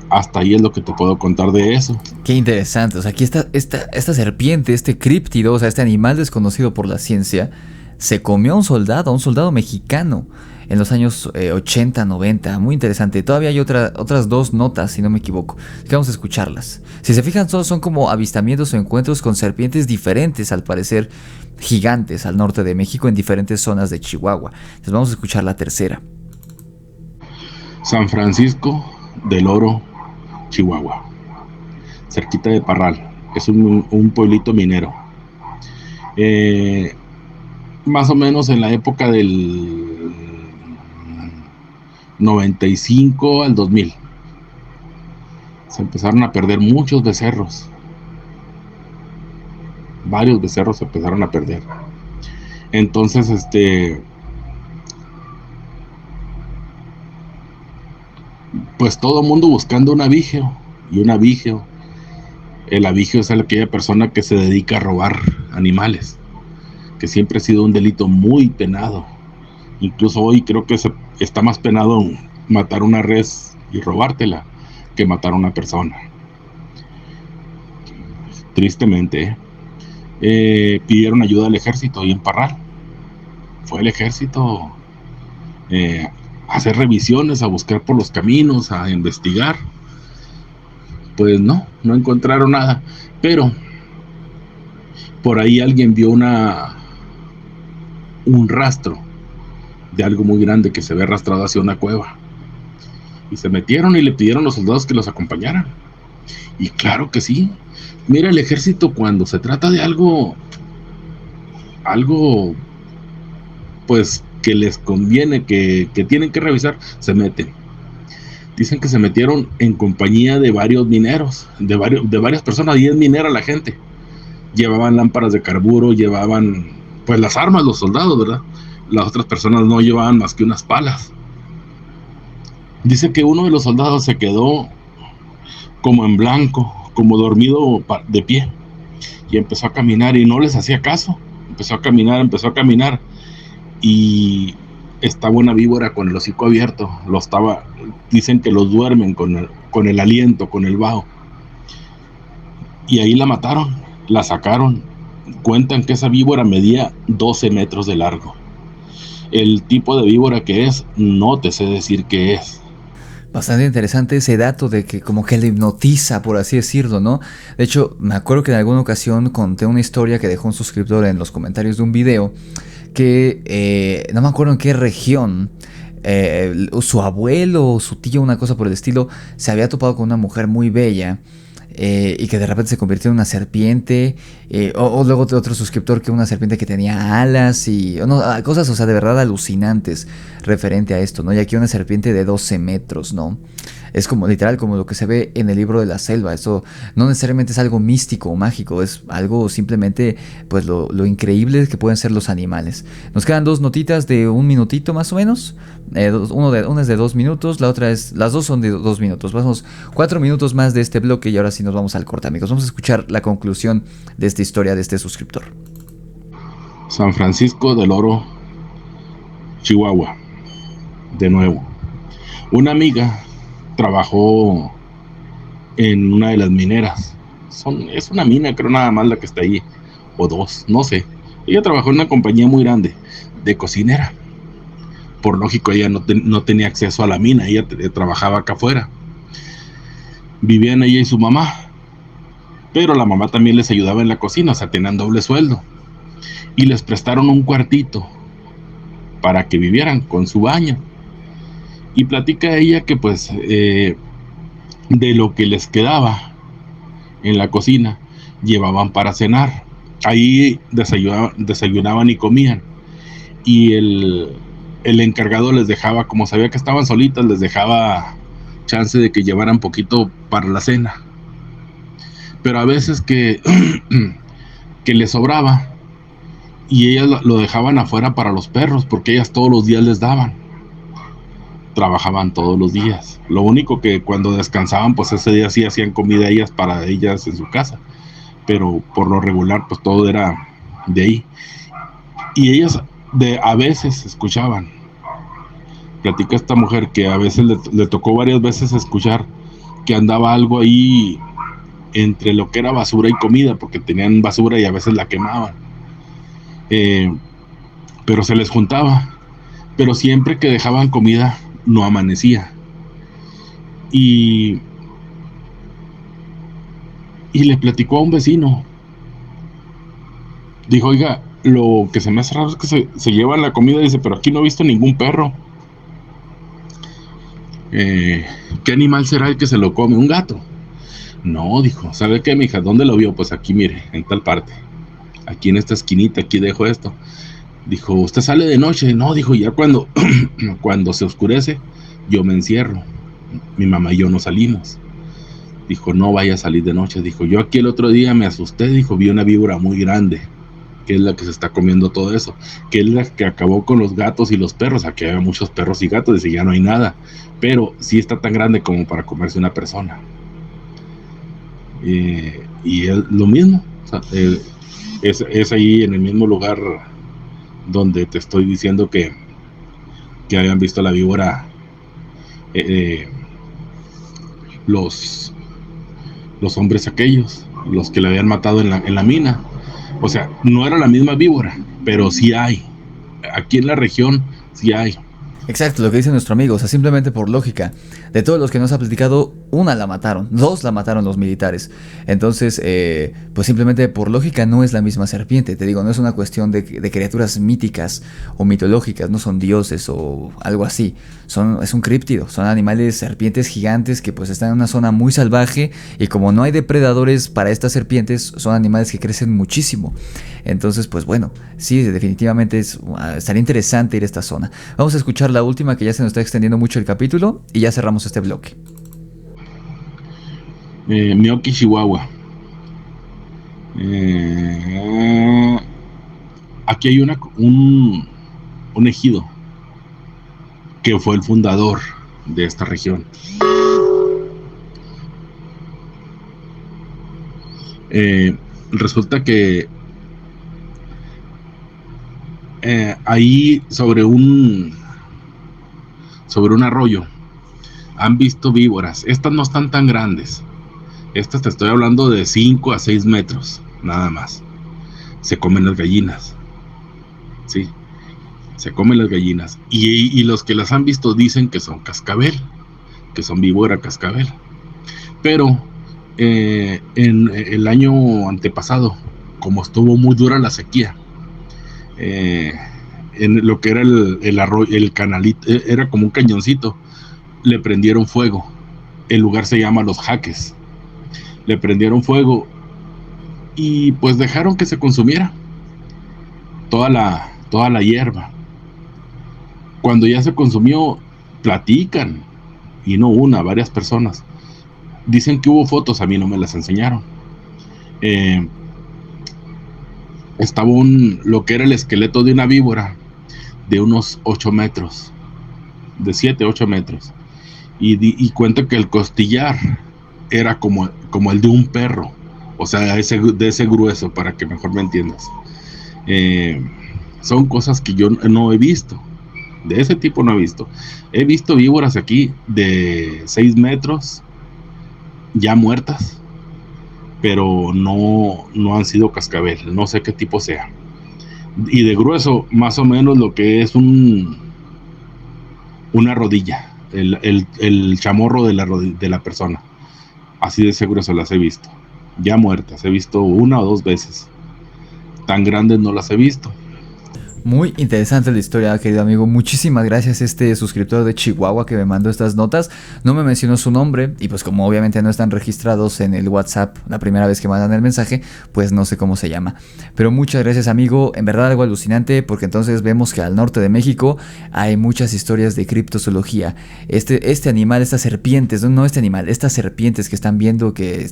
hasta ahí es lo que te puedo contar de eso. Qué interesante. O sea, aquí esta serpiente, este críptido, o sea, este animal desconocido por la ciencia, se comió a un soldado mexicano en los años 80, 90. Muy interesante. Todavía hay otras dos notas, si no me equivoco. Vamos a escucharlas. Si se fijan, todos son como avistamientos o encuentros con serpientes diferentes, al parecer gigantes, al norte de México, en diferentes zonas de Chihuahua. Entonces vamos a escuchar la tercera. San Francisco del Oro, Chihuahua, cerquita de Parral. Es un pueblito minero. Más o menos en la época del 95 al 2000 se empezaron a perder muchos becerros. Varios becerros se empezaron a perder. Entonces, pues todo mundo buscando un abigio. Y un abigio, el abigio es aquella persona que se dedica a robar animales, que siempre ha sido un delito muy penado. Incluso hoy creo que está más penado matar una res y robártela que matar a una persona. Tristemente, pidieron ayuda al ejército y en Parral. Fue el ejército a hacer revisiones, a buscar por los caminos, a investigar. Pues no encontraron nada. Pero por ahí alguien vio un rastro de algo muy grande que se ve arrastrado hacia una cueva. Y se metieron y le pidieron a los soldados que los acompañaran. Y claro que sí. Mira, el ejército, cuando se trata de algo pues que les conviene, que tienen que revisar, se meten. Dicen que se metieron en compañía de varios mineros, de varias personas. Y es minera la gente. Llevaban lámparas de carburo, llevaban pues las armas, los soldados, ¿verdad? Las otras personas no llevaban más que unas palas. Dice que uno de los soldados se quedó como en blanco, como dormido de pie, y empezó a caminar y no les hacía caso. Empezó a caminar y estaba una víbora con el hocico abierto. Dicen que los duermen con el aliento, con el vaho. Y ahí la mataron, la sacaron. Cuentan que esa víbora medía 12 metros de largo. El tipo de víbora que es, no te sé decir qué es. Bastante interesante ese dato de que como que le hipnotiza, por así decirlo, ¿no? De hecho, me acuerdo que en alguna ocasión conté una historia que dejó un suscriptor en los comentarios de un video que no me acuerdo en qué región, su abuelo o su tío, una cosa por el estilo, se había topado con una mujer muy bella. Y que de repente se convirtió en una serpiente, o luego otro suscriptor que una serpiente que tenía alas y cosas, o sea, de verdad alucinantes referente a esto, ¿no? Y aquí una serpiente de 12 metros, ¿no? Es como literal como lo que se ve en el libro de la selva. Esto no necesariamente es algo místico o mágico, es algo simplemente pues lo increíble que pueden ser los animales. Nos quedan dos notitas de un minutito más o menos. Una es de 2 minutos, las dos son de 2 minutos. Vamos 4 minutos más de este bloque y ahora sí nos vamos al corte, amigos. Vamos a escuchar la conclusión de esta historia de este suscriptor. San Francisco del Oro, Chihuahua. De nuevo, una amiga trabajó en una de las mineras. Es una mina, creo, nada más la que está ahí, o dos, no sé. Ella trabajó en una compañía muy grande de cocinera. Por lógico, ella no tenía acceso a la mina, ella trabajaba acá afuera. Vivían ella y su mamá, pero la mamá también les ayudaba en la cocina, o sea, tenían doble sueldo. Y les prestaron un cuartito para que vivieran con su baño. Y platica ella que pues de lo que les quedaba en la cocina llevaban para cenar. Ahí desayunaban y comían. Y el encargado les dejaba, como sabía que estaban solitas, les dejaba chance de que llevaran poquito para la cena. Pero a veces que les sobraba y ellas lo dejaban afuera para los perros, porque ellas todos los días les daban. trabajaban todos los días. Lo único que cuando descansaban, pues ese día sí hacían comida ellas para ellas en su casa, pero por lo regular pues todo era de ahí. Y ellas a veces escuchaban. Platica esta mujer que a veces le tocó varias veces escuchar que andaba algo ahí entre lo que era basura y comida, porque tenían basura y a veces la quemaban. Pero se les juntaba. Pero siempre que dejaban comida no amanecía. Y le platicó a un vecino. Dijo, oiga, lo que se me hace raro es que se llevan la comida. Dice, pero aquí no he visto ningún perro. ¿Qué animal será el que se lo come? ¿Un gato? No, dijo, ¿sabe qué, mija? ¿Dónde lo vio? Pues aquí, mire, en tal parte. Aquí en esta esquinita, aquí dejo esto. Dijo, ¿usted sale de noche? No, dijo, ya cuando se oscurece, yo me encierro. Mi mamá y yo no salimos. Dijo, no vaya a salir de noche. Dijo, yo aquí el otro día me asusté. Dijo, vi una víbora muy grande, que es la que se está comiendo todo eso, que es la que acabó con los gatos y los perros. Aquí había muchos perros y gatos. Dice, ya no hay nada, pero sí está tan grande como para comerse una persona. Y es lo mismo, o sea, es ahí en el mismo lugar donde te estoy diciendo que habían visto la víbora, los hombres aquellos, los que le habían matado en la mina. O sea, no era la misma víbora, pero sí hay. Aquí en la región sí hay. Exacto, lo que dice nuestro amigo, o sea, simplemente por lógica. De todos los que nos ha platicado, una la mataron, 2 la mataron los militares. Entonces, pues simplemente por lógica no es la misma serpiente. Te digo, no es una cuestión de criaturas míticas o mitológicas, no son dioses o algo así. Es un críptido, son animales, serpientes gigantes que pues están en una zona muy salvaje y como no hay depredadores para estas serpientes, son animales que crecen muchísimo. Entonces, pues bueno, sí, definitivamente estaría interesante ir a esta zona. Vamos a escuchar la última, que ya se nos está extendiendo mucho el capítulo, y ya cerramos este bloque. Meoki, Chihuahua. Aquí hay un ejido que fue el fundador de esta región. Resulta que ahí sobre un arroyo han visto víboras. Estas no están tan grandes. Estas te estoy hablando de 5 a 6 metros, nada más. Se comen las gallinas. Sí, se comen las gallinas. Y los que las han visto dicen que son cascabel, que son víbora cascabel. Pero en el año antepasado, como estuvo muy dura la sequía, en lo que era el arroyo, el canalito, era como un cañoncito, le prendieron fuego. El lugar se llama Los Jaques. Le prendieron fuego y pues dejaron que se consumiera toda la hierba. Cuando ya se consumió, platican, y no una, varias personas dicen que hubo fotos, a mí no me las enseñaron. Estaba lo que era el esqueleto de una víbora de unos 8 metros, de 7, 8 metros, y cuenta que el costillar era como el de un perro, o sea, de ese grueso, para que mejor me entiendas. Son cosas que yo no he visto, de ese tipo no he visto. He visto víboras aquí de 6 metros, ya muertas, pero no han sido cascabel, no sé qué tipo sea. Y de grueso, más o menos lo que es una rodilla, el chamorro de la persona. Así de seguro se las he visto. Ya muertas, he visto 1 o 2 veces. Tan grandes no las he visto. Muy interesante la historia, querido amigo. Muchísimas gracias a este suscriptor de Chihuahua que me mandó estas notas. No me mencionó su nombre y pues como obviamente no están registrados en el WhatsApp la primera vez que mandan el mensaje, pues no sé cómo se llama. Pero muchas gracias, amigo. En verdad algo alucinante, porque entonces vemos que al norte de México hay muchas historias de criptozoología. Este animal, estas serpientes, no este animal, estas serpientes que están viendo que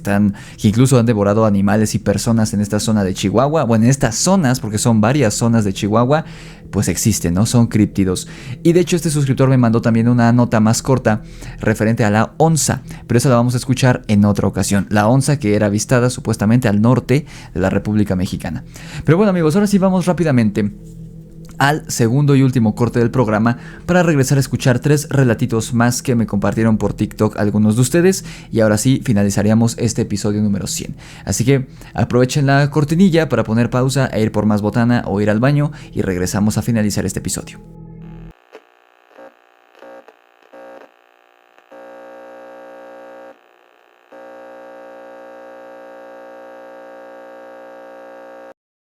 incluso han devorado animales y personas en esta zona de Chihuahua. Bueno, en estas zonas, porque son varias zonas de Chihuahua. prueba, pues existen, ¿no? Son críptidos. Y de hecho este suscriptor me mandó también una nota más corta referente a la onza, pero esa la vamos a escuchar en otra ocasión. La onza que era avistada supuestamente al norte de la República Mexicana. Pero bueno, amigos, ahora sí vamos rápidamente al segundo y último corte del programa para regresar a escuchar 3 relatitos más que me compartieron por TikTok algunos de ustedes, y ahora sí finalizaríamos este episodio número 100. Así que aprovechen la cortinilla para poner pausa e ir por más botana o ir al baño, y regresamos a finalizar este episodio.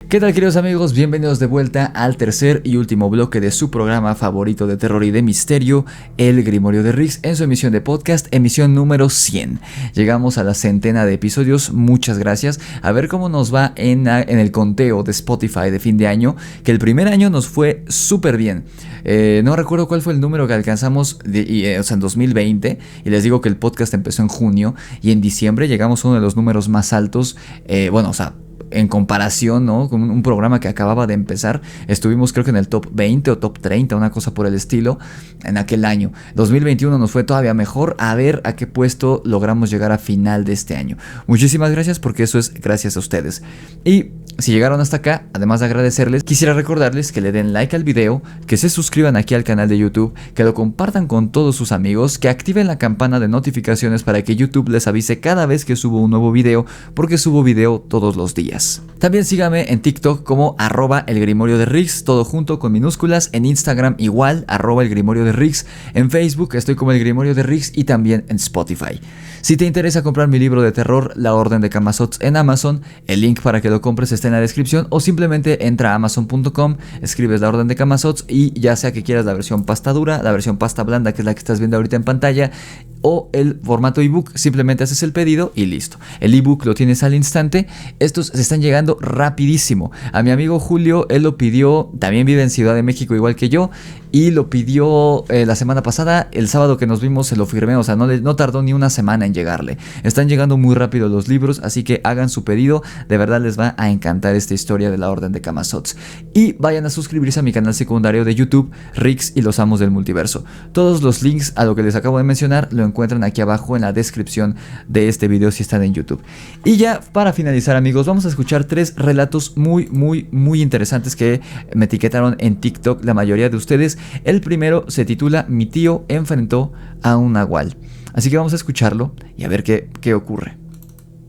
¿Qué tal, queridos amigos? Bienvenidos de vuelta al tercer y último bloque de su programa favorito de terror y de misterio, El Grimorio de Riggs, en su emisión de podcast, emisión número 100. Llegamos a la centena de episodios, muchas gracias. A ver cómo nos va en el conteo de Spotify de fin de año, que el primer año nos fue súper bien. No recuerdo cuál fue el número que alcanzamos en 2020, y les digo que el podcast empezó en junio, y en diciembre llegamos a uno de los números más altos, en comparación, ¿no?, con un programa que acababa de empezar. Estuvimos creo que en el top 20 o top 30, una cosa por el estilo, en aquel año. 2021 nos fue todavía mejor. A ver a qué puesto logramos llegar a final de este año. Muchísimas gracias, porque eso es gracias a ustedes. Y si llegaron hasta acá, además de agradecerles, quisiera recordarles que le den like al video, que se suscriban aquí al canal de YouTube, que lo compartan con todos sus amigos, que activen la campana de notificaciones para que YouTube les avise cada vez que subo un nuevo video, porque subo video todos los días. También síganme en TikTok como @elgrimorioderiggs, todo junto con minúsculas, en Instagram igual, @elgrimorioderiggs, en Facebook estoy como El Grimorio de Riggs, y también en Spotify. Si te interesa comprar mi libro de terror, La Orden de Camazotz, en Amazon, el link para que lo compres está en la descripción, o simplemente entra a amazon.com, escribes La Orden de Camazotz, y ya sea que quieras la versión pasta dura, la versión pasta blanda, que es la que estás viendo ahorita en pantalla, o el formato ebook, simplemente haces el pedido y listo. El ebook lo tienes al instante. Estos se están llegando rapidísimo. A mi amigo Julio, él lo pidió, también vive en Ciudad de México igual que yo, y lo pidió la semana pasada. El sábado que nos vimos se lo firmé, o sea, no tardó ni una semana en llegarle. Están llegando muy rápido los libros, así que hagan su pedido. De verdad les va a encantar esta historia de La Orden de Camazotz. Y vayan a suscribirse a mi canal secundario de YouTube, Riggs y los Amos del Multiverso. Todos los links a lo que les acabo de mencionar lo encuentran aquí abajo en la descripción de este video si están en YouTube. Y ya para finalizar, amigos, vamos a escuchar 3 relatos muy interesantes que me etiquetaron en TikTok la mayoría de ustedes. El primero se titula Mi tío enfrentó a un nahual. Así que vamos a escucharlo y a ver qué ocurre.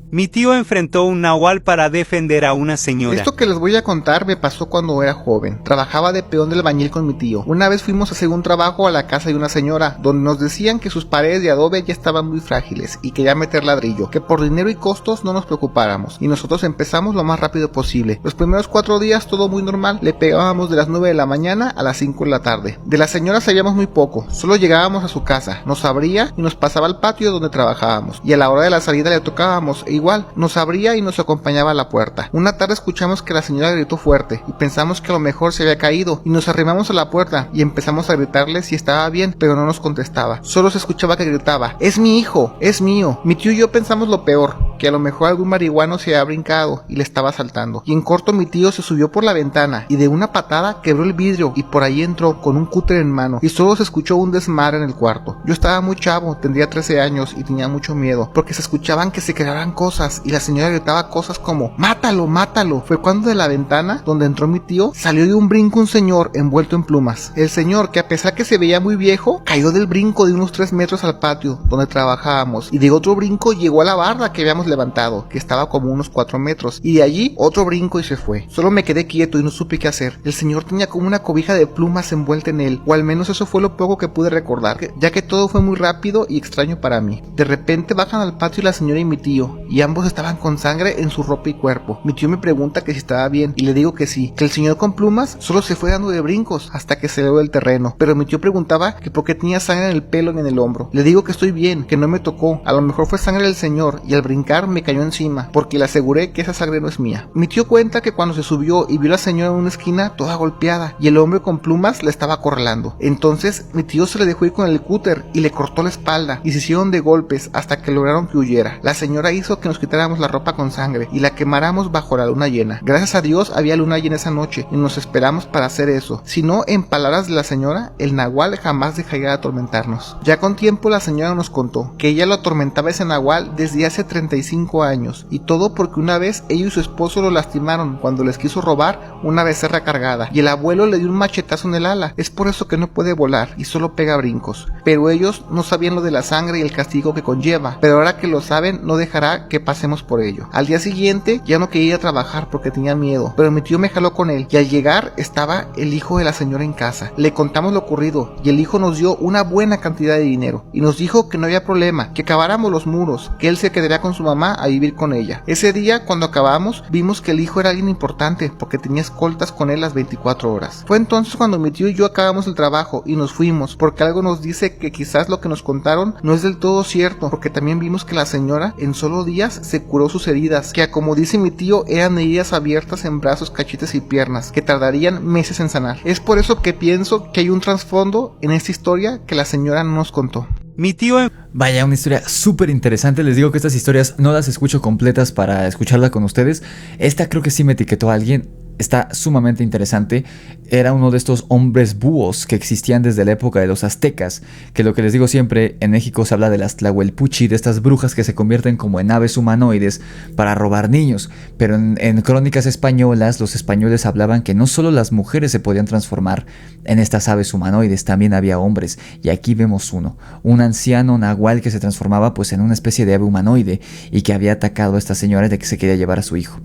Mi tío enfrentó un nahual para defender a una señora. Esto que les voy a contar me pasó cuando era joven. Trabajaba de peón del albañil con mi tío. Una vez fuimos a hacer un trabajo a la casa de una señora, donde nos decían que sus paredes de adobe ya estaban muy frágiles y quería meter ladrillo, que por dinero y costos no nos preocupáramos, y nosotros empezamos lo más rápido posible. Los primeros 4 días todo muy normal, le pegábamos de las 9 de la mañana a las 5 de la tarde. De la señora sabíamos muy poco, solo llegábamos a su casa, nos abría y nos pasaba al patio donde trabajábamos, y a la hora de la salida le tocábamos igual, nos abría y nos acompañaba a la puerta. Una tarde escuchamos que la señora gritó fuerte y pensamos que a lo mejor se había caído, y nos arrimamos a la puerta y empezamos a gritarle si estaba bien, pero no nos contestaba. Solo se escuchaba que gritaba: "Es mi hijo, es mío". Mi tío y yo pensamos lo peor, que a lo mejor algún marihuano se había brincado y le estaba asaltando. Y en corto mi tío se subió por la ventana y de una patada quebró el vidrio, y por ahí entró con un cúter en mano, y solo se escuchó un desmadre en el cuarto. Yo estaba muy chavo, tendría 13 años, y tenía mucho miedo, porque se escuchaban que se quebraban cosas, y la señora gritaba cosas como "mátalo, mátalo". Fue cuando de la ventana donde entró mi tío salió de un brinco un señor envuelto en plumas. El señor, que a pesar que se veía muy viejo, cayó del brinco de unos 3 metros al patio donde trabajábamos, y de otro brinco llegó a la barda que habíamos levantado, que estaba como unos 4 metros, y de allí otro brinco y se fue. Solo me quedé quieto y no supe qué hacer. El señor tenía como una cobija de plumas envuelta en él, o al menos eso fue lo poco que pude recordar, ya que todo fue muy rápido y extraño para mí. De repente bajan al patio la señora y mi tío, y ambos estaban con sangre en su ropa y cuerpo. Mi tío me pregunta que si estaba bien, y le digo que sí, que el señor con plumas solo se fue dando de brincos hasta que se dio del terreno, pero mi tío preguntaba que por qué tenía sangre en el pelo y en el hombro. Le digo que estoy bien, que no me tocó, a lo mejor fue sangre del señor, y al brincar llegar me cayó encima, porque le aseguré que esa sangre no es mía. Mi tío cuenta que cuando se subió y vio a la señora en una esquina toda golpeada y el hombre con plumas la estaba acorralando, entonces mi tío se le dejó ir con el cúter y le cortó la espalda y se hicieron de golpes hasta que lograron que huyera. La señora hizo que nos quitáramos la ropa con sangre y la quemáramos bajo la luna llena. Gracias a Dios había luna llena esa noche y nos esperamos para hacer eso. Si no, en palabras de la señora, el nahual jamás dejaría de atormentarnos. Ya con tiempo la señora nos contó que ella lo atormentaba ese nahual desde hace 35 años y todo porque una vez ella y su esposo lo lastimaron cuando les quiso robar una becerra cargada y el abuelo le dio un machetazo en el ala. Es por eso que no puede volar y solo pega brincos. Pero ellos no sabían lo de la sangre y el castigo que conlleva, pero ahora que lo saben no dejará que pasemos por ello. Al día siguiente ya no quería ir a trabajar porque tenía miedo, pero mi tío me jaló con él y al llegar estaba el hijo de la señora en casa. Le contamos lo ocurrido y el hijo nos dio una buena cantidad de dinero y nos dijo que no había problema, que acabáramos los muros, que él se quedaría con su mamá a vivir con ella. Ese día cuando acabamos vimos que el hijo era alguien importante porque tenía escoltas con él las 24 horas. Fue entonces cuando mi tío y yo acabamos el trabajo y nos fuimos porque algo nos dice que quizás lo que nos contaron no es del todo cierto, porque también vimos que la señora en solo días se curó sus heridas, que como dice mi tío eran heridas abiertas en brazos, cachetes y piernas que tardarían meses en sanar. Es por eso que pienso que hay un trasfondo en esta historia que la señora no nos contó. Mi tío... Vaya, una historia súper interesante. Les digo que estas historias no las escucho completas para escucharla con ustedes. Esta creo que sí me etiquetó a alguien. Está sumamente interesante. Era uno de estos hombres búhos que existían desde la época de los aztecas, que lo que les digo siempre, en México se habla de las tlahuelpuchi, de estas brujas que se convierten como en aves humanoides para robar niños, pero en crónicas españolas los españoles hablaban que no solo las mujeres se podían transformar en estas aves humanoides, también había hombres, y aquí vemos un anciano nahual que se transformaba pues en una especie de ave humanoide y que había atacado a esta señora de que se quería llevar a su hijo.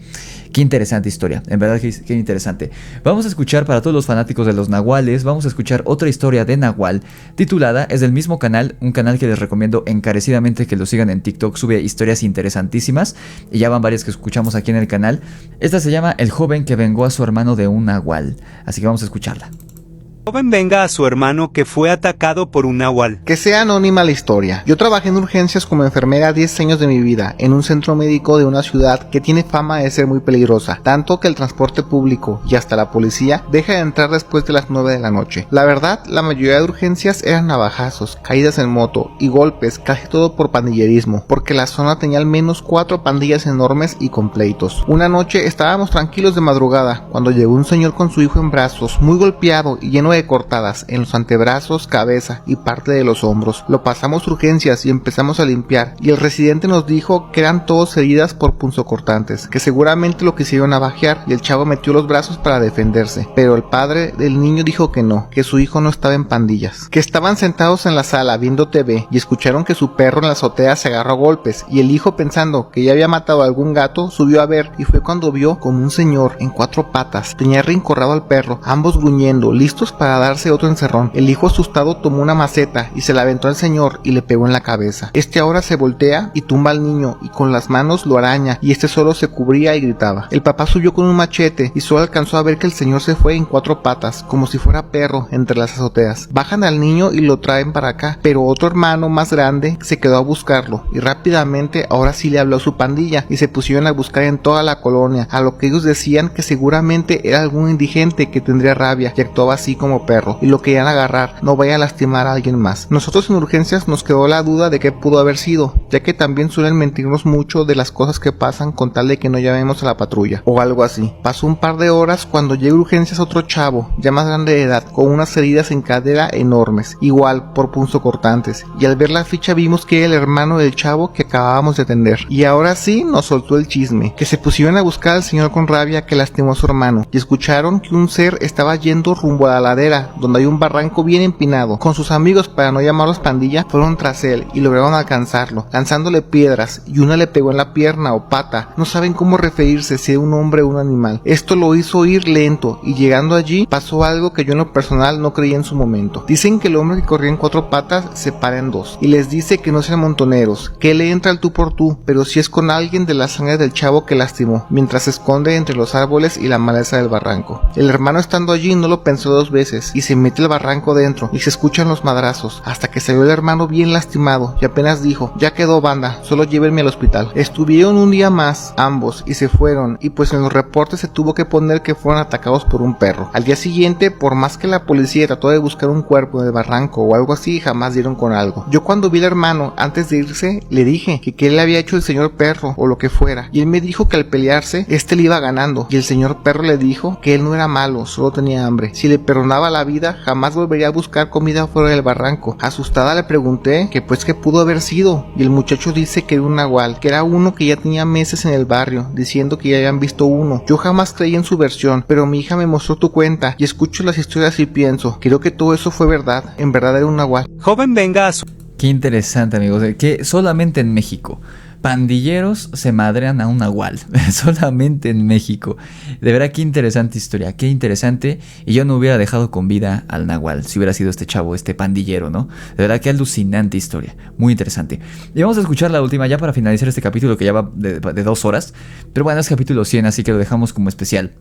Qué interesante historia, en verdad que qué interesante. Vamos a escuchar, para todos los fanáticos de los nahuales, vamos a escuchar otra historia de nahual titulada, es del mismo canal, un canal que les recomiendo encarecidamente que lo sigan en TikTok, sube historias interesantísimas y ya van varias que escuchamos aquí en el canal. Esta se llama El joven que vengó a su hermano de un nahual, así que vamos a escucharla. Joven venga a su hermano que fue atacado por un nahual. Que sea anónima la historia. Yo trabajé en urgencias como enfermera 10 años de mi vida en un centro médico de una ciudad que tiene fama de ser muy peligrosa, tanto que el transporte público y hasta la policía deja de entrar después de las 9 de la noche. La verdad, la mayoría de urgencias eran navajazos, caídas en moto y golpes, casi todo por pandillerismo, porque la zona tenía al menos 4 pandillas enormes y con pleitos. Una noche estábamos tranquilos de madrugada cuando llegó un señor con su hijo en brazos, muy golpeado y lleno de cortadas en los antebrazos, cabeza y parte de los hombros. Lo pasamos urgencias y empezamos a limpiar, y el residente nos dijo que eran todos heridas por punzocortantes, que seguramente lo quisieron navajear, y el chavo metió los brazos para defenderse, pero el padre del niño dijo que no, que su hijo no estaba en pandillas, que estaban sentados en la sala viendo TV y escucharon que su perro en la azotea se agarró a golpes, y el hijo, pensando que ya había matado a algún gato, subió a ver, y fue cuando vio como un señor en 4 patas tenía reencorrado al perro, ambos gruñendo, listos para darse otro encerrón. El hijo asustado tomó una maceta y se la aventó al señor y le pegó en la cabeza. Este ahora se voltea y tumba al niño y con las manos lo araña, y este solo se cubría y gritaba. El papá subió con un machete y solo alcanzó a ver que el señor se fue en 4 patas, como si fuera perro, entre las azoteas. Bajan al niño y lo traen para acá, pero otro hermano más grande se quedó a buscarlo y rápidamente ahora sí le habló a su pandilla y se pusieron a buscar en toda la colonia, a lo que ellos decían que seguramente era algún indigente que tendría rabia y actuaba así como perro y lo querían agarrar, no vaya a lastimar a alguien más. Nosotros en urgencias nos quedó la duda de qué pudo haber sido, ya que también suelen mentirnos mucho de las cosas que pasan con tal de que no llamemos a la patrulla o algo así. Pasó un par de horas cuando llegó a urgencias otro chavo, ya más grande de edad, con unas heridas en cadera enormes, igual por punzocortantes, y al ver la ficha vimos que era el hermano del chavo que acabábamos de atender. Y ahora sí nos soltó el chisme, que se pusieron a buscar al señor con rabia que lastimó a su hermano, y escucharon que un ser estaba yendo rumbo a la ladera, donde hay un barranco bien empinado. Con sus amigos, para no llamarlos pandilla, fueron tras él y lograron alcanzarlo, lanzándole piedras, y una le pegó en la pierna o pata. No saben cómo referirse, si era un hombre o un animal. Esto lo hizo ir lento, y llegando allí pasó algo que yo en lo personal no creía en su momento. Dicen que el hombre que corría en 4 patas se para en 2, y les dice que no sean montoneros, que le entra el tú por tú, pero si es con alguien de la sangre del chavo que lastimó, mientras se esconde entre los árboles y la maleza del barranco. El hermano, estando allí, no lo pensó 2 veces veces y se mete al barranco dentro y se escuchan los madrazos hasta que salió el hermano bien lastimado y apenas dijo: ya quedó, banda, solo llévenme al hospital. Estuvieron un día más ambos y se fueron, y pues en los reportes se tuvo que poner que fueron atacados por un perro. Al día siguiente, por más que la policía trató de buscar un cuerpo en el barranco o algo así, jamás dieron con algo. Yo cuando vi al hermano antes de irse le dije que qué le había hecho el señor perro o lo que fuera, y él me dijo que al pelearse le iba ganando, y el señor perro le dijo que él no era malo, solo tenía hambre. Si le perdonaba la vida, jamás volvería a buscar comida fuera del barranco. Asustada le pregunté que pues qué pudo haber sido, y el muchacho dice que era un nahual, que era uno que ya tenía meses en el barrio, diciendo que ya habían visto uno. Yo jamás creí en su versión, pero mi hija me mostró tu cuenta y escucho las historias y pienso, creo que todo eso fue verdad, en verdad era un nahual. Joven, venga a su... Qué interesante, amigos, que solamente en México pandilleros se madrean a un nahual, solamente en México. De verdad, qué interesante historia, qué interesante. Y yo no hubiera dejado con vida al nahual si hubiera sido este chavo, este pandillero, ¿no? De verdad, qué alucinante historia, muy interesante. Y vamos a escuchar la última ya para finalizar este capítulo que ya va de 2 horas. Pero bueno, es capítulo 100, así que lo dejamos como especial.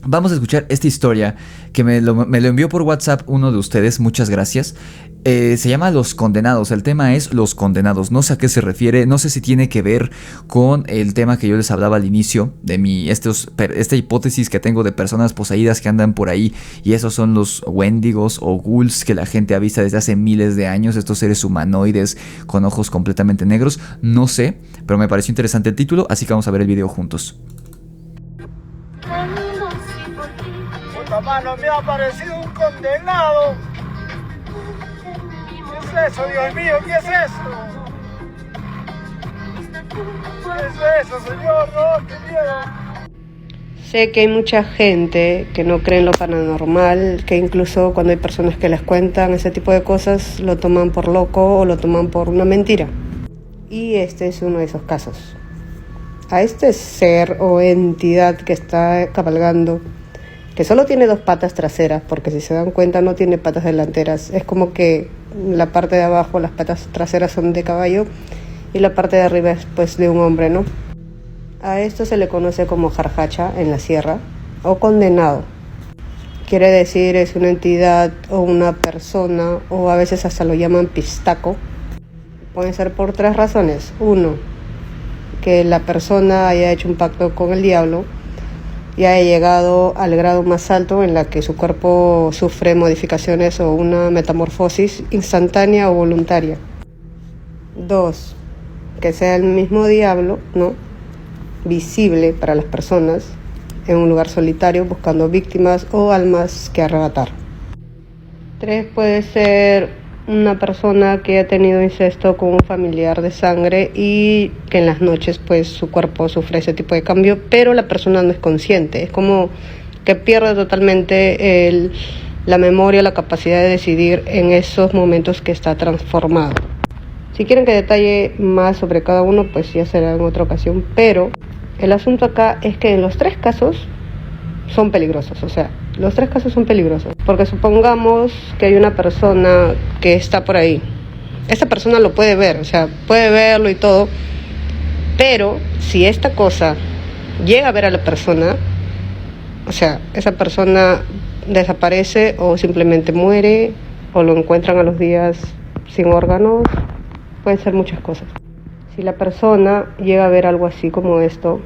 Vamos a escuchar esta historia que me lo envió por WhatsApp uno de ustedes, muchas gracias. Se llama Los Condenados, el tema es Los Condenados, no sé a qué se refiere, no sé si tiene que ver con el tema que yo les hablaba al inicio de esta hipótesis que tengo de personas poseídas que andan por ahí, y esos son los Wendigos o ghouls que la gente ha visto desde hace miles de años, estos seres humanoides con ojos completamente negros, no sé, pero me pareció interesante el título, así que vamos a ver el video juntos. Mano, me ha aparecido un condenado. ¿Qué es eso, Dios mío? ¿Qué es eso? ¿Qué es eso, señor? No, qué miedo. Sé que hay mucha gente que no cree en lo paranormal, que incluso cuando hay personas que les cuentan ese tipo de cosas, lo toman por loco o lo toman por una mentira. Y este es uno de esos casos. A este ser o entidad que está cabalgando, que solo tiene 2 patas traseras, porque si se dan cuenta no tiene patas delanteras, es como que la parte de abajo, las patas traseras son de caballo y la parte de arriba es pues de un hombre, ¿no? A esto se le conoce como jarjacha en la sierra o condenado. Quiere decir es una entidad o una persona, o a veces hasta lo llaman pistaco. Pueden ser por 3 razones. 1, que la persona haya hecho un pacto con el diablo y haya llegado al grado más alto en la que su cuerpo sufre modificaciones o una metamorfosis instantánea o voluntaria. 2, que sea el mismo diablo, ¿no?, visible para las personas en un lugar solitario buscando víctimas o almas que arrebatar. 3, puede ser una persona que ha tenido incesto con un familiar de sangre y que en las noches pues su cuerpo sufre ese tipo de cambio, pero la persona no es consciente, es como que pierde totalmente la memoria, la capacidad de decidir en esos momentos que está transformado. Si quieren que detalle más sobre cada uno, pues ya será en otra ocasión, pero el asunto acá es que en los 3 casos son peligrosos, o sea, los 3 casos son peligrosos, porque supongamos que hay una persona que está por ahí, esta persona lo puede ver, o sea, puede verlo y todo, pero si esta cosa llega a ver a la persona, o sea, esa persona desaparece o simplemente muere, o lo encuentran a los días sin órganos, pueden ser muchas cosas. Si la persona llega a ver algo así como esto,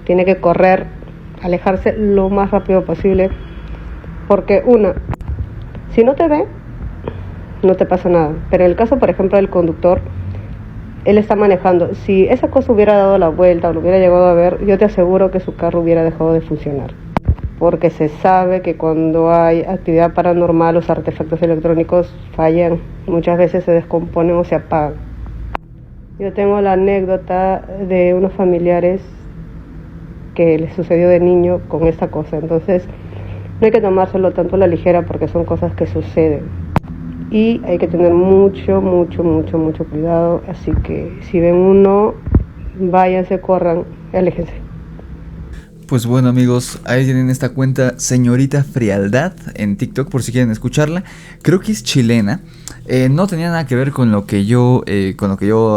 tiene que correr, alejarse lo más rápido posible, porque si no te ve, no te pasa nada, pero en el caso, por ejemplo, del conductor, él está manejando, si esa cosa hubiera dado la vuelta o lo hubiera llegado a ver, yo te aseguro que su carro hubiera dejado de funcionar, porque se sabe que cuando hay actividad paranormal los artefactos electrónicos fallan, muchas veces se descomponen o se apagan. Yo tengo la anécdota de unos familiares que les sucedió de niño con esta cosa, entonces no hay que tomárselo tanto a la ligera porque son cosas que suceden y hay que tener mucho cuidado, así que si ven uno, váyanse, corran, aléjense. Pues bueno, amigos, ahí tienen esta cuenta Señorita Frialdad en TikTok por si quieren escucharla. Creo que es chilena. No tenía nada que ver con lo que yo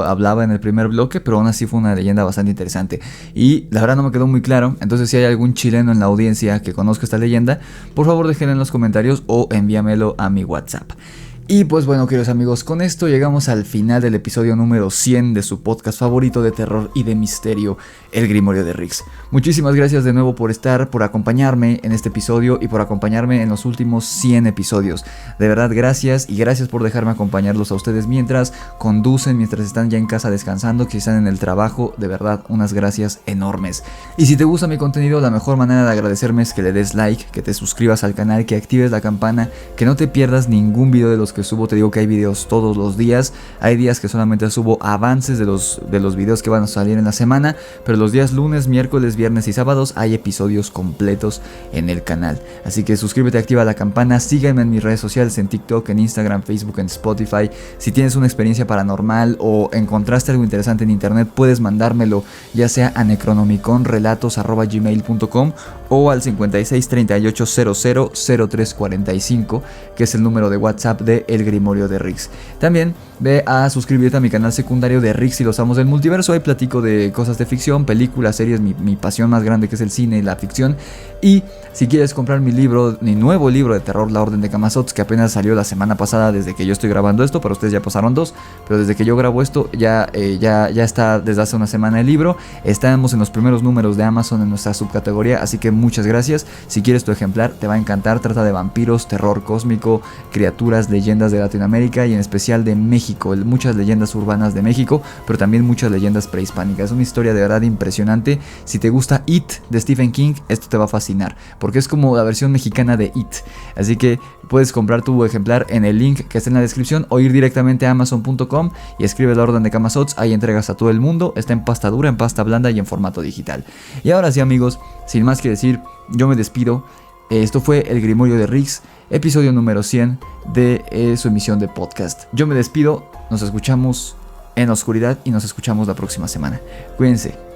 hablaba en el primer bloque, pero aún así fue una leyenda bastante interesante. Y la verdad no me quedó muy claro, entonces si hay algún chileno en la audiencia que conozca esta leyenda, por favor déjenla en los comentarios o envíamelo a mi WhatsApp. Y pues bueno, queridos amigos, con esto llegamos al final del episodio número 100 de su podcast favorito de terror y de misterio, El Grimorio de Rix. Muchísimas gracias de nuevo por acompañarme en este episodio y por acompañarme en los últimos 100 episodios. De verdad, gracias, y gracias por dejarme acompañarlos a ustedes mientras conducen, mientras están ya en casa descansando, que están en el trabajo. De verdad, unas gracias enormes. Y si te gusta mi contenido, la mejor manera de agradecerme es que le des like, que te suscribas al canal, que actives la campana, que no te pierdas ningún video de los que subo. Te digo que hay videos todos los días. Hay días que solamente subo avances de los videos que van a salir en la semana, pero los días lunes, miércoles, viernes y sábados hay episodios completos en el canal. Así que suscríbete, activa la campana, sígueme en mis redes sociales, en TikTok, en Instagram, Facebook, en Spotify. Si tienes una experiencia paranormal o encontraste algo interesante en internet, puedes mandármelo ya sea a necronomiconrelatos@gmail.com o al 56 38 00 0345, que es el número de WhatsApp de El Grimorio de Rix. También ve a suscribirte a mi canal secundario de Rix y los Amos del Multiverso. Ahí platico de cosas de ficción, películas, series, mi pasión más grande, que es el cine y la ficción. Y si quieres comprar mi nuevo libro de terror, La Orden de Camazots, que apenas salió la semana pasada, desde que yo estoy grabando esto, pero ustedes ya pasaron 2, pero desde que yo grabo esto ya está desde hace una semana el libro. Estamos en los primeros números de Amazon en nuestra subcategoría, así que muchas gracias. Si quieres tu ejemplar, te va a encantar. Trata de vampiros, terror cósmico, criaturas, leyendas de Latinoamérica y en especial de México, muchas leyendas urbanas de México, pero también muchas leyendas prehispánicas. Es una historia de verdad impresionante. Si te gusta It de Stephen King, esto te va a fascinar, porque es como la versión mexicana de It. Así que puedes comprar tu ejemplar en el link que está en la descripción o ir directamente a amazon.com y escribe La Orden de Camazots. Ahí entregas a todo el mundo. Está en pasta dura, en pasta blanda y en formato digital. Y ahora sí, amigos, sin más que decir, yo me despido. Esto fue El Grimorio de Rix, episodio número 100 de su emisión de podcast. Yo me despido, nos escuchamos en la oscuridad y nos escuchamos la próxima semana. Cuídense.